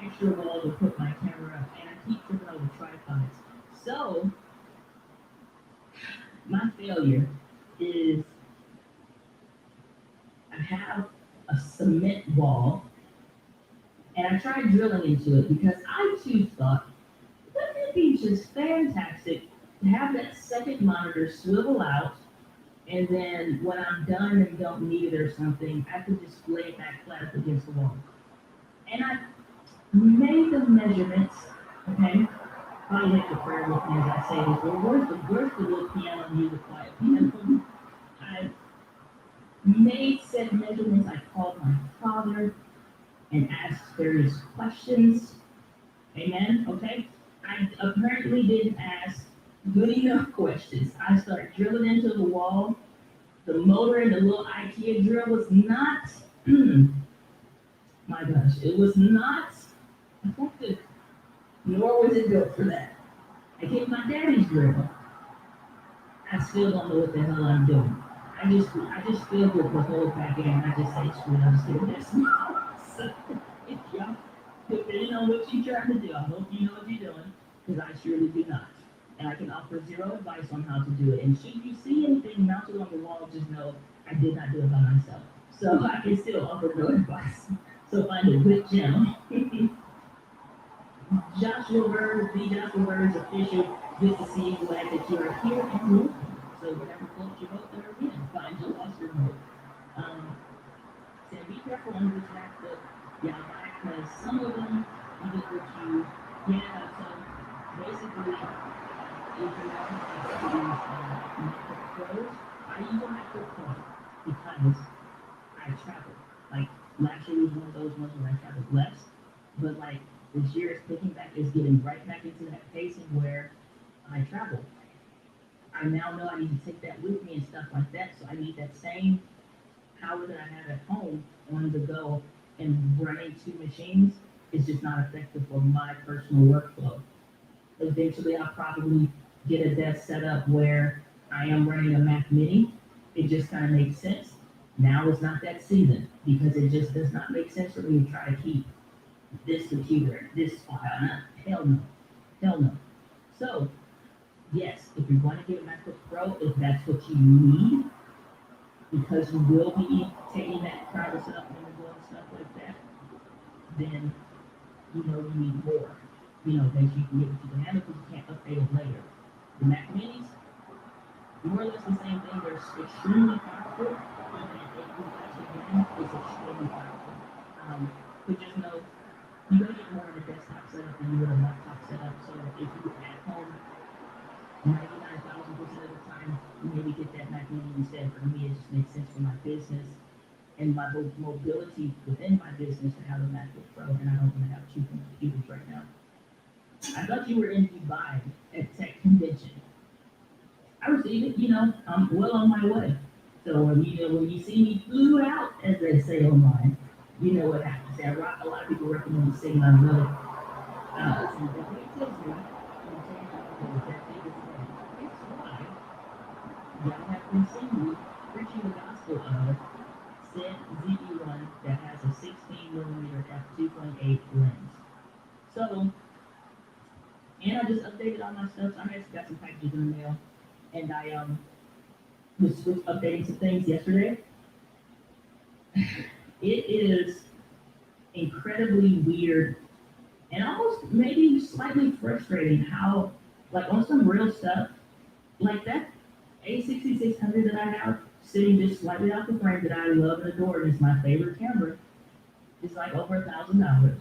extra wall to put my camera up, and I keep tripping over tripods. So my failure is I have a cement wall, and I tried drilling into it because I too thought, wouldn't it be just fantastic to have that second monitor swivel out, and then when I'm done and don't need it or something, I could just lay it back flat up against the wall. And I made the measurements, okay? Probably make the prayer with me as I say this. Well, where's the little piano music, quiet piano? I made said measurements. I called my father and asked various questions. Amen. Okay. I apparently didn't ask good enough questions. I started drilling into the wall. The motor and the little IKEA drill was not, my gosh, it was not effective, nor was it built for that. I get my daddy's drill. I still don't know what the hell I'm doing. I just feel good the whole back end. I just say, screw it, I'm just doing this. So, if y'all, depending on what you're trying to do, I hope you know what you're doing, because I surely do not. And I can offer 0 advice on how to do it. And should you see anything mounted on the wall, just know I did not do it by myself. So I can still offer no advice. So find a good channel. Joshua Bird, the Joshua Bird's official. Good to see you. Glad that you are here and moving. So whatever floats your boat, there again. Find your lost remote. So be careful on which MacBook y'all buy, because some of them, you get what you get. So basically, if you're not MacBook Pros, I use a MacBook Pro because I travel. Like last year was one of those ones where I traveled less, but like this year is picking back, is getting right back into that pacing where I travel. I now know I need to take that with me and stuff like that, so I need that same power that I have at home on the go, and running two machines is just not effective for my personal workflow. Eventually, I'll probably get a desk set up where I am running a Mac Mini. It just kind of makes sense. Now is not that season because it just does not make sense for me to try to keep this computer, this file. Hell no, hell no. So yes, if you're going to get a MacBook Pro, if that's what you need, because you will be taking that kind of stuff and doing stuff like that, then you know you need more. You know, that you can get what you can handle because you can't update it later. The Mac Minis, more or less the same thing. They're extremely powerful. Even at 8 gigabytes of RAM, it's extremely powerful. But just know you're gonna get more in a desktop setup than you would a laptop setup. So if you at home 99,000% of the time, you maybe get that Mac Mini instead. For me, it just makes sense for my business and my mobility within my business to have a MacBook Pro, and I don't want to have two computers right now. I thought you were in Dubai at Tech Convention. I received it, you know, I'm well on my way. So when you see me flew out, as they say online, you know what happens. A lot of people recommend the Sigma Note. So definitely tells me, it's why y'all have been seeing me preaching the gospel of said ZB1 that has a 16mm f2.8 lens. So, and I just updated all my stuff. So I actually got some packages in the mail, and I was updating some things yesterday. It is incredibly weird and almost maybe slightly frustrating how, like on some real stuff, like that A6600 that I have sitting just slightly off the frame that I love and adore and is my favorite camera, is like over $1,000.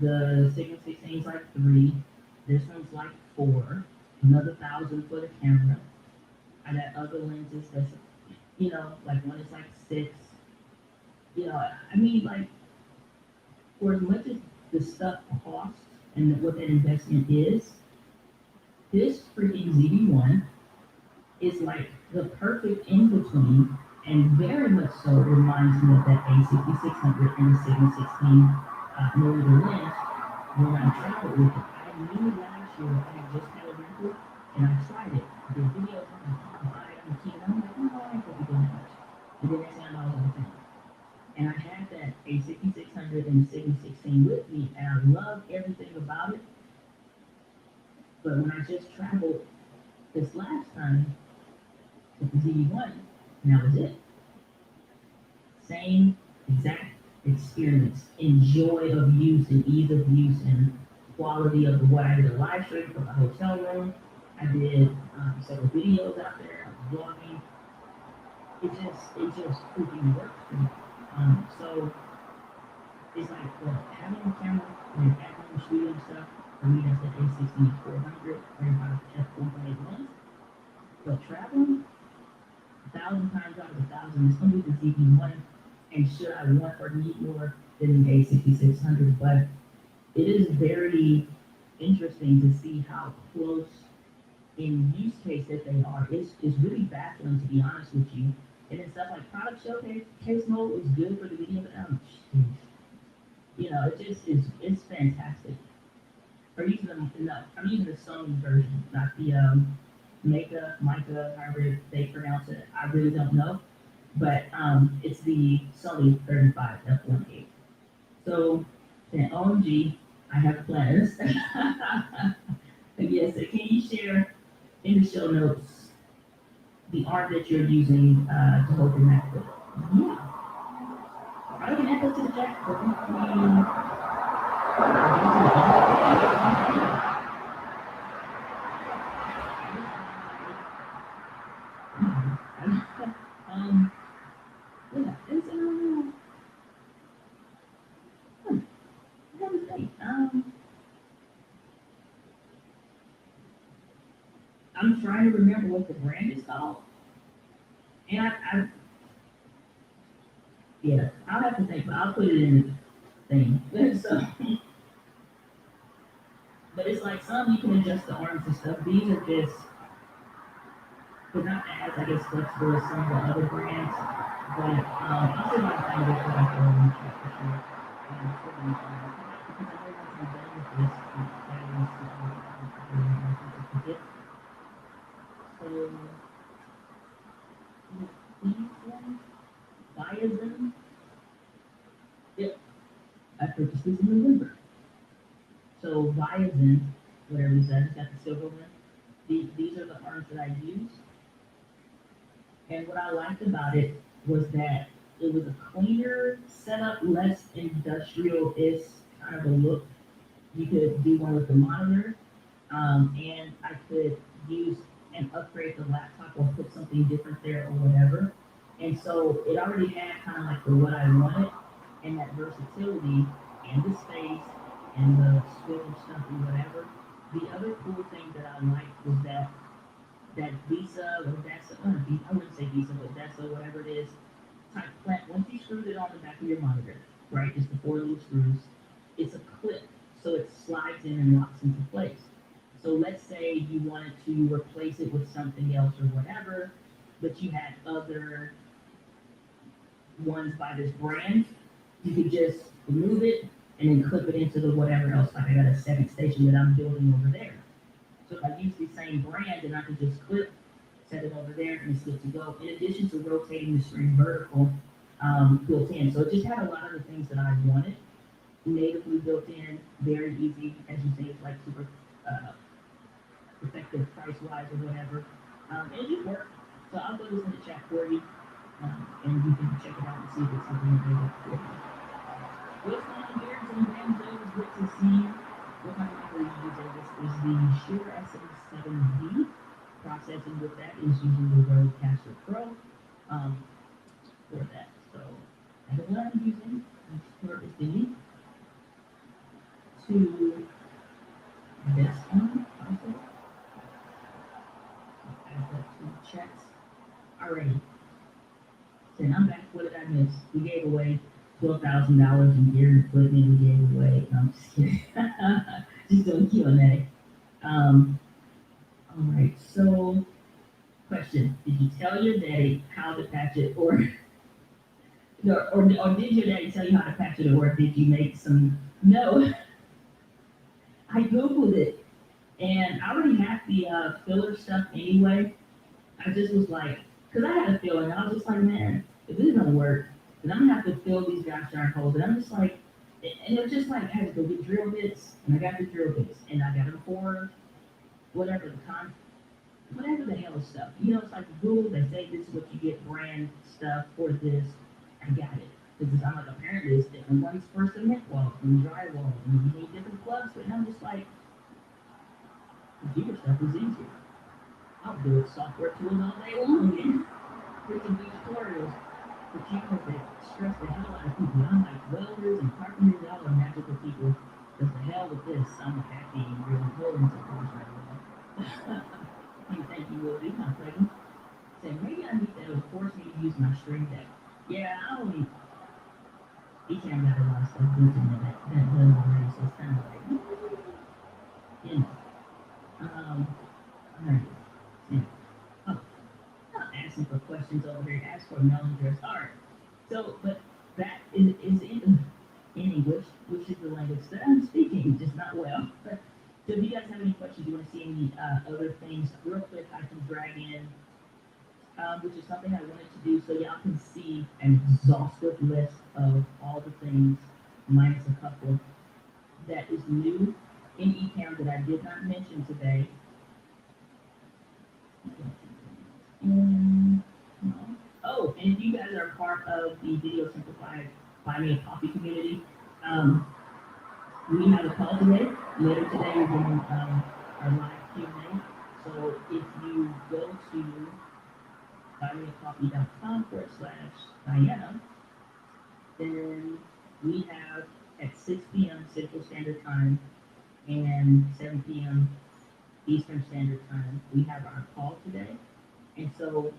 The Sigma 16 is like $3. This one's like $4. Another $1,000 for the camera. I got other lenses that's, you know, like one is like $6. You know, I mean, like, for as much as the stuff costs and what that investment is, this freaking ZB1 is like the perfect in-between, and very much so reminds me of that A6600 and the Sigma 16mm lens when I traveled with it. I knew last year I had just had a rental, and I tried it. I did videos on the buy it on the key, and I'm like, oh, I ain't gonna be doing that much. And then next thing I know, I was on the thing. And I had that A6600 and the Sigma 16 with me, and I loved everything about it. But when I just traveled this last time with the ZB1, and that was it. Same exact experience, enjoy of use and ease of use and quality of what I did a live stream from the hotel room. I did several videos out there, I was vlogging. It just freaking worked for me. So it's like, well, having a camera and at-home shooting stuff, for me that's the A6400 35 f1.8 lens. But traveling, 1,000 times out of 1,000 is going to be the ZB1. And should I want or need more than the A6600? But it is very interesting to see how close in use case that they are. It's really baffling, to be honest with you. And then stuff like product showcase mode is good for the video, but you know, it just is, it's fantastic. I'm using the Sony version, not the Mica, however they pronounce it. I really don't know. But it's the Sony 35 f1.8. So then OMG, I have plans. Yes, so can you share in the show notes the art that you're using to hold your MacBook? Yeah. I can echo to the chat. Yeah, it's that was great. I'm trying to remember what the brand is called. And yeah, I'll have to think, but I'll put it in the thing. So, but it's like some you can adjust the arms and stuff. These are just, but not as, I guess, flexible as some of the other brands. But I'll see if I can find it for like the check for sure. For the, because I know once I'm done with this, that is the get. So, these ones, Biazin. Yep, I purchased this in November. So Biazin, whatever it is, I just got the silver one. These are the arms that I use. And what I liked about it was that it was a cleaner setup, less industrial-ish kind of a look. You could do one with the monitor, and I could use and upgrade the laptop or put something different there or whatever. And so it already had kind of like the what I wanted and that versatility and the space and the swivel stuff and whatever. The other cool thing that I liked was that Visa or DESA, I wouldn't say Visa, but DESA, whatever it is, type clamp. Once you screwed it on the back of your monitor, right, just the 4 little screws, it's a clip, so it slides in and locks into place. So let's say you wanted to replace it with something else or whatever, but you had other ones by this brand, you could just remove it and then clip it into the whatever else. Like I got a second station that I'm building over there. So if I use the same brand, then I can just clip, set it over there, and it's good to go. In addition to rotating the screen vertical, built in. So it just had a lot of the things that I wanted. Natively built in, very easy, as you say, it's like super effective price-wise or whatever. And it just worked. So I'll put this in the chat for you, and you can check it out and see if it's something that they work for you. What's going on here? Some random things, good to see you. What kind of memory are you using? This is the Shure SM7B. Processing with that is using the Rodecaster Pro for that. So that's what I'm using. Where is the link to this one also? Add that to chats. Alrighty. Then I'm back. What did I miss? We gave away $12,000 in gear and equipment. We gave away. No, I'm just kidding. Just doing Q&A. All right. So, question: did you tell your daddy how to patch it, or did your daddy tell you how to patch it, or did you make some? No. I googled it, and I already had the filler stuff anyway. I just was like, because I had a feeling, I was just like, man, if this is gonna work, then I'm gonna have to fill these gosh darn holes. And I'm just like, and it was just like, I had to go get drill bits, and I got the drill bits, and I got them for whatever whatever the hell is stuff. You know, it's like Google, they say this is what you get brand stuff for this. I got it. Because I'm like, apparently it's different ones for cement wall and drywall, and you need different plugs, but I'm just like, computer stuff is easier. I'll do it software tools all day long and freaking do tutorials. But you know, they stress the hell out of people. I'm like, welders and carpenters, y'all are magical people. Because the hell with this, I'm a happy and really willing to course right now. You think you will be my pregnant? Say, maybe I need that to force me to use my string deck. Yeah, I only, each time got a lot of stuff built in that done already, so it's kind of like, you know. Alright. Yeah. Oh, not asking for questions over here. Ask for mailing address. Alright. So, but that is in English, which is the language that I'm speaking, just not well. So if you guys have any questions, you want to see any other things, real quick, I can drag in, which is something I wanted to do so y'all can see an exhaustive list of all the things, minus a couple, that is new in eCam that I did not mention today. Oh, and if you guys are part of the Video Simplified Buy Me a Coffee community, we have a call today. Later today, we're doing our live Q&A. So if you go to buymeacoffee.com/Diana, then we have at 6 p.m. Central Standard Time and 7 p.m. Eastern Standard Time, we have our And so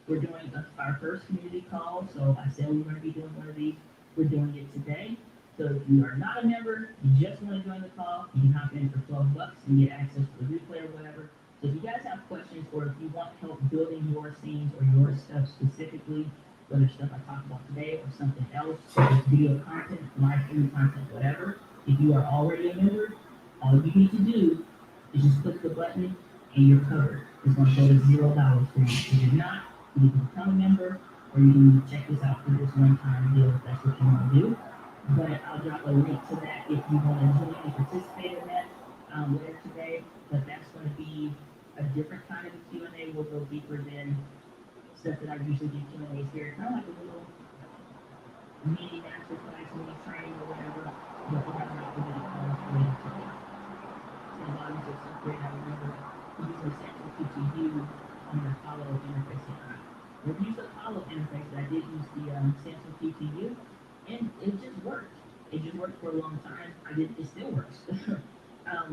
we're doing our first community call. So I said we were gonna be doing one of these. We're doing it today. So if you are not a member, you just wanna join the call, you can hop in for $12 and get access to the replay or whatever. So if you guys have questions or if you want help building your scenes or your stuff specifically, whether stuff I talked about today or something else, whether it's video content, live stream content, whatever, if you are already a member, all you need to do is just click the button and you're covered. It's gonna go to $0 for you. If you're not, you can become a member or you can check this out for this one-time deal if that's what you wanna do. But I'll drop a link to that if you wanna join and participate in that later today. But that's gonna be a different kind of a Q&A. We'll go deeper than stuff that I usually do Q&As here. Kind of like a little mini master class, mini training or whatever. But we're gonna have to get it all related to that. And bodies are so great. I remember using Central QTU on the Apollo interface here. When we used the Apollo interface, I did use the Central QTU, and it just worked. It just worked for a long time. It still works.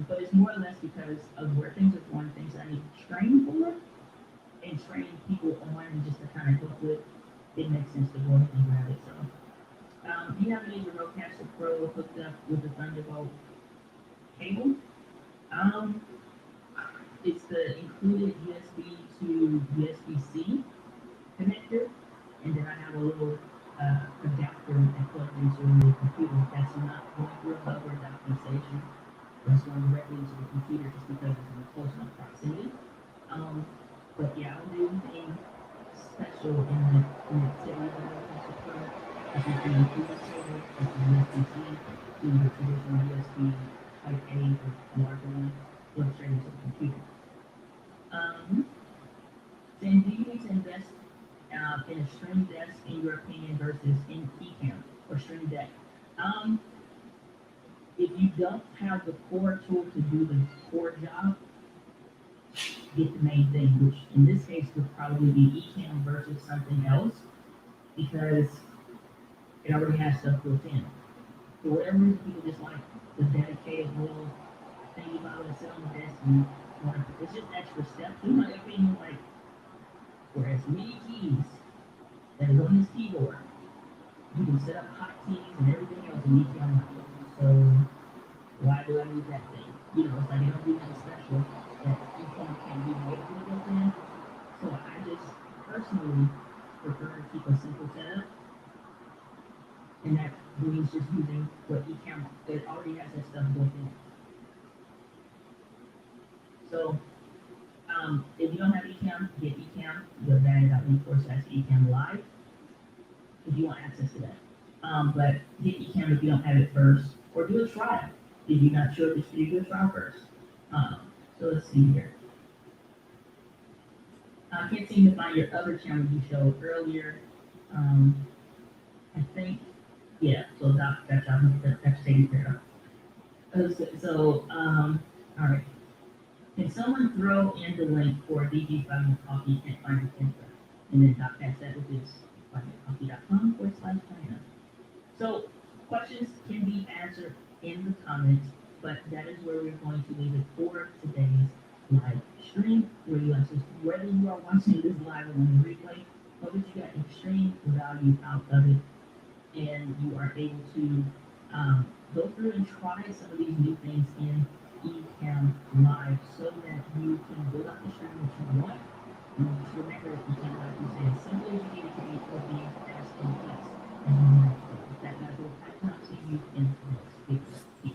But it's more or less because of where things are going, things that I need to train for, and train people on, and just to kind of help with, it makes sense to go ahead and grab it. So, you have any of your Rodecaster Pro hooked up with the Thunderbolt cable? It's the included USB to USB-C connector, and then I have a little adapter that plugs into the computer that's not going through a hub or docking station. It's going directly into the computer just because it's in a close enough proximity. But yeah, I don't do anything special in the connectivity of the Rodecaster Pro. I think the included cable is the USB-C to the traditional USB Type A or larger one, plug straight into the computer. Then do you need to invest in a Stream Desk in your opinion versus in Ecamm or Stream Deck? If you don't have the core tool to do the core job, get the main thing, which in this case would probably be Ecamm versus something else because it already has stuff built in. For whatever reason, people just like the dedicated little thing you buy to sit on the desk and it's just extra steps. In my opinion, like for as many keys that is on this keyboard, you can set up hotkeys and everything else in Ecamm. So why do I need that thing? You know, it's like it don't do anything special that Ecamm can't do natively built in. So I just personally prefer to keep a simple setup. And that means just using what Ecamm, it already has that stuff built in. So, if you don't have Ecamm, get Ecamm. You go to vanity.link/Ecamm live if you want access to that. But get Ecamm if you don't have it first, or do a trial if you're not sure if it's for you. Do a trial first. So let's see here. I can't seem to find your other channel you showed earlier. I think, yeah. So that's taken care of. All right. Can someone throw in the link for DG Finding Coffee and find it info? And then patch that with this findingcoffee.com/China. So questions can be answered in the comments, but that is where we're going to leave it for today's live stream. Where you access whether you are watching this live or on the replay, hope that you got extreme value out of it, and you are able to go through and try some of these new things in Ecamm Live so that you can build up the stream that you want. And just remember, Ecamm Live, you say as simple as you need it to be for being fast and easy. And that will come to you in the next video. Peace.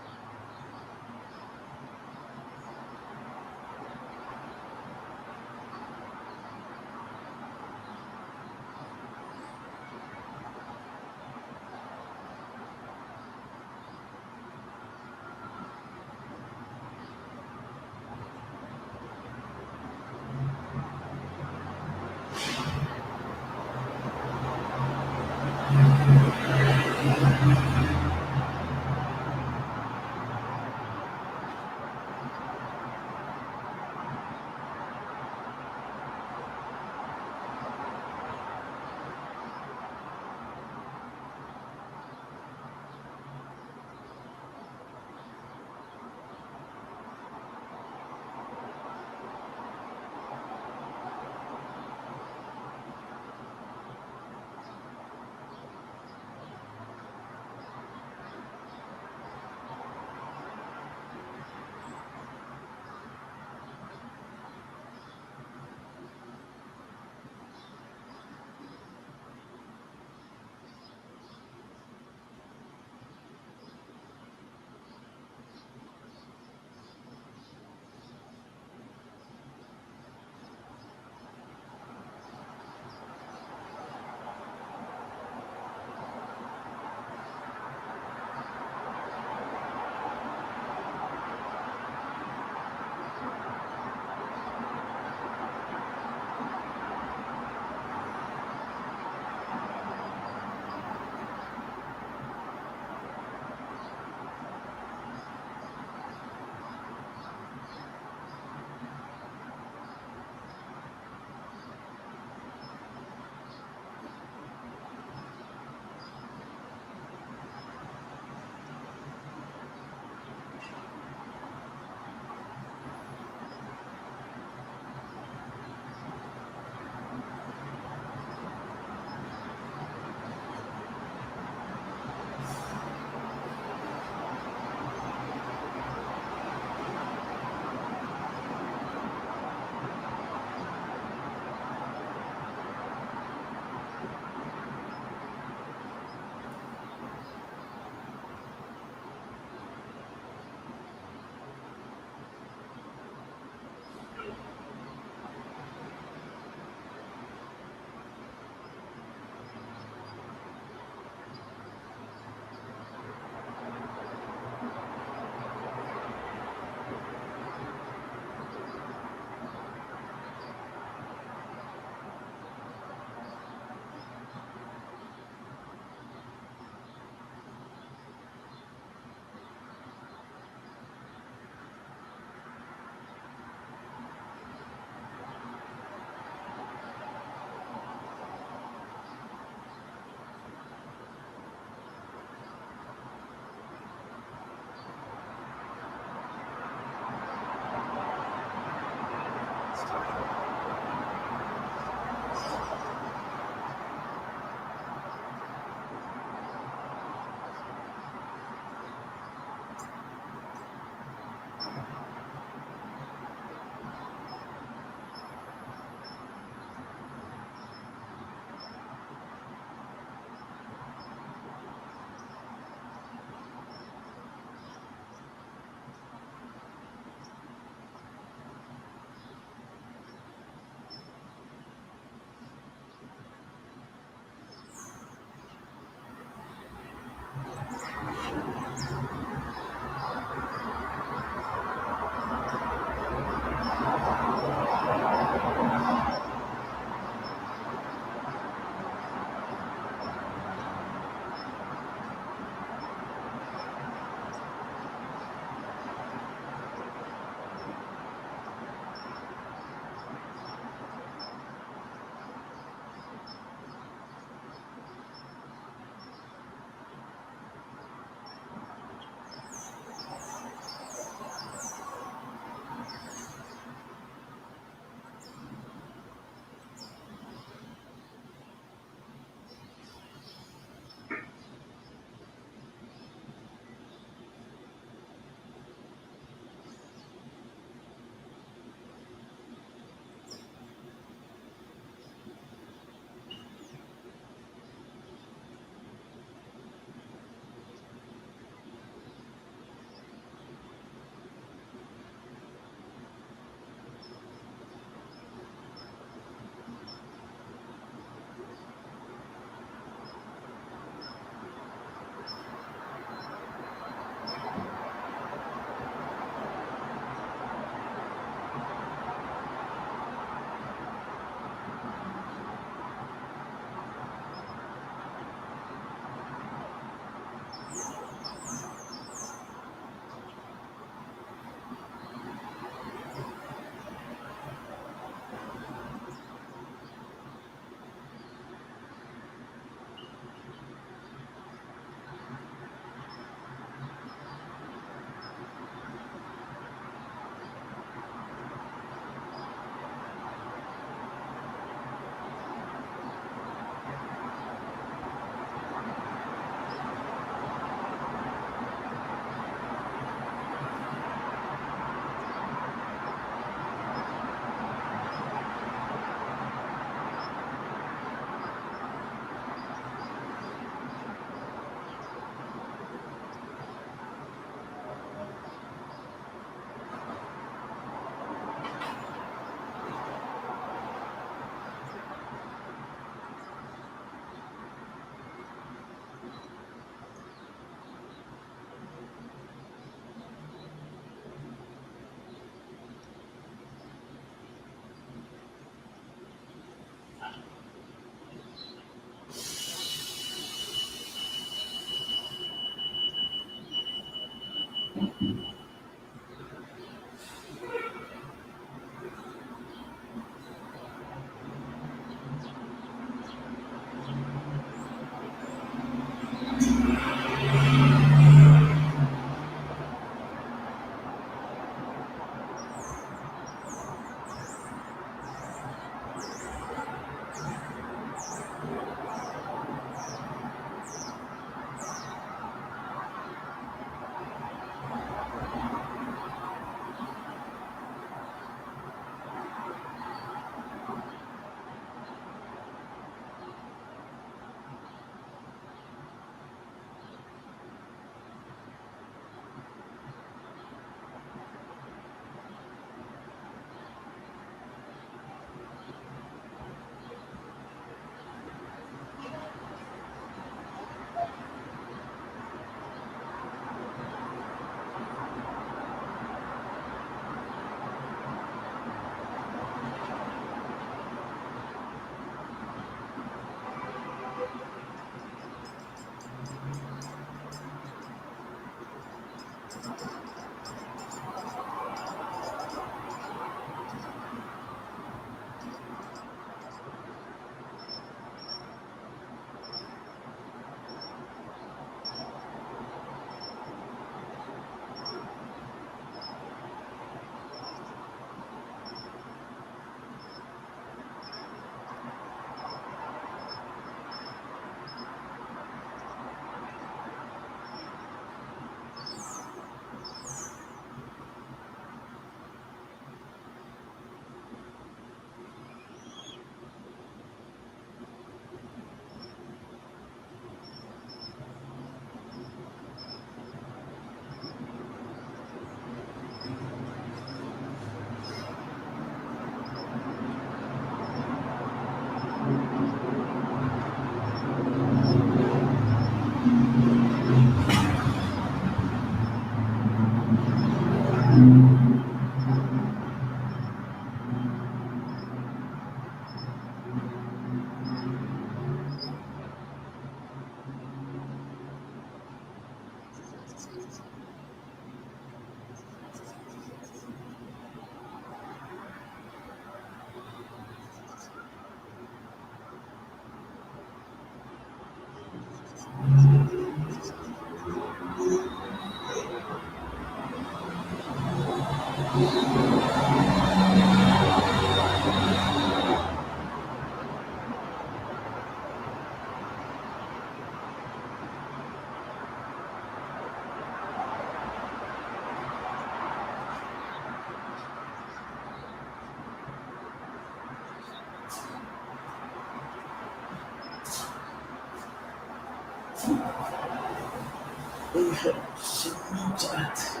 Semangat.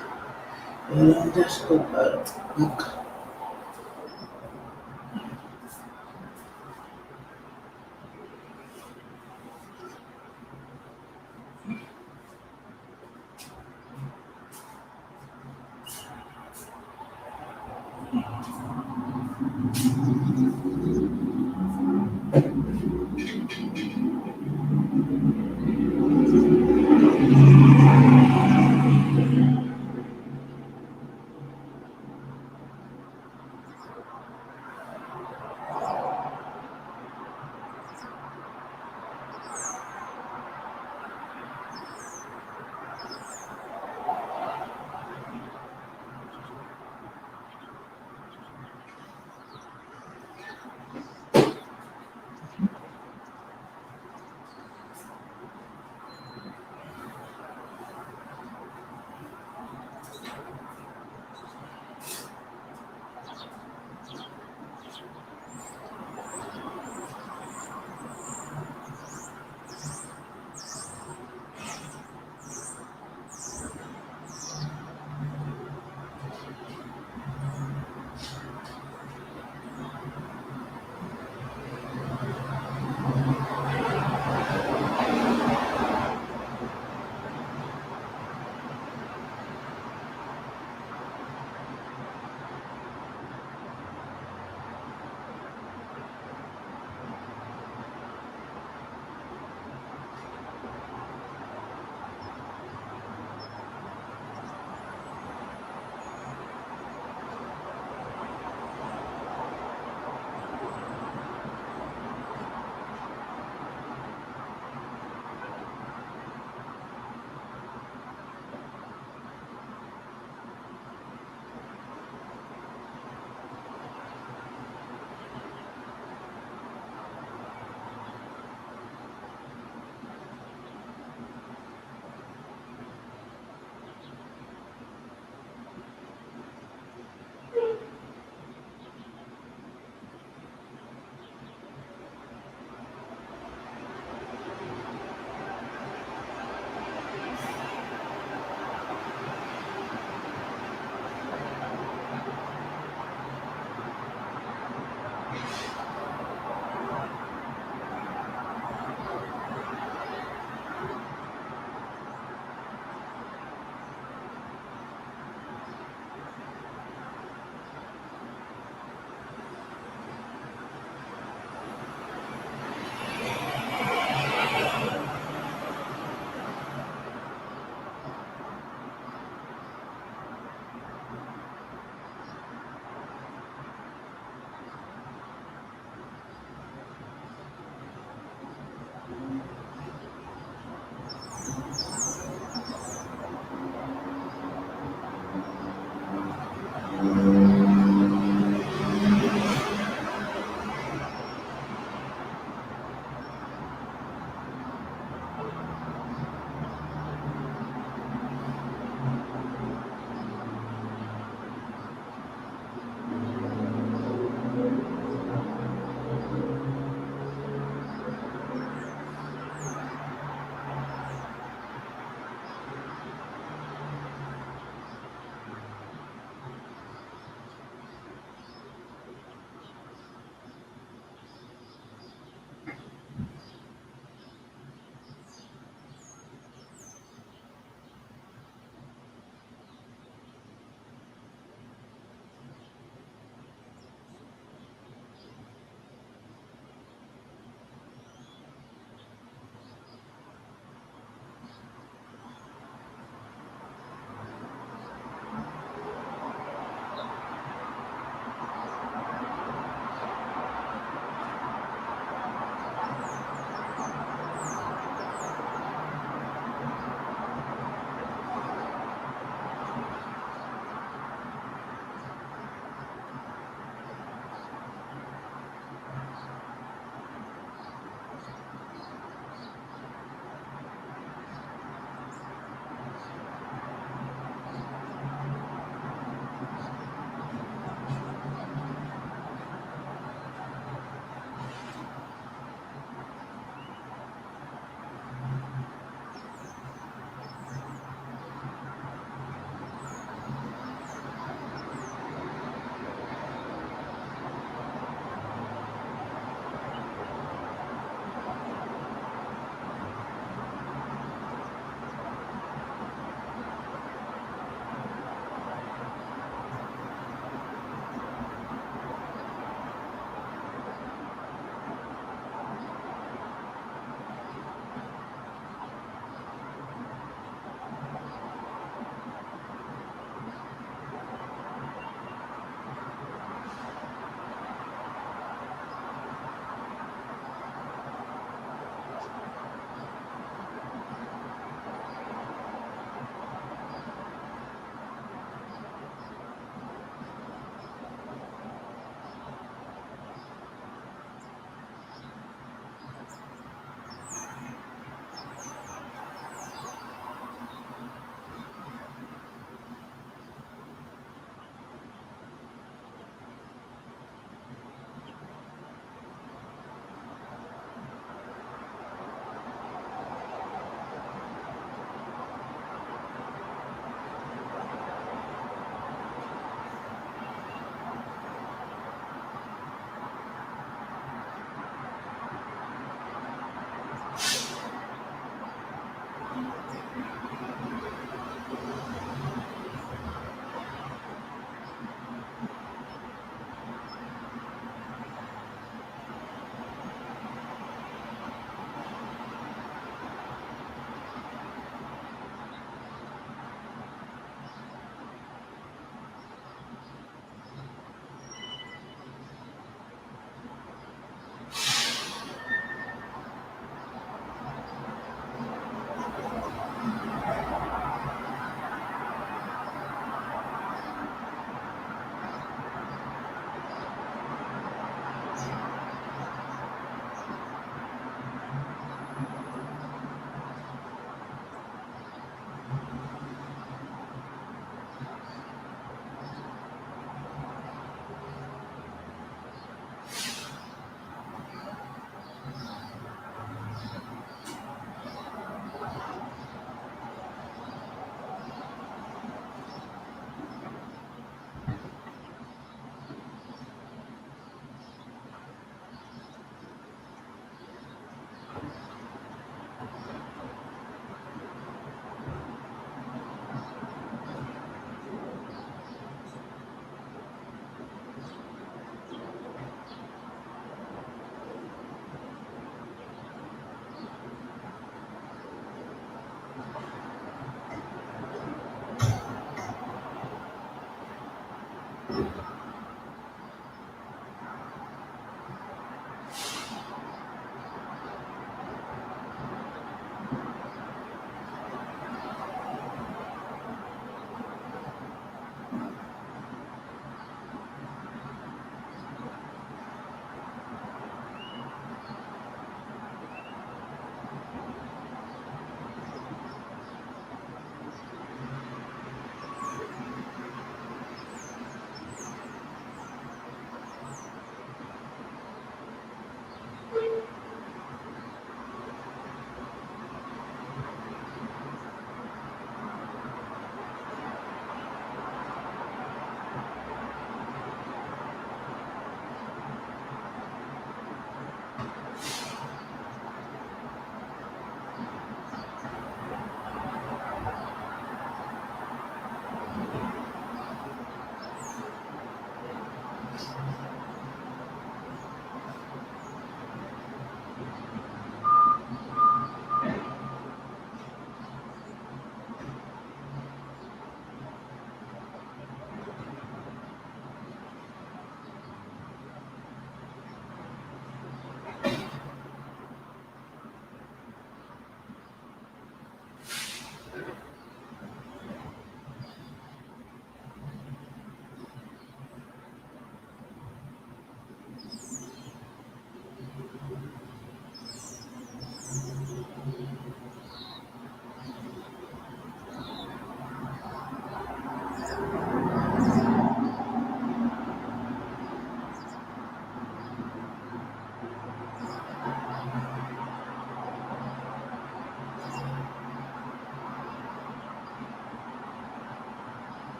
Landas kepala.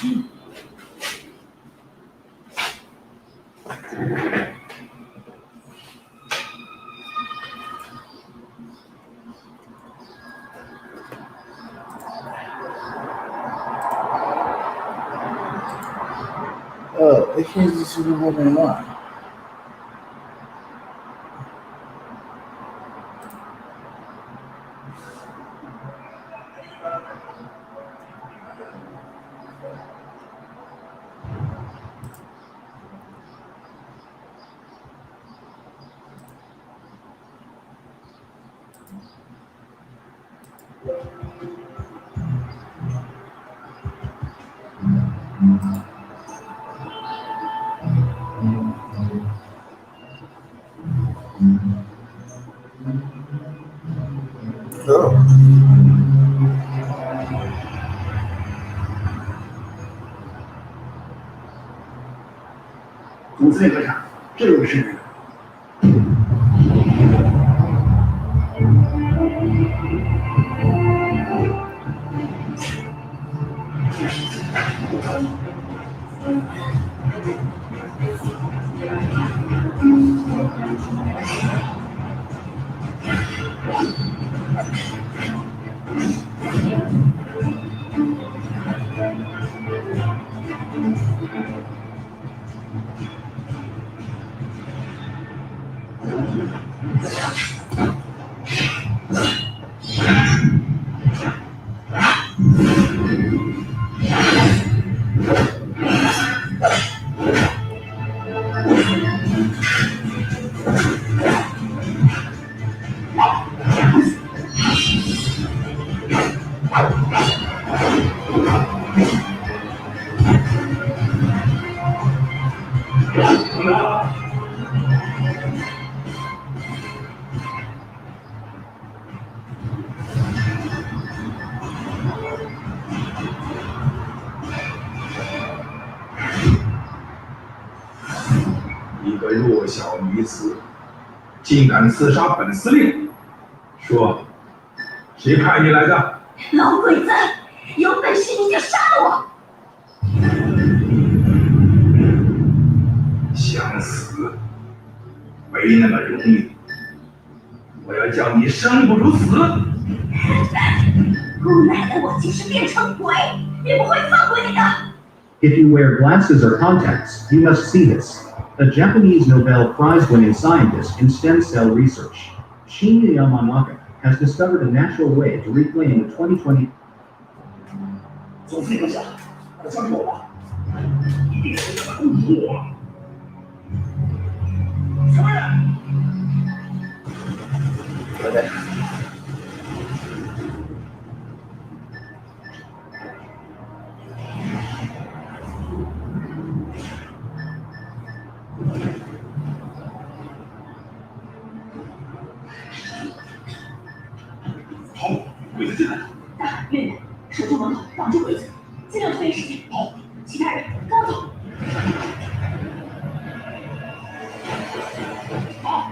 Oh, I can't just do what I want. Oh.总司令科长，这位是一个弱小女子，竟敢刺杀本司令，说，谁派你来的？老鬼子，有本事你就杀我！想死，没那么容易。我要叫你生不如死。姑奶奶，我即使变成鬼，也不会放过你的。 If you wear glasses or contacts, you must see this. A Japanese Nobel Prize-winning scientist in stem cell research, Shinya Yamanaka, has discovered a natural way to reclaim the 2020. 总司令科长，快相信我吧，一定是这么误我。什么人？好的。好，鬼子进来了。大喊越南，守住门口，挡住鬼子，尽量拖延时间。好，其他人跟我走。好。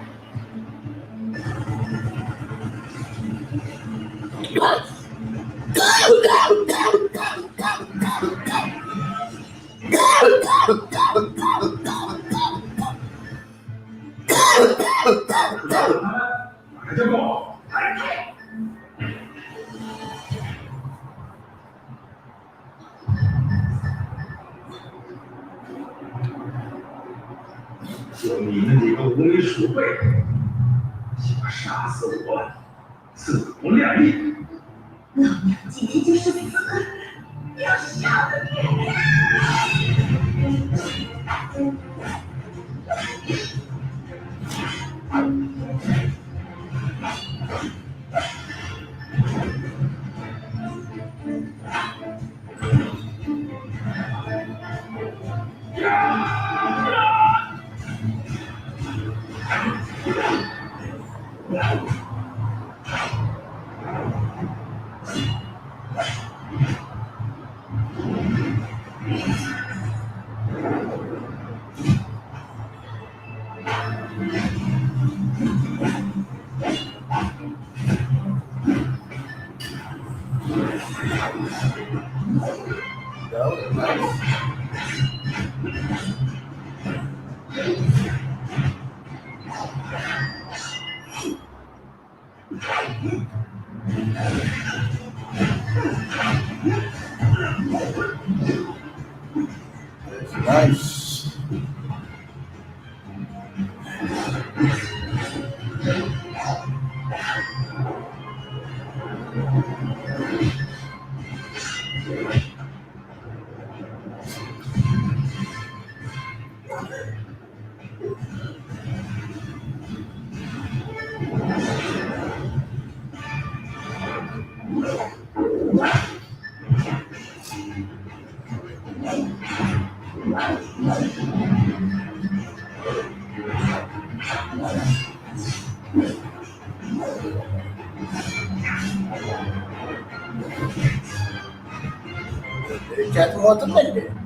马上就够。就你们几个无名鼠辈，想杀死我，自不量力。老娘今天就是死，要杀了你！有。was nice. That's nice. Ecco molto belle.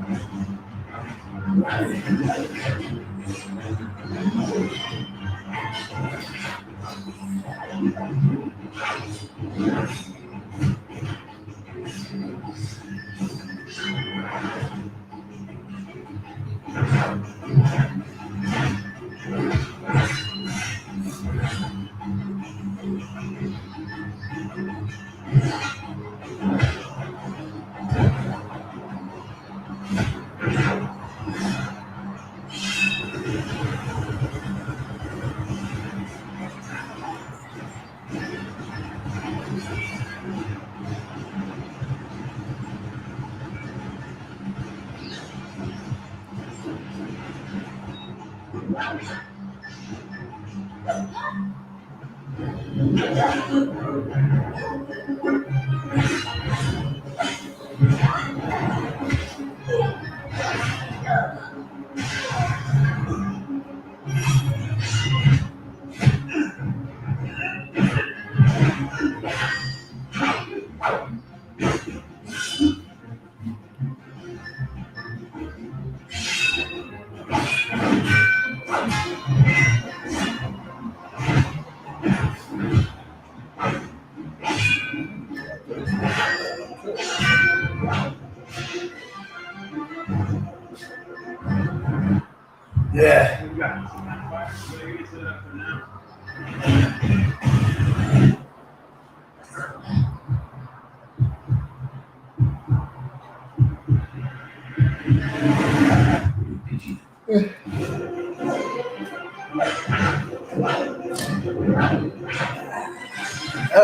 Yeah.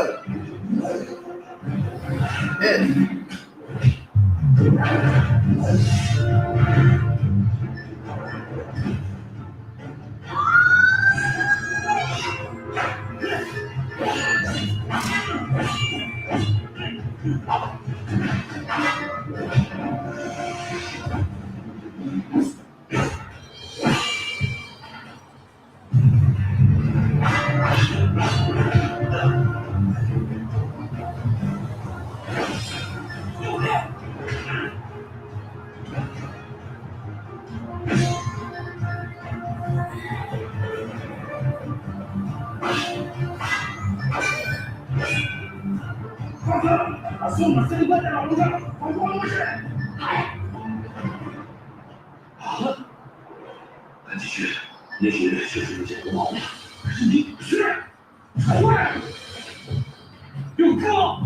Oh. Yeah.继续，也许就是有些毛病。可是你是快，有哥。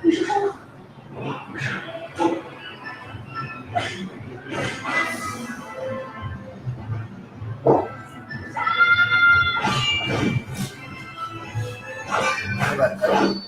你是疯了？不是， wabarakatuh.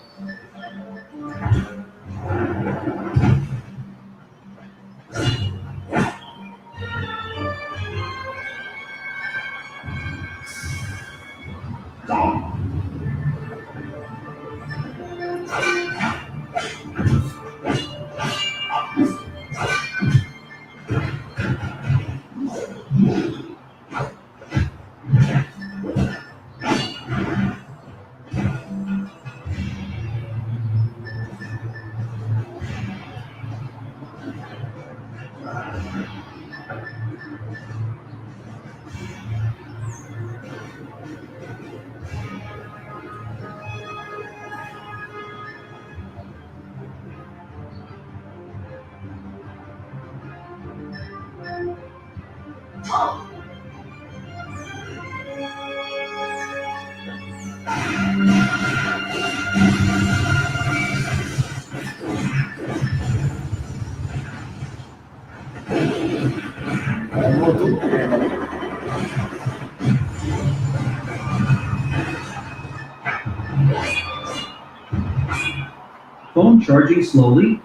Phone charging slowly?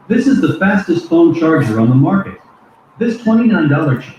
This is the fastest phone charger on the market. This $29 chip.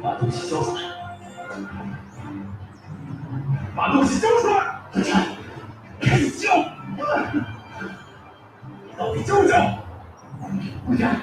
把东西交出来！把东西交出来！给你交！到底交不交？快点！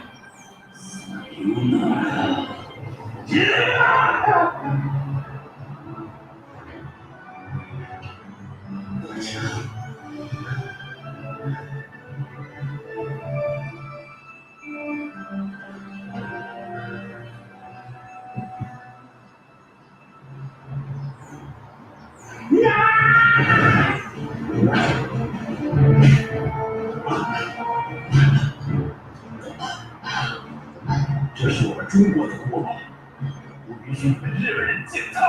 这是我们中国的国宝，不允许你们日本人践踏。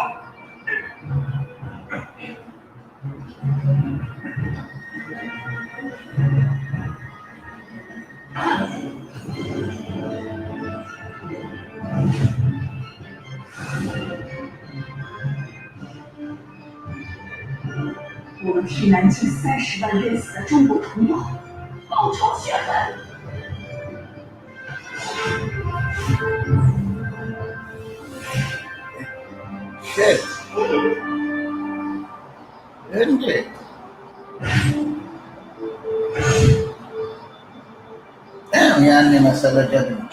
我们替南京30万冤死的中国同胞报仇雪恨。Shit. Isn't it? Yan ni masalah dyan.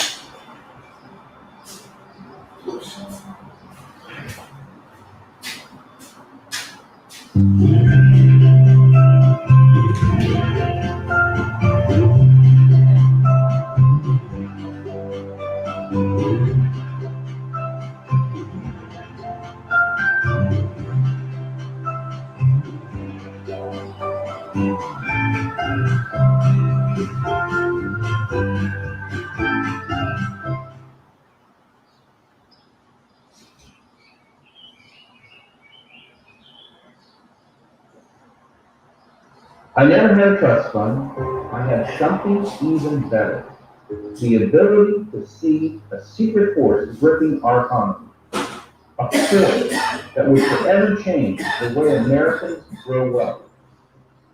I never had a trust fund. I had something even better. The ability to see a secret force gripping our economy. A force that would forever change the way Americans grow wealth.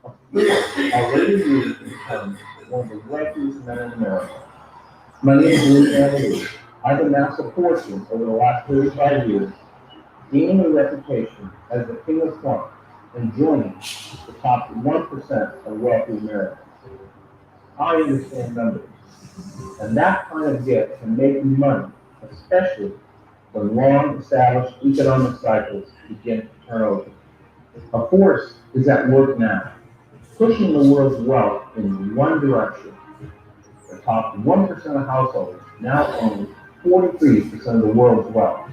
A force already used to become one of the wealthiest men in America. My name is Lee Ann Lee. I've amassed a fortune over the last 35 years, gaining a reputation as the king of fun and joining the top 1% of wealthy Americans. I understand numbers, and that kind of gift can make you money, especially when long-established economic cycles begin to turn over. A force is at work now, pushing the world's wealth in one direction. The top 1% of households now own 43% of the world's wealth.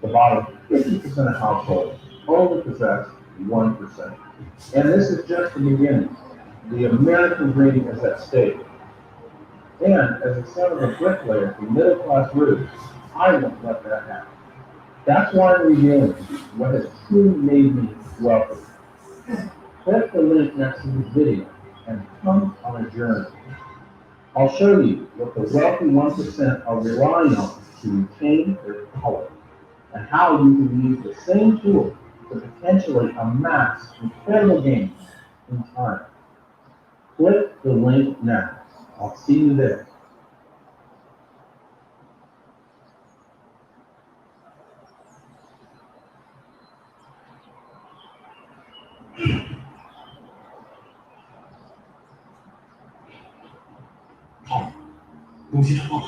The bottom 50% of households only possess 1%. And this is just the beginning. The American dream is at stake. And as a son of a bricklayer from middle-class roots, I won't let that happen. That's why I'm revealing what has truly made me wealthy. Click the link next to this video and come on a journey. I'll show you what the wealthy 1% are relying on to retain their power, and how you can use the same tool to potentially amass incredible gains in time. Click the link now. I'll see you there.好，东西找到了。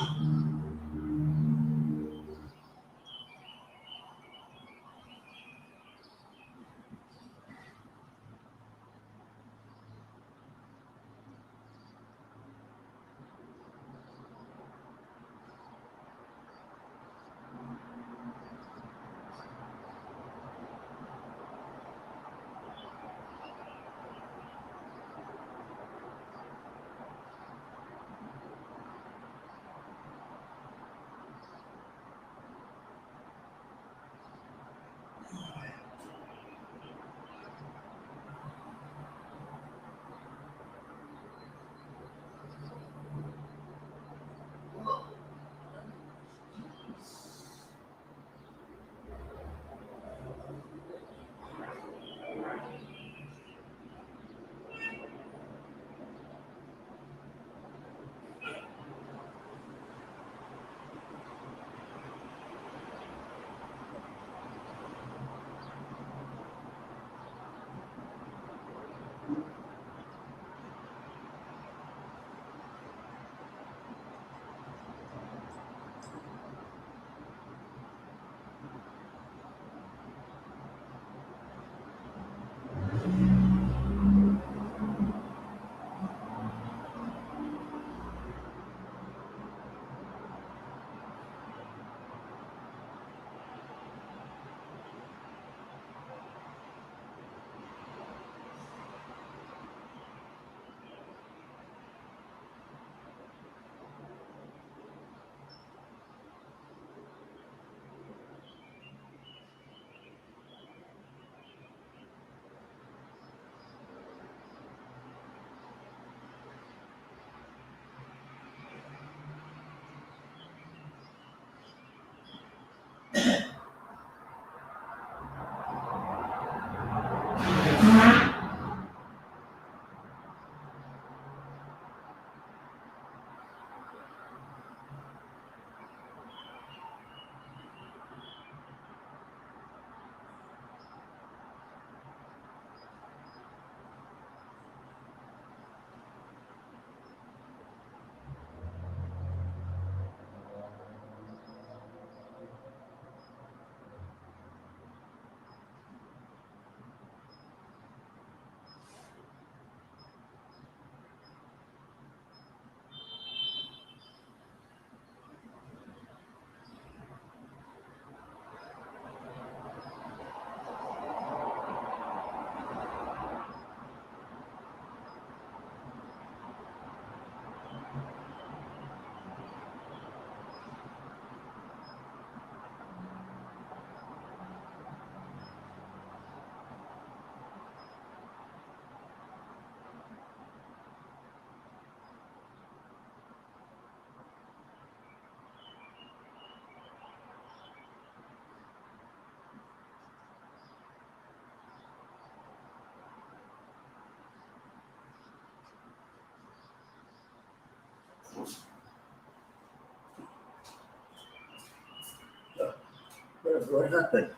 What happened?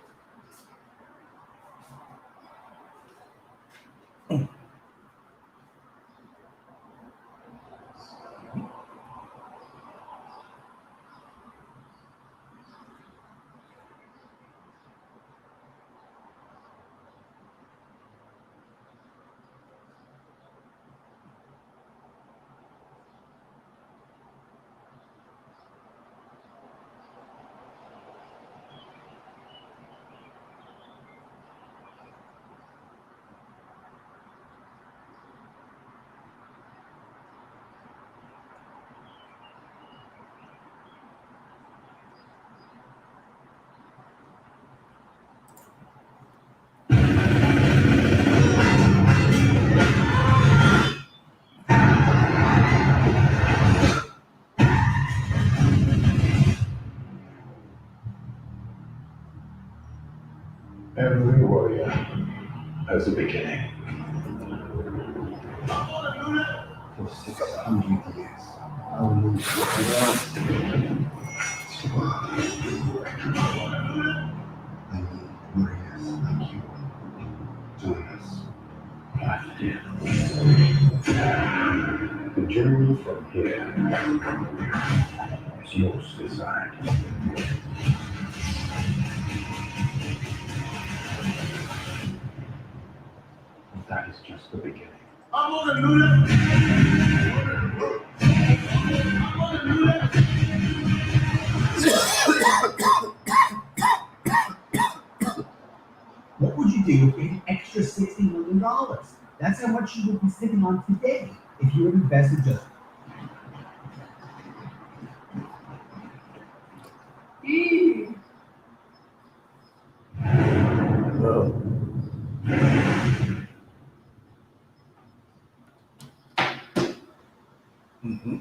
Every warrior has a beginning. For 600 years, our moves I need warriors like you. Join us. The journey from here is yours to decide. But that is just the beginning. I'm gonna do that. I'm gonna do that. What would you do with an extra $60 million? That's how much you would be sitting on today if you had invested just. Mm-hmm.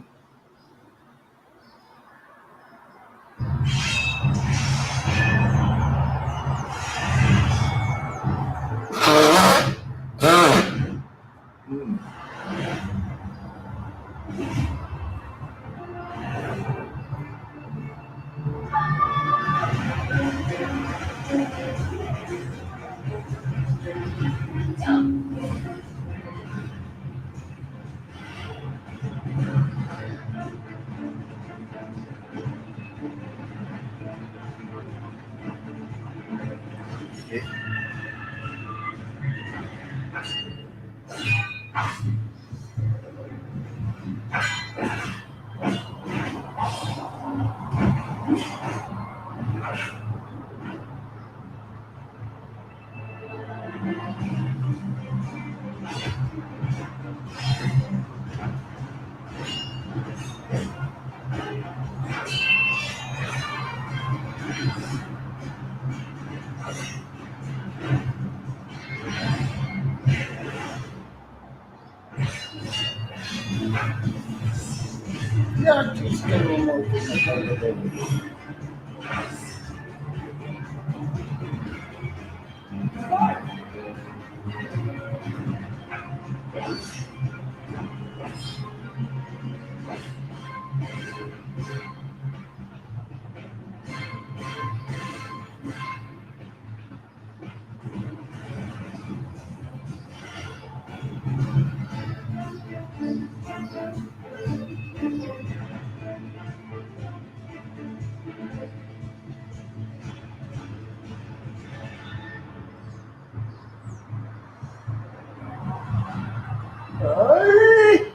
Yeah, just a little more. Hey!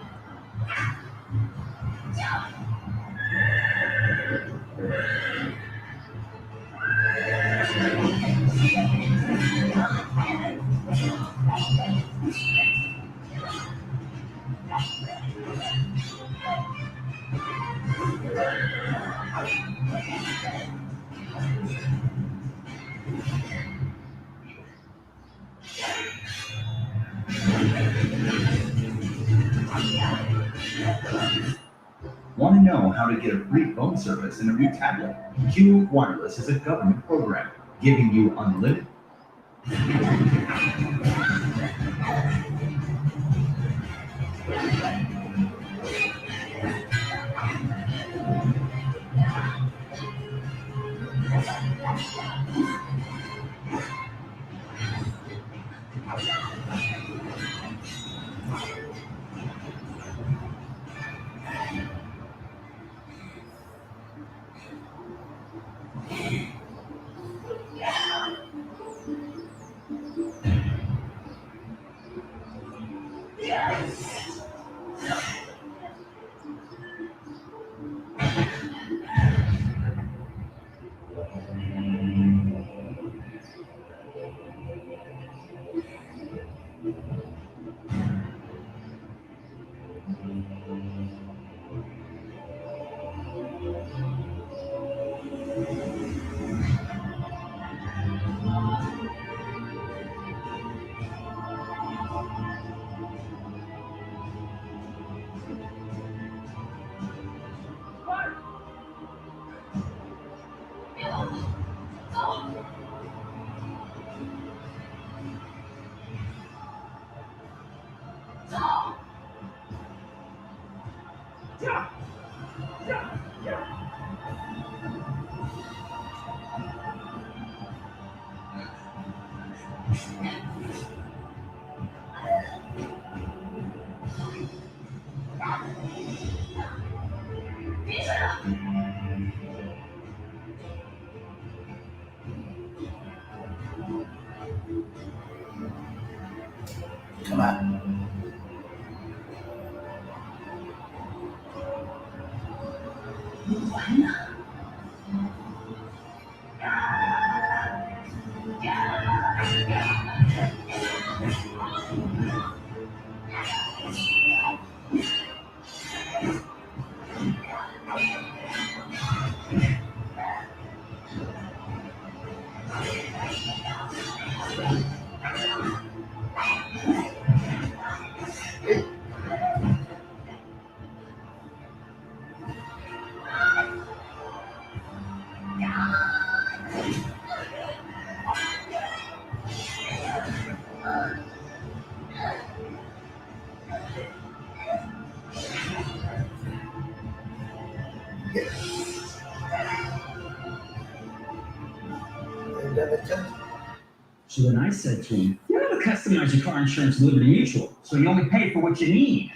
Want to know how to get a free phone service and a new tablet? Q Wireless is a government program giving you unlimited. Come on. So then I said to him, you never customize your car insurance with Liberty Mutual, so you only pay for what you need.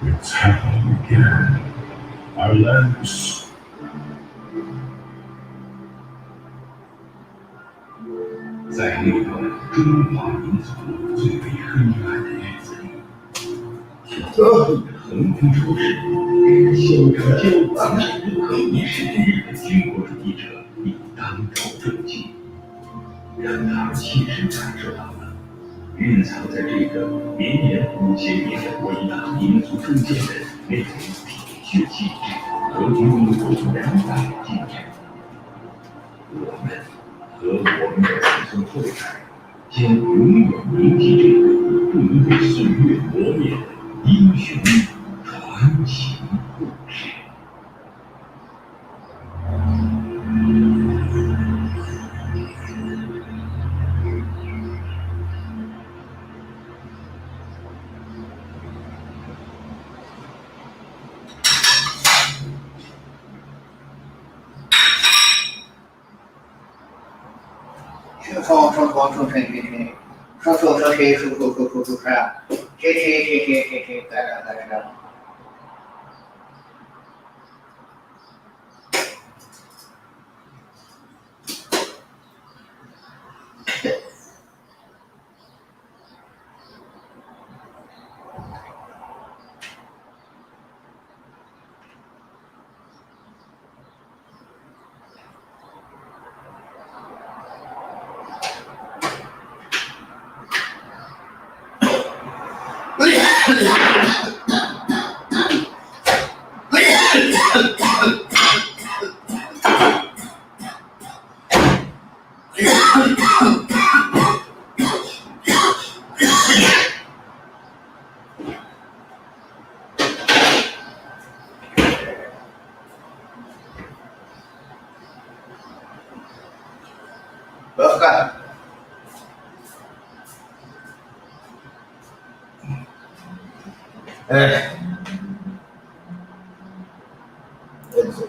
It's happening again. Our lands. 在那个中华民族最为黑暗的日子里，横空出世，给人小成就自己不可一世之誉的军国主义者以当头重击，让他们切身感受到了蕴藏在这个绵延5000年的伟大民族中间的那种铁血气质和永不燃败的精神。我们和我们的子孙后代将永远铭记这个不能被岁月磨灭的英雄传奇故事。不要干。哎，认识。